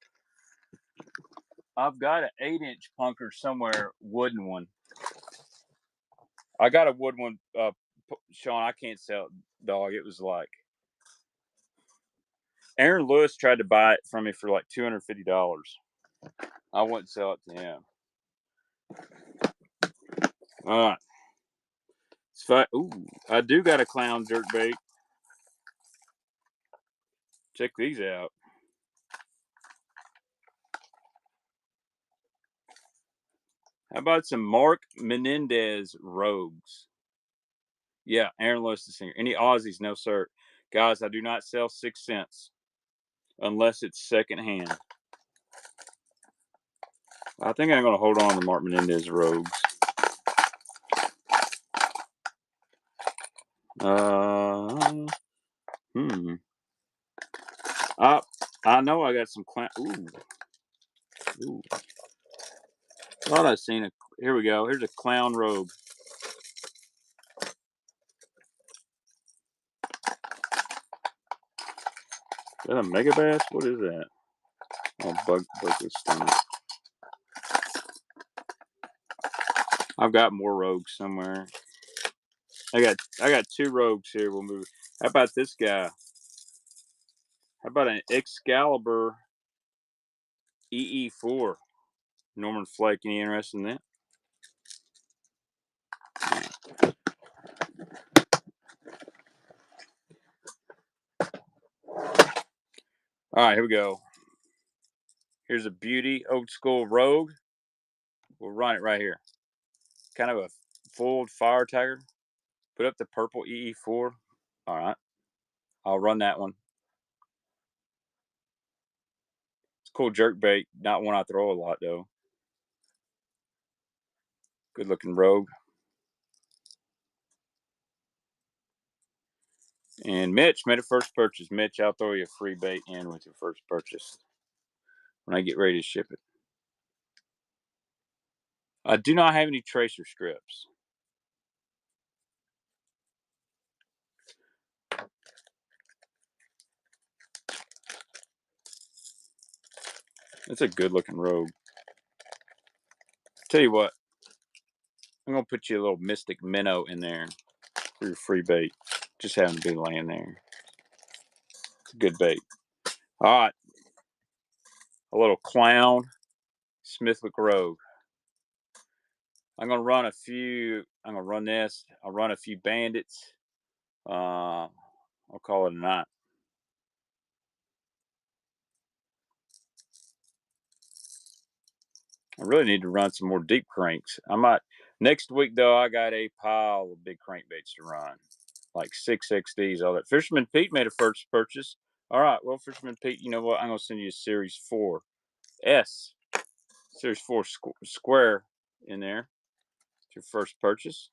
I've got an 8-inch punker somewhere, wooden one. I got a wood one, Sean. I can't sell it, dog. It was like Aaron Lewis tried to buy it from me for like $250. I wouldn't sell it to him. All right. Ooh, I do got a clown jerkbait. Check these out. How about some Mark Menendez Rogues? Yeah, Aaron Lewis, the singer. Any Aussies? No, sir. Guys, I do not sell 6 cents unless it's secondhand. I think I'm going to hold on to Mark Menendez Rogues. I know I got some clown. Ooh. Thought I seen a. Here we go. Here's a clown rogue. Is that a mega bass? What is that? Oh, bug this thing. I've got more rogues somewhere. I got 2 rogues here. We'll move. How about this guy? How about an Excalibur EE4? Norman Flake. Any interest in that? All right, here we go. Here's a beauty old school rogue. We'll run it right here. Kind of a full fire tiger. Put up the purple EE4. All right. I'll run that one. It's a cool jerkbait. Not one I throw a lot, though. Good looking rogue. And Mitch made a first purchase. Mitch, I'll throw you a free bait in with your first purchase when I get ready to ship it. I do not have any tracer strips. It's a good looking rogue. Tell you what, I'm going to put you a little Mystic Minnow in there for your free bait. Just having to be laying there. It's a good bait. All right. A little clown Smithwick rogue. I'm going to run a few. I'm going to run this. I'll run a few bandits. I'll call it a night. I really need to run some more deep cranks. I might next week though. I got a pile of big crankbaits to run, like 6 XDs. All that. Fisherman Pete made a first purchase. All right, well, Fisherman Pete, you know what? I'm gonna send you a Series 4S, Series 4 square in there. It's your first purchase.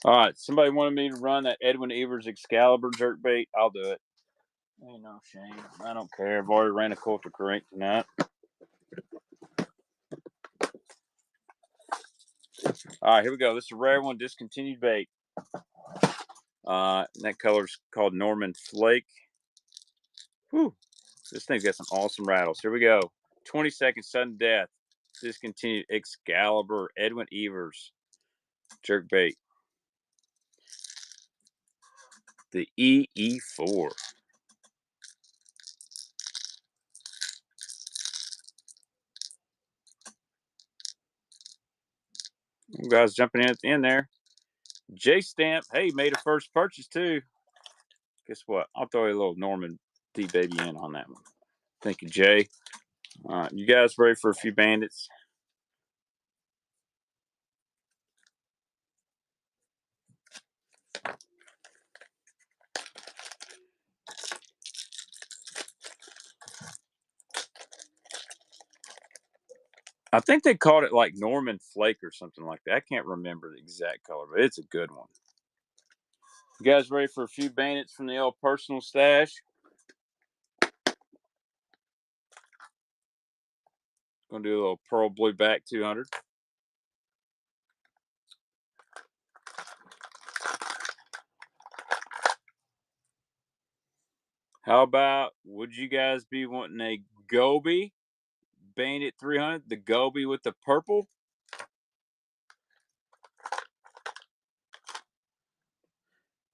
All right, somebody wanted me to run that Edwin Evers Excalibur jerkbait. I'll do it. Ain't no shame. I don't care. I've already ran a Coulter crank tonight. All right, here we go. This is a rare one, discontinued bait. That color's called Norman Flake. Whew. This thing's got some awesome rattles. Here we go. 20-second sudden death. Discontinued Excalibur, Edwin Evers, jerkbait. The EE4. You guys jumping in at the end there. J Stamp, hey, made a first purchase too. Guess what? I'll throw a little Norman D Baby in on that one. Thank you, Jay. All right, you guys ready for a few bandits? I think they called it like Norman Flake or something like that. I can't remember the exact color, but it's a good one. You guys ready for a few bandits from the old personal stash? Gonna do a little pearl blue back 200. How about, would you guys be wanting a Goby Bandit 300? The Goby with the purple?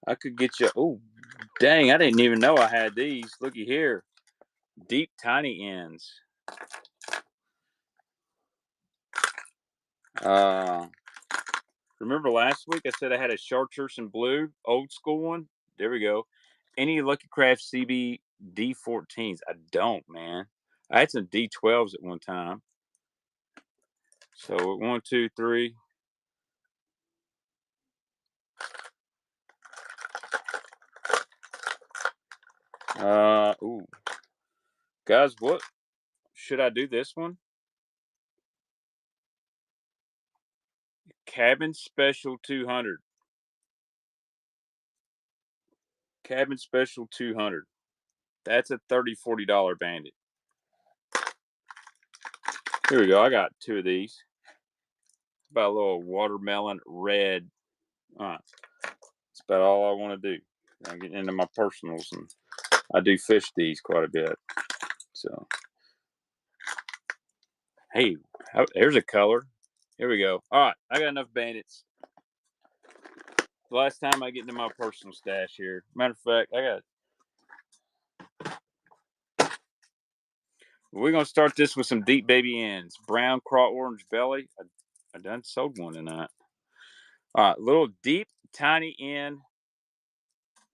I could get you. Oh, dang! I didn't even know I had these. Looky here, deep tiny ends. Remember last week I said I had a chartreuse and blue old school one? There we go. Any Lucky Craft CB D14s? I don't, man. I had some D12s at one time. So 1, 2, 3. Ooh, guys, what should I do? This one? Cabin Special 200. Cabin Special 200. That's a $30, $40 bandit. Here we go. I got 2 of these. About a little watermelon red. All right. That's about all I want to do. I get into my personals, and I do fish these quite a bit. So, hey, there's a color. Here we go. All right. I got enough bandits. Last time I get into my personal stash here. Matter of fact, we're going to start this with some deep baby ends. Brown craw orange belly. I done sold one tonight. All right, little deep, tiny end.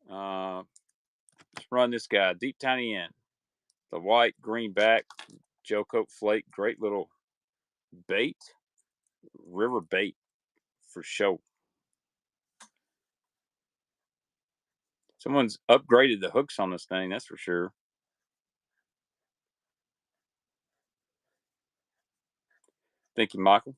Let's run this guy. Deep, tiny end. The white, green back, gel coat flake. Great little bait. River bait for show. Someone's upgraded the hooks on this thing, that's for sure. Thank you, Michael.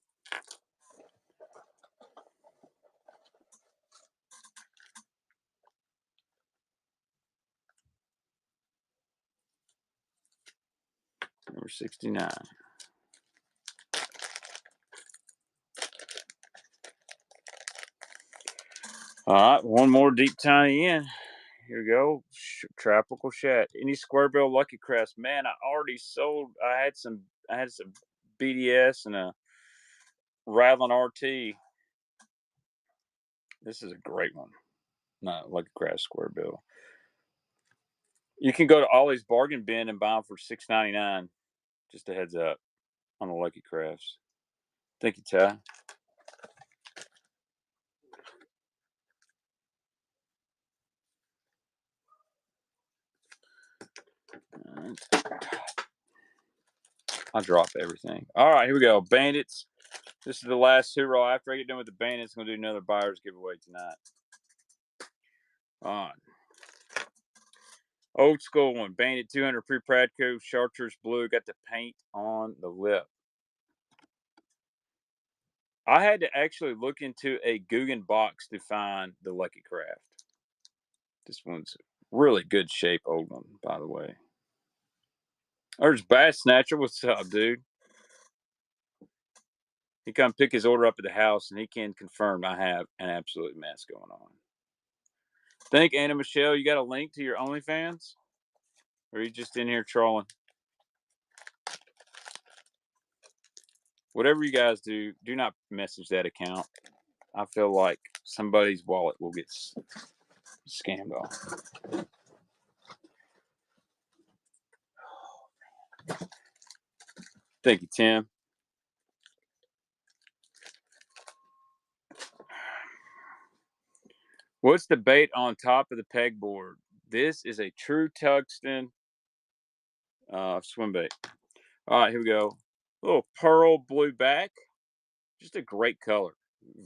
Number 69. All right, one more deep tiny end. Here we go. Tropical Shat. Any square bill Lucky Crest. Man, I already sold. I had some BDS and a Rattling RT. This is a great one. Not Lucky Crest square bill. You can go to Ollie's Bargain Bin and buy them for $6.99. Just a heads up on the Lucky Crafts. Thank you, Ty. I drop everything. All right, here we go. Bandits. This is the last hoorah. After I get done with the bandits, I'm going to do another buyer's giveaway tonight. On. Old school one. Bandit 200 pre-Pradco. Chartreuse blue. Got the paint on the lip. I had to actually look into a Googan box to find the Lucky Craft. This one's really good shape, old one, by the way. There's Bass Snatcher. What's up, dude? He come pick his order up at the house, and he can confirm I have an absolute mess going on. Think, Anna Michelle, you got a link to your OnlyFans? Or are you just in here trolling? Whatever you guys do, do not message that account. I feel like somebody's wallet will get scammed off. Thank you, Tim. What's the bait on top of the pegboard? This is a true tungsten swim bait. All right, here we go. A little pearl blue back. Just a great color.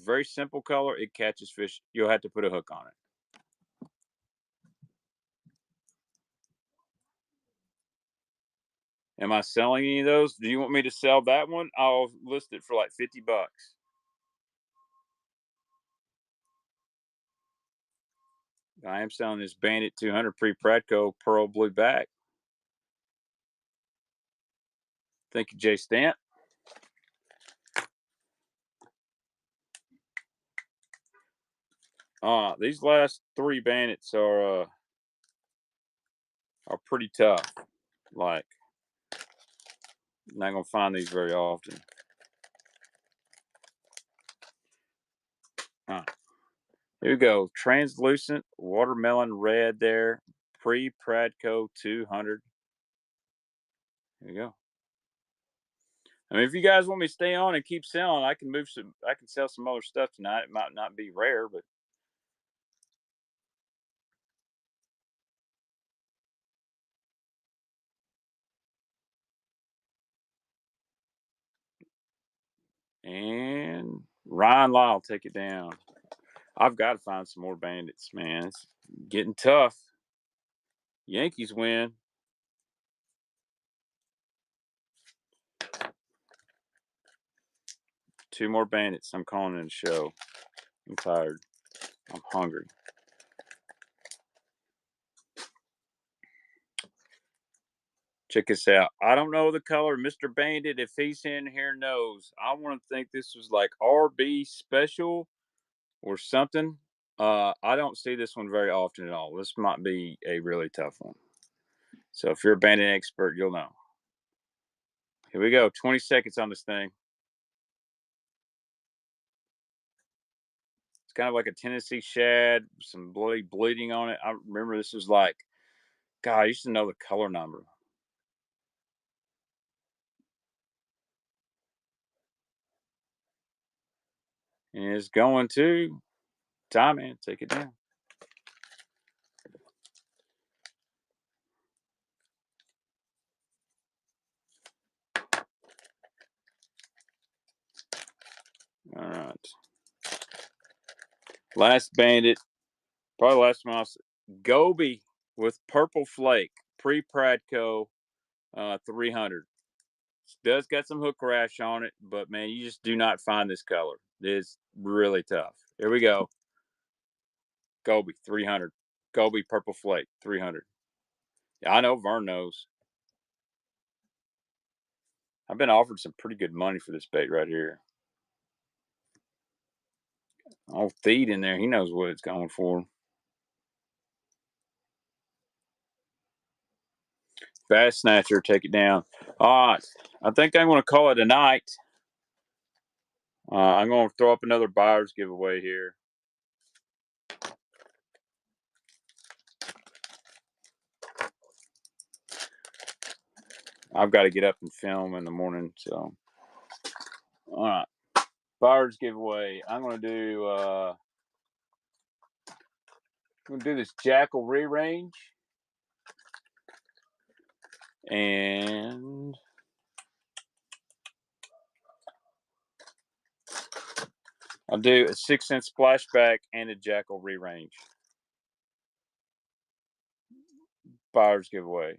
Very simple color. It catches fish. You'll have to put a hook on it. Am I selling any of those? Do you want me to sell that one? I'll list it for like $50. I am selling this Bandit 200 pre-Pradco pearl blue back. Thank you, Jay Stant. These last 3 Bandits are pretty tough. Like, not gonna find these very often. Here we go. Translucent watermelon red there. Pre-Pradco 200. There you go. I mean, if you guys want me to stay on and keep selling, I can sell some other stuff tonight. It might not be rare, but and Ryan Lyle, take it down. I've got to find some more Bandits, man. It's getting tough. Yankees win. Two more Bandits. I'm calling it a show. I'm tired. I'm hungry. Check this out. I don't know the color. Mr. Bandit, if he's in here, knows. I want to think this was like RB special or something. I don't see this one very often at all. This might be a really tough one. So if you're a Bandit expert, you'll know. Here we go. 20 seconds on this thing. It's kind of like a Tennessee shad, some bloody bleeding on it. I remember this was like, God, I used to know the color number. And it's going to time, man. Take it down. All right. Last Bandit. Probably last mouse. Goby with purple flake. Pre-Pradco 300. Does got some hook rash on it, but man, you just do not find this color. It's really tough. Here we go. Goby 300. Goby purple flake 300. Yeah, I know Vern knows. I've been offered some pretty good money for this bait right here. Old Theed in there, he knows what it's going for. Bass Snatcher, take it down. All right, I think I'm going to call it a night. I'm going to throw up another buyer's giveaway here. I've got to get up and film in the morning, so. All right, buyer's giveaway. I'm going to do this Jackal re-range. And I'll do a 6-cent splashback and a Jackal re-range. Buyer's giveaway.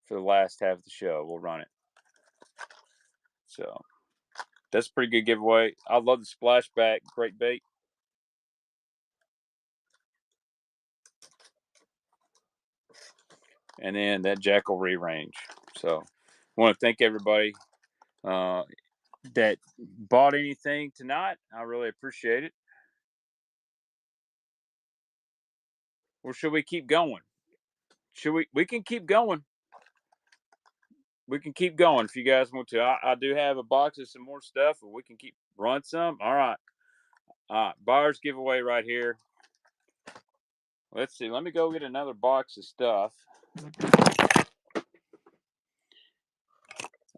For the last half of the show, we'll run it. So that's a pretty good giveaway. I love the splashback. Great bait. And then that Jackal re-range. So I want to thank everybody. that bought anything tonight. I really appreciate it. Or should we keep going? Should we can keep going. We can keep going if you guys want to. I do have a box of some more stuff, but we can keep run some. All right. Buyer's giveaway right here. Let's see. Let me go get another box of stuff.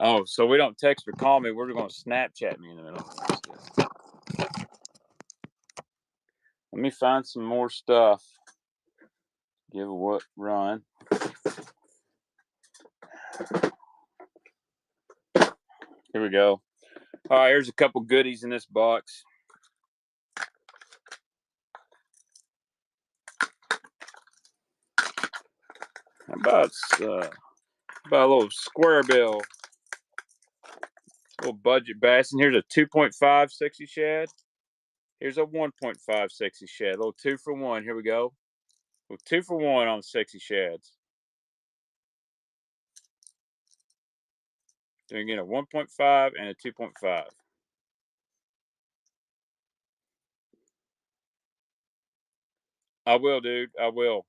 Oh, so we don't text or call me. We're going to Snapchat me in the middle of this. Let me find some more stuff. Give a what run. Here we go. All right, here's a couple goodies in this box. How about a little square bill, little budget bass. And here's a 2.5 sexy shad. Here's a 1.5 sexy shad. A little 2 for 1. Here we go. A little 2 for 1 on sexy shads. Then again, a 1.5 and a 2.5. I will, dude. I will.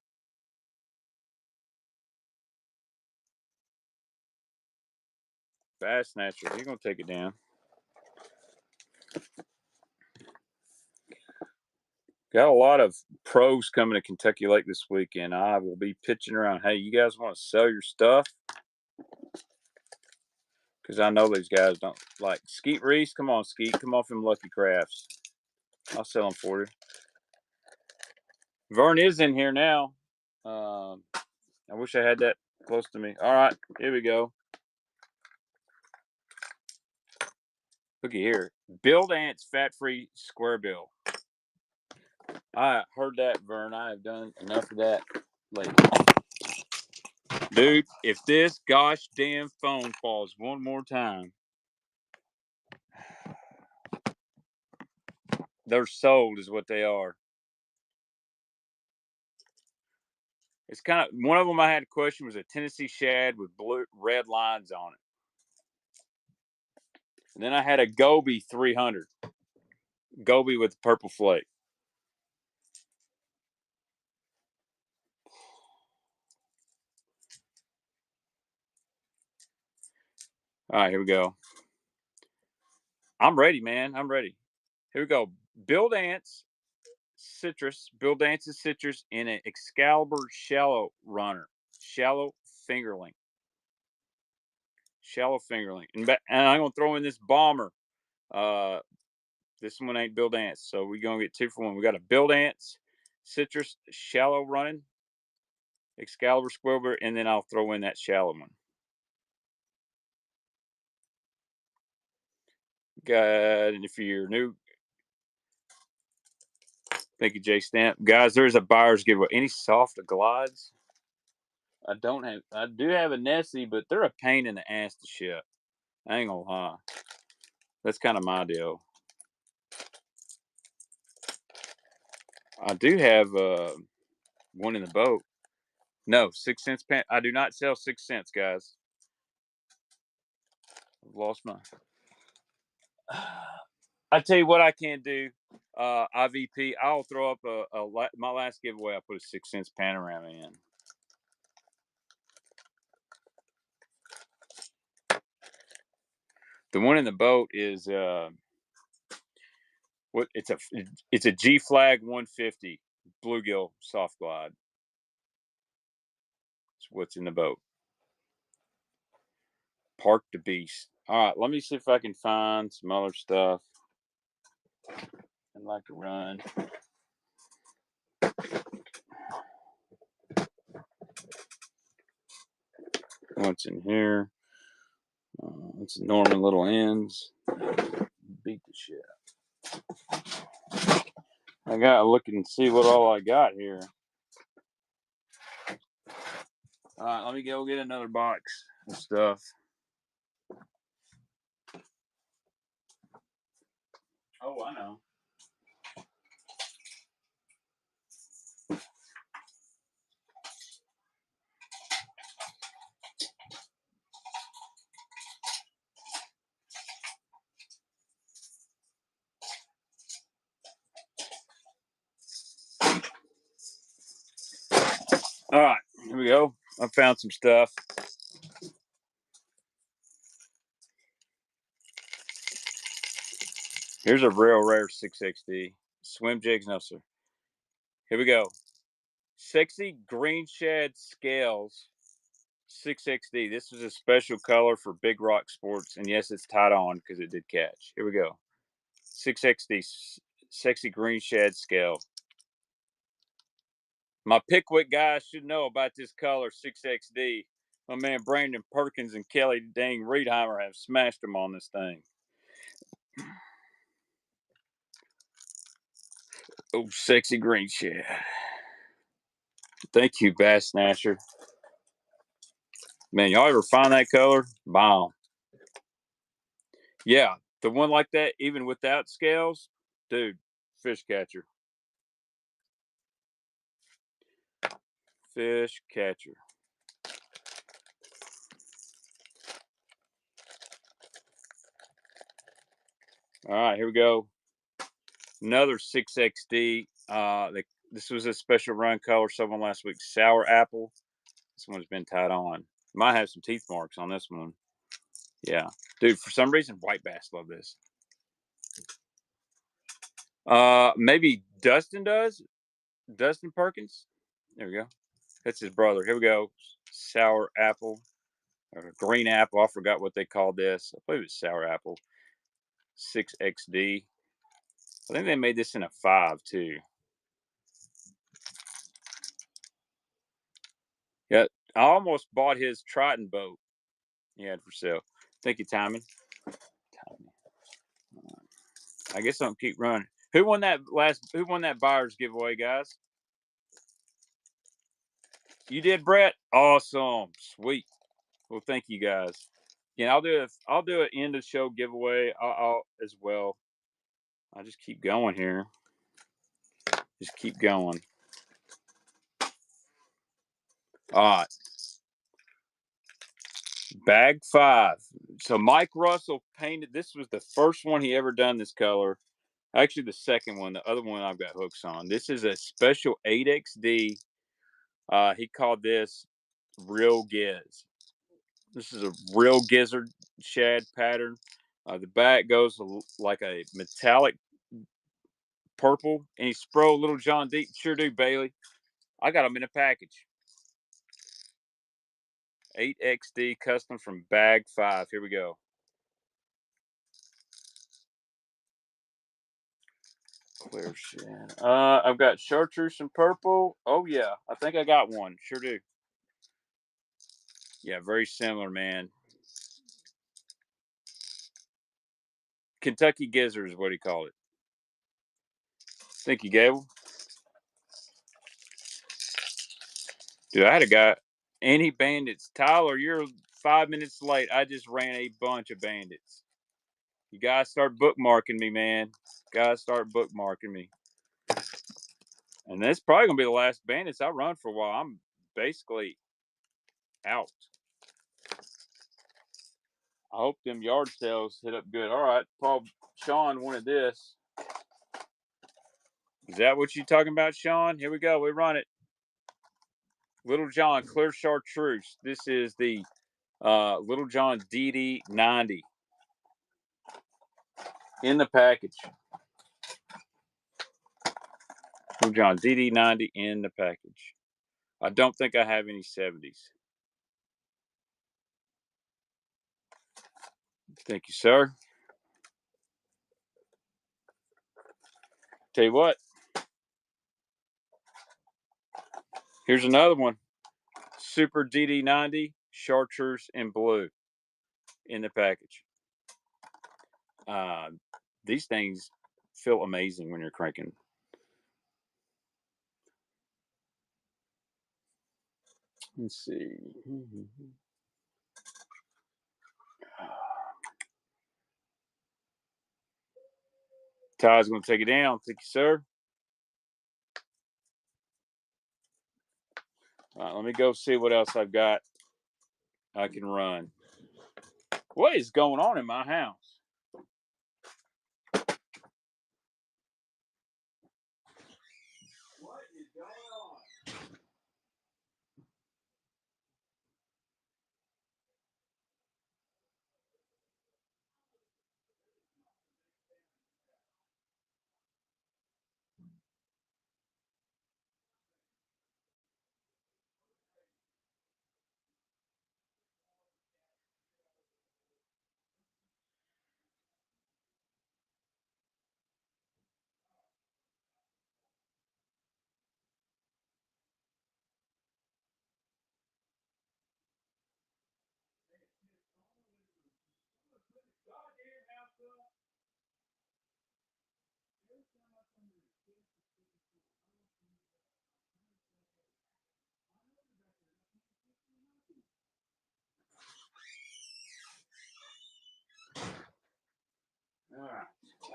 Bass Snatcher. You're going to take it down. Got a lot of pros coming to Kentucky Lake this weekend. I will be pitching around. Hey, you guys want to sell your stuff? Because I know these guys don't like Skeet Reese. Come on, Skeet. Come off them Lucky Crafts. I'll sell them for you. Vern is in here now. I wish I had that close to me. All right, here we go. Looky here. Build Ants Fat-Free Square Bill. I heard that, Vern. I have done enough of that lately. Dude, if this gosh damn phone falls one more time, they're sold is what they are. It's kind of, one of them I had a question was a Tennessee shad with red lines on it. And then I had a Goby 300. Goby with purple flake. All right, here we go. I'm ready, man. I'm ready. Here we go. Build Ants Citrus. Build Ants Citrus in an Excalibur shallow runner. Shallow fingerling. Shallow fingerling. And I'm going to throw in this bomber. This one ain't Build Ants, so we're going to get 2 for 1. We got a Build Ants Citrus shallow running. Excalibur Squilber, and then I'll throw in that shallow one. Got, and if you're new, thank you, Jay Stamp. Guys, there's a buyer's giveaway. Any soft glides? I do have a Nessie, but they're a pain in the ass to ship. I ain't gonna lie. That's kind of my deal. I do have one in the boat. No, 6 cents pan. I do not sell 6 cents, guys. I've lost my. I tell you what I can do. IVP. I'll throw up my last giveaway. I put a 6 cents panorama in. The one in the boat is what? It's a G Flag 150 bluegill soft glide. It's what's in the boat. Park the beast. All right, let me see if I can find some other stuff. I'd like to run. What's in here? It's Norman Little Ends. Beat the shit. I gotta look and see what all I got here. All right, let me go get another box of stuff. Oh, I know. All right, here we go. I found some stuff. Here's a real rare 6XD. Swim jigs, no sir. Here we go. Sexy green shad scales 6XD. This is a special color for Big Rock Sports. And yes, it's tied on because it did catch. Here we go. 6XD sexy green shad scale. My Pickwick guys should know about this color 6XD. My man Brandon Perkins and Kelly Dang Reedheimer have smashed them on this thing. Oh, sexy green shad. Thank you, Bass Snatcher. Man, y'all ever find that color? Bomb. Yeah, the one like that, even without scales, dude, fish catcher. Fish catcher. All right, here we go. Another 6XD. This was a special run color. Someone last week, sour apple. This one's been tied on. Might have some teeth marks on this one. Yeah, dude. For some reason, white bass love this. Maybe Dustin does. Dustin Perkins. There we go. That's his brother. Here we go. Sour apple or green apple. I forgot what they called this. I believe it's sour apple. 6XD. I think they made this in a 5 too. Yeah, I almost bought his Triton boat he had for sale. Thank you, Timon. I guess I'll keep running. Who won that buyer's giveaway, guys? You did, Brett? Awesome. Sweet. Well, thank you guys. Yeah, I'll do an end of show giveaway. I'll as well. I'll just keep going here. Just keep going. All right. Bag 5. So Mike Russell painted. This was the first one he ever done this color. Actually, the second one. The other one I've got hooks on. This is a special 8XD. He called this Real Giz. This is a real gizzard shad pattern. The back goes like a metallic purple, and he sprayed Little John Deep. Sure do, Bailey. I got them in a package. 8XD custom from Bag 5. Here we go. Clear shad. I've got chartreuse and purple. Oh yeah, I think I got one. Sure do. Yeah, very similar, man. Kentucky gizzard is what he called it. Thank you, Gable. Dude, I had a guy. Any bandits? Tyler, you're 5 minutes late. I just ran a bunch of bandits. You guys start bookmarking me, man. Guys start bookmarking me. And that's probably gonna be the last bandits I run for a while. I'm basically out. I hope them yard sales hit up good. All right, Paul Sean wanted this. Is that what you talking about, Sean? Here we go. We run it. Little John Clear Chartreuse. This is the Little John DD90 in the package. Little John DD90 in the package. I don't think I have any 70s. Thank you, sir. Tell you what. Here's another one. Super DD90 Chartreuse in blue in the package. These things feel amazing when you're cranking. Let's see. Ty's going to take it down. Thank you, sir. All right, let me go see what else I've got I can run. What is going on in my house? What is going on?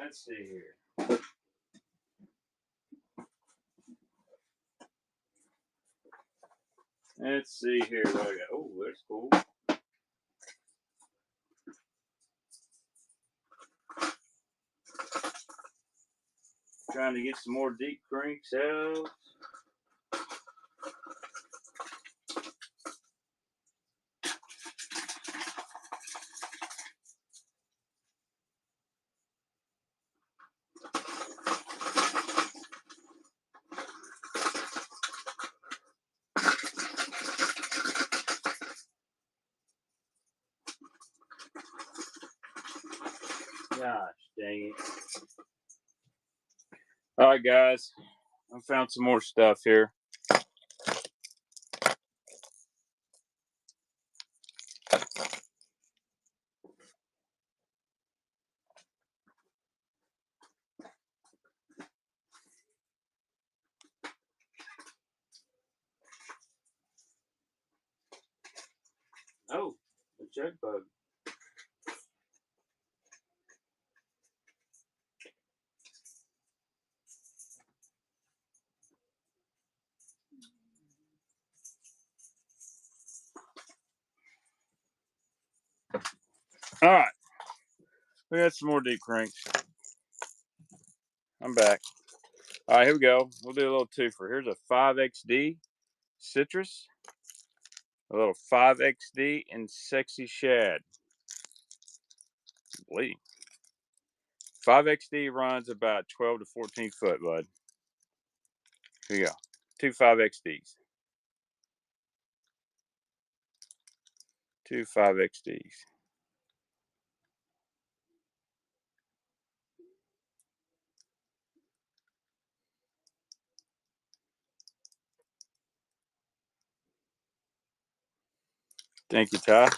Let's see here. Let's see here what I got. Oh, that's cool. Trying to get some more deep cranks out. Gosh dang it. All right, guys. I found some more stuff here. Oh, a jug bug. All right. We got some more deep cranks. I'm back. All right, here we go. We'll do a little twofer. Here's a 5XD citrus, a little 5XD and sexy shad. Bleeding. 5XD runs about 12 to 14 foot, bud. Here you go. Two 5XDs. Two 5XDs. Thank you, Ty.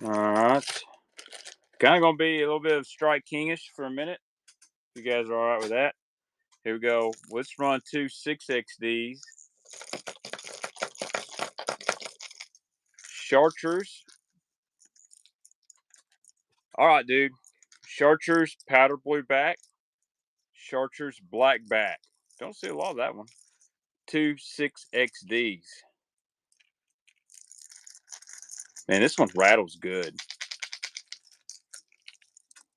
All right. Kind of going to be a little bit of Strike Kingish for a minute. If you guys are all right with that. Here we go. Let's run two 6XDs. Chartreuse. All right, dude. Chartreuse powder blue back. Chartreuse black back. Don't see a lot of that one. Two 6XDs. Man, this one rattles good.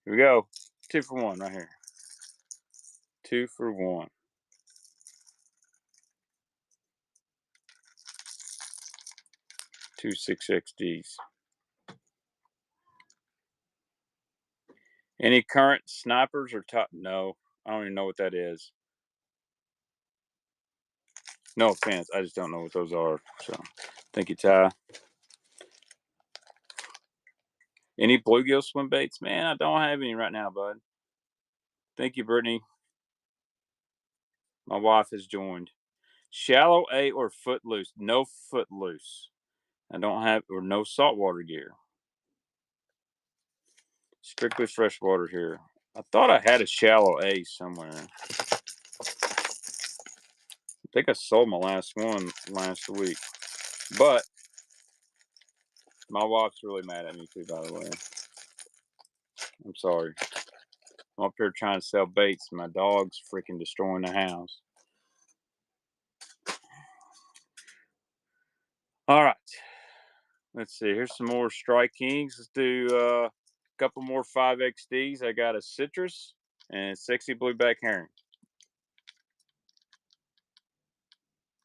Here we go. 2 for 1 right here. 2 for 1. Two 6XDs. Any current snipers or top? No, I don't even know what that is. No offense, I just don't know what those are. So, thank you, Ty. Any bluegill swim baits? Man, I don't have any right now, bud. Thank you, Brittany. My wife has joined. Shallow A or footloose? No footloose. I don't have, or no saltwater gear. Strictly freshwater here. I thought I had a shallow A somewhere. I think I sold my last one last week. But my wife's really mad at me too, by the way. I'm sorry. I'm up here trying to sell baits. And my dog's freaking destroying the house. All right. Let's see. Here's some more Strike Kings. Let's do a couple more 5XDs. I got a citrus and sexy blueback herring.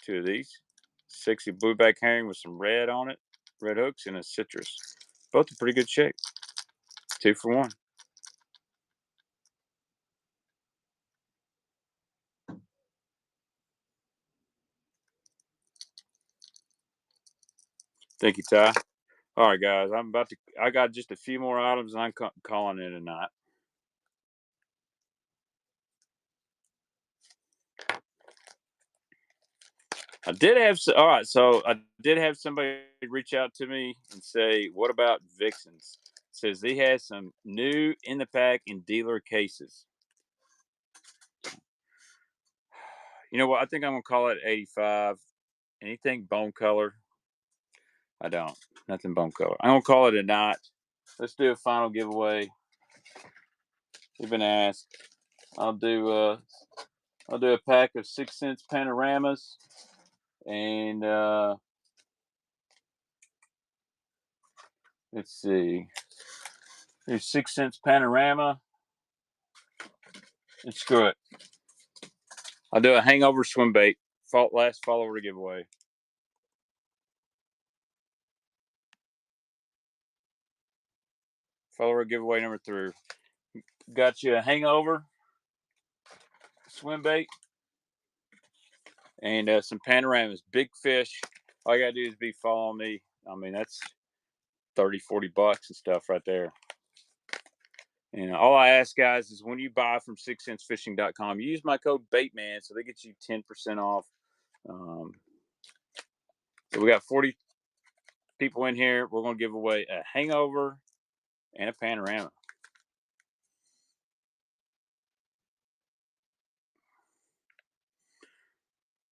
2 of these. Sexy blueback herring with some red on it, red hooks, and a citrus. Both in pretty good shape. 2 for 1. Thank you, Ty. All right, guys. I got just a few more items, and I'm calling it a night. I did have all right. So I did have somebody reach out to me and say, "What about Vixens?" Says he has some new in the pack and dealer cases. You know what? I think I'm gonna call it 85. Anything bone color? I don't. Nothing bone color. I'm gonna call it a night. Let's do a final giveaway. You've been asked. I'll do a pack of 6 cents panoramas, and let's see. Here's 6 cents panorama. And screw it. I'll do a hangover swim bait. Last follower giveaway. Follower giveaway number 3. Got you a hangover swim bait and some panoramas. Big fish. All you gotta do is be following me. I mean, that's 30, 40 bucks and stuff right there. And all I ask, guys, is when you buy from 6centsfishing.com, use my code BAITMAN so they get you 10% off. So we got 40 people in here. We're going to give away a hangover and a panorama.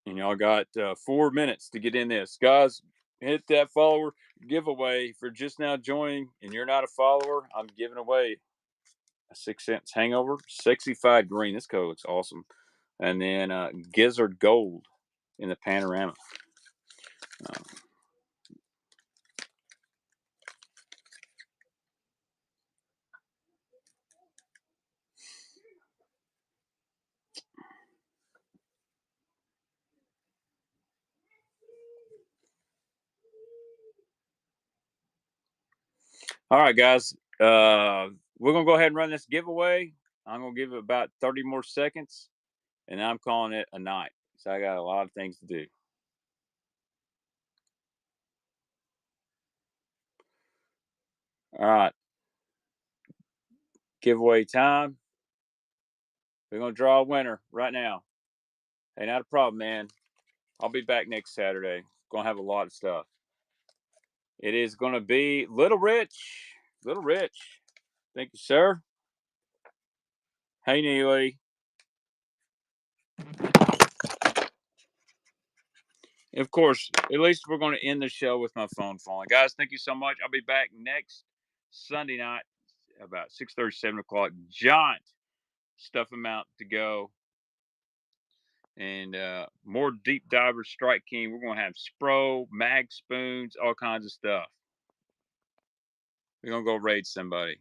And y'all got 4 minutes to get in this. Guys, hit that follower giveaway. For just now joining and you're not a follower, I'm giving away a 6 cents hangover, sexified green. This code looks awesome. And then gizzard gold in the panorama. All right, guys. We're going to go ahead and run this giveaway. I'm going to give it about 30 more seconds, and I'm calling it a night. So I got a lot of things to do. All right. Giveaway time. We're going to draw a winner right now. Hey, not a problem, man. I'll be back next Saturday. Going to have a lot of stuff. It is going to be Little Rich. Little Rich. Thank you, sir. Hey, Neely. Of course, at least we're going to end the show with my phone falling. Guys, thank you so much. I'll be back next Sunday night about 6:30, 7 o'clock. Giant stuff amount to go. And more deep diver Strike King. We're going to have Spro, mag spoons, all kinds of stuff. We're going to go raid somebody.